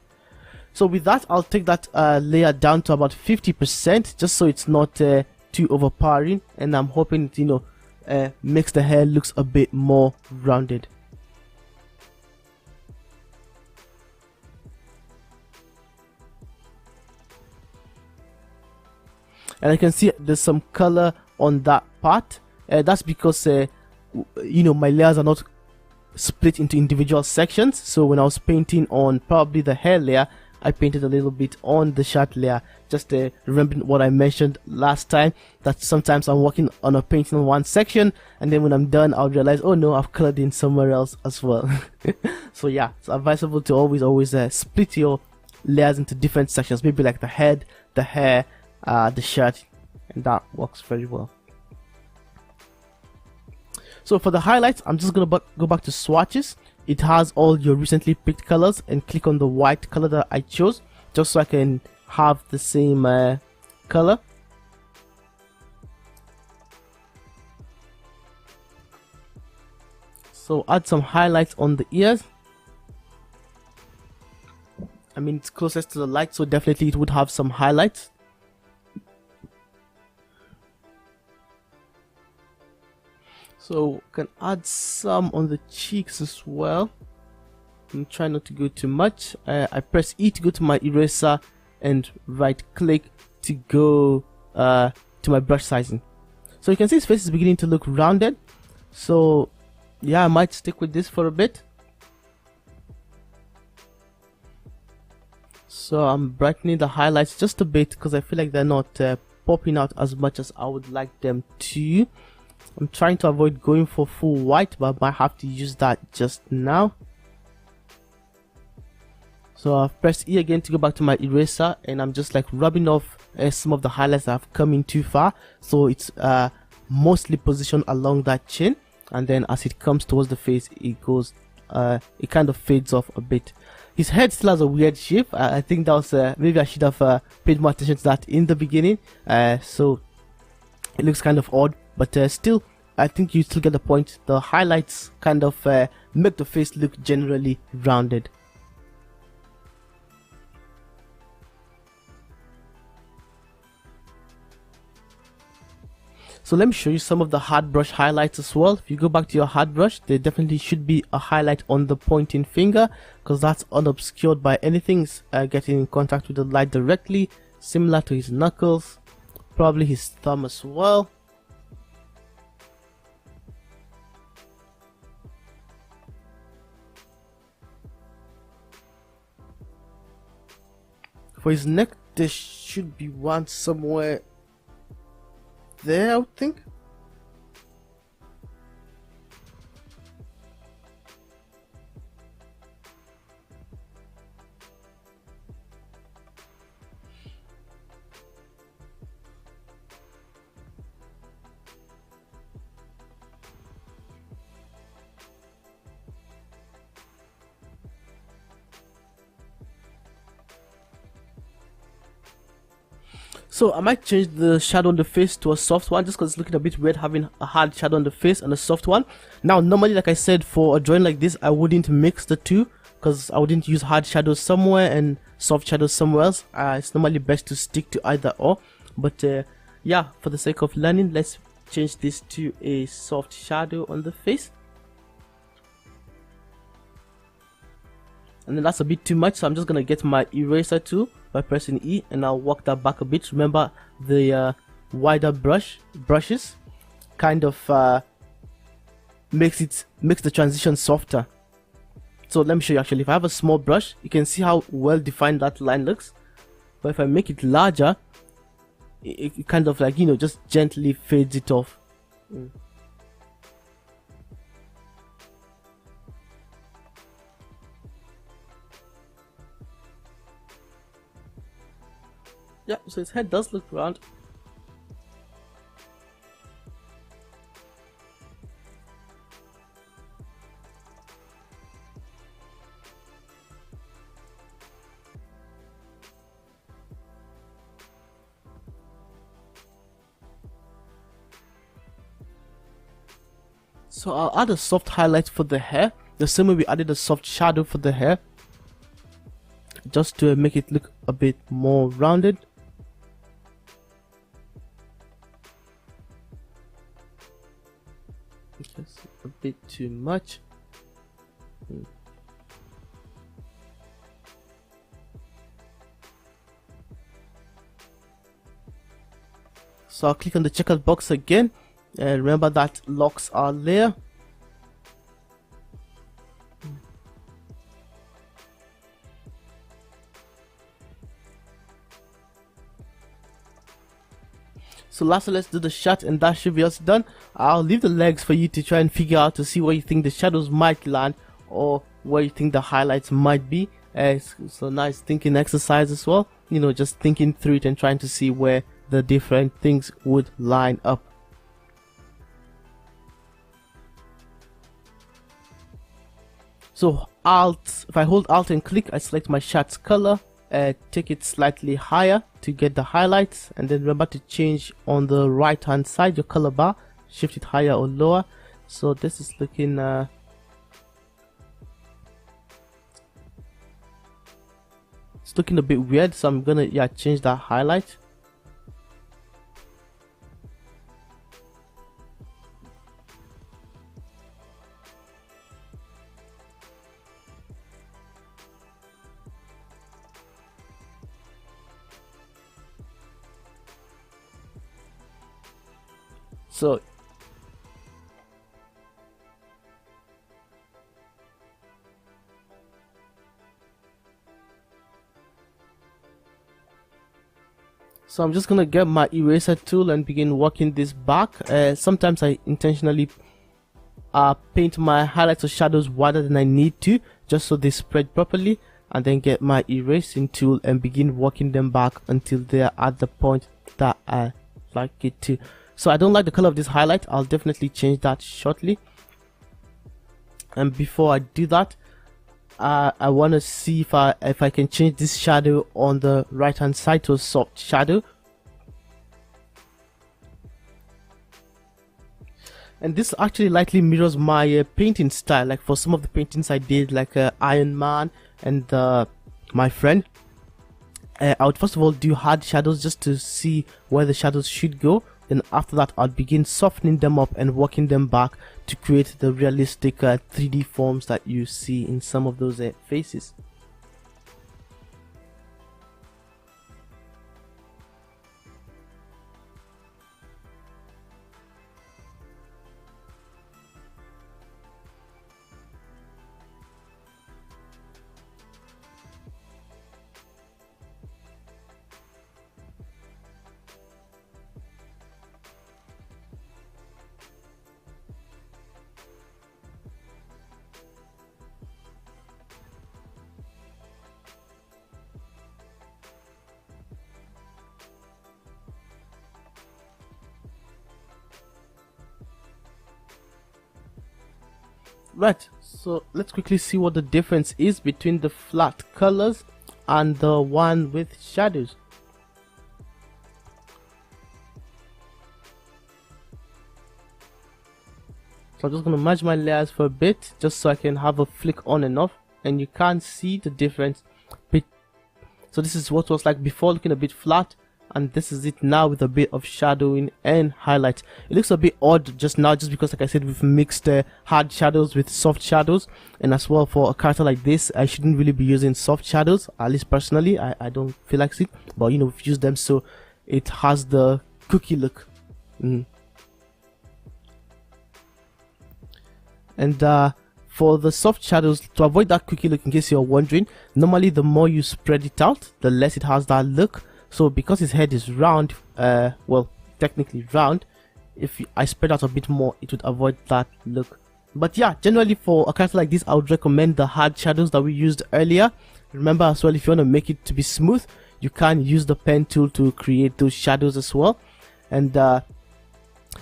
So with that, I'll take that layer down to about 50%, just so it's not too overpowering, and I'm hoping it makes the hair looks a bit more rounded. And I can see there's some color on that part. That's because my layers are not split into individual sections. So when I was painting on probably the hair layer, I painted a little bit on the shirt layer, just remembering what I mentioned last time, that sometimes I'm working on a painting on one section, and then when I'm done, I'll realize, oh no, I've colored in somewhere else as well. So yeah, it's advisable to always split your layers into different sections, maybe like the head, the hair, the shirt, and that works very well. So for the highlights, I'm just gonna go back to swatches. It has all your recently picked colors, and click on the white color that I chose, just so I can have the same color. So add some highlights on the ears. I mean, it's closest to the light, so definitely it would have some highlights. So can add some on the cheeks as well. And try not to go too much. I press E to go to my eraser, and right click to go to my brush sizing. So you can see his face is beginning to look rounded. So yeah, I might stick with this for a bit. So I'm brightening the highlights just a bit, because I feel like they're not popping out as much as I would like them to. I'm trying to avoid going for full white, but I might have to use that just now. So I've pressed E again to go back to my eraser, and I'm just like rubbing off some of the highlights that have come in too far. So it's mostly positioned along that chin, and then as it comes towards the face, it goes, it kind of fades off a bit. His head still has a weird shape. I think that was maybe I should have paid more attention to that in the beginning. So it looks kind of odd, but still, I think you still get the point. The highlights kind of make the face look generally rounded. So let me show you some of the hard brush highlights as well. If you go back to your hard brush, there definitely should be a highlight on the pointing finger, because that's unobscured by anything getting in contact with the light directly, similar to his knuckles, probably his thumb as well. For his neck, there should be one somewhere there, I would think. So I might change the shadow on the face to a soft one, just because it's looking a bit weird having a hard shadow on the face and a soft one. Now normally, like I said, for a drawing like this, I wouldn't mix the two, because I wouldn't use hard shadows somewhere and soft shadows somewhere else. It's normally best to stick to either or, but yeah, for the sake of learning, let's change this to a soft shadow on the face. And then that's a bit too much, so I'm just gonna get my eraser tool by pressing E, and I'll walk that back a bit. Remember, the wider brushes kind of makes the transition softer. So let me show you. Actually, if I have a small brush, you can see how well defined that line looks, but if I make it larger, it kind of, like, you know, just gently fades it off. Yeah, so his head does look round. So I'll add a soft highlight for the hair, the same way we added a soft shadow for the hair, just to make it look a bit more rounded. Just a bit too much. So I'll click on the checkered box again, and remember that locks our layer. So lastly, let's do the shot, and that should be us done. I'll leave the legs for you to try and figure out, to see where you think the shadows might land, or where you think the highlights might be. It's a nice thinking exercise as well, you know, just thinking through it and trying to see where the different things would line up. So if I hold Alt and click, I select my shot's color, take it slightly higher to get the highlights, and then remember to change on the right hand side your color bar, shift it higher or lower. So this is looking it's looking a bit weird, so I'm gonna change that highlight. So I'm just gonna get my eraser tool and begin working this back. Sometimes I intentionally paint my highlights or shadows wider than I need to, just so they spread properly, and then get my erasing tool and begin working them back until they're at the point that I like it to. So I don't like the color of this highlight. I'll definitely change that shortly. And before I do that, I want to see if I can change this shadow on the right hand side to a soft shadow. And this actually lightly mirrors my painting style. Like for some of the paintings I did, like Iron Man and my friend, I would first of all do hard shadows just to see where the shadows should go, Then after that, I'll begin softening them up and working them back to create the realistic 3D forms that you see in some of those faces. Right, so let's quickly see what the difference is between the flat colors and the one with shadows. So I'm just going to merge my layers for a bit just so I can have a flick on and off, and you can't see the difference. So this is what was like before, looking a bit flat, and this is it now with a bit of shadowing and highlight. It looks a bit odd just now, just because, like I said, we've mixed hard shadows with soft shadows, and as well for a character like this, I shouldn't really be using soft shadows, at least personally. I don't feel like it, but you know, we've used them so it has the cookie look. And for the soft shadows, to avoid that cookie look, in case you're wondering, normally the more you spread it out, the less it has that look. So because his head is round, well, technically round, if I spread out a bit more, it would avoid that look. But yeah, generally for a character like this, I would recommend the hard shadows that we used earlier. Remember as well, if you want to make it to be smooth, you can use the pen tool to create those shadows as well. And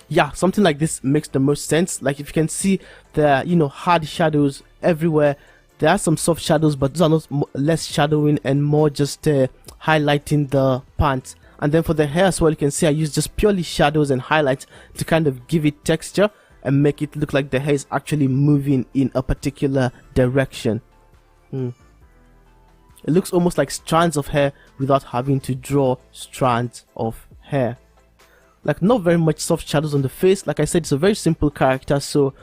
yeah, something like this makes the most sense. Like if you can see, there are, you know, hard shadows everywhere. There are some soft shadows, but those are not less shadowing and more just highlighting the pants. And then for the hair as well, you can see I use just purely shadows and highlights to kind of give it texture and make it look like the hair is actually moving in a particular direction. It looks almost like strands of hair without having to draw strands of hair. Like, not very much soft shadows on the face. Like I said, it's a very simple character, so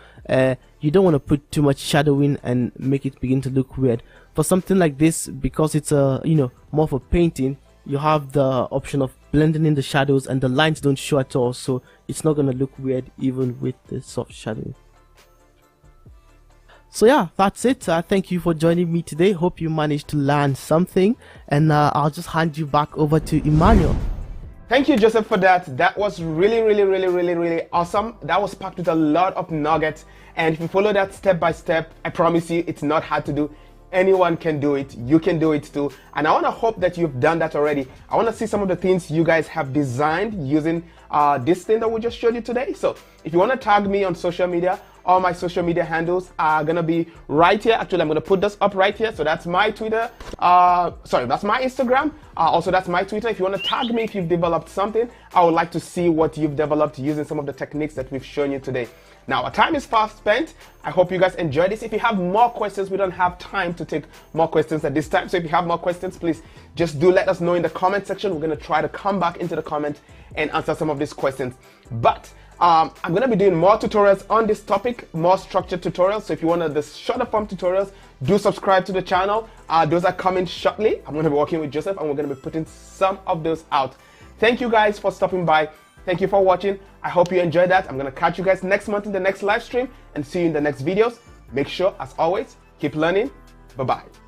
you don't want to put too much shadowing and make it begin to look weird. For something like this, because it's a, you know, more of a painting, you have the option of blending in the shadows and the lines don't show at all, so it's not going to look weird even with the soft shadowing. So yeah, that's it. Thank you for joining me today. Hope you managed to learn something, and I'll just hand you back over to Emmanuel. Thank you, Joseph, for that. That was really awesome. That was packed with a lot of nuggets. And if you follow that step by step, I promise you, it's not hard to do. Anyone can do it. You can do it too. And I want to hope that you've done that already. I want to see some of the things you guys have designed using this thing that we just showed you today. So if you want to tag me on social media, all my social media handles are gonna be right here. Actually, I'm gonna put this up right here. So that's my Twitter. Sorry, that's my Instagram. Also, that's my Twitter. If you want to tag me if you've developed something, I would like to see what you've developed using some of the techniques that we've shown you today. Now, our time is fast spent. I hope you guys enjoyed this. If you have more questions, we don't have time to take more questions at this time. So if you have more questions, please just do let us know in the comment section. We're gonna try to come back into the comment and answer some of these questions. But I'm going to be doing more tutorials on this topic, more structured tutorials. So if you want the shorter form tutorials, do subscribe to the channel. Those are coming shortly. I'm going to be working with Joseph and we're going to be putting some of those out. Thank you guys for stopping by. Thank you for watching. I hope you enjoyed that. I'm going to catch you guys next month in the next live stream and see you in the next videos. Make sure, as always, keep learning. Bye-bye.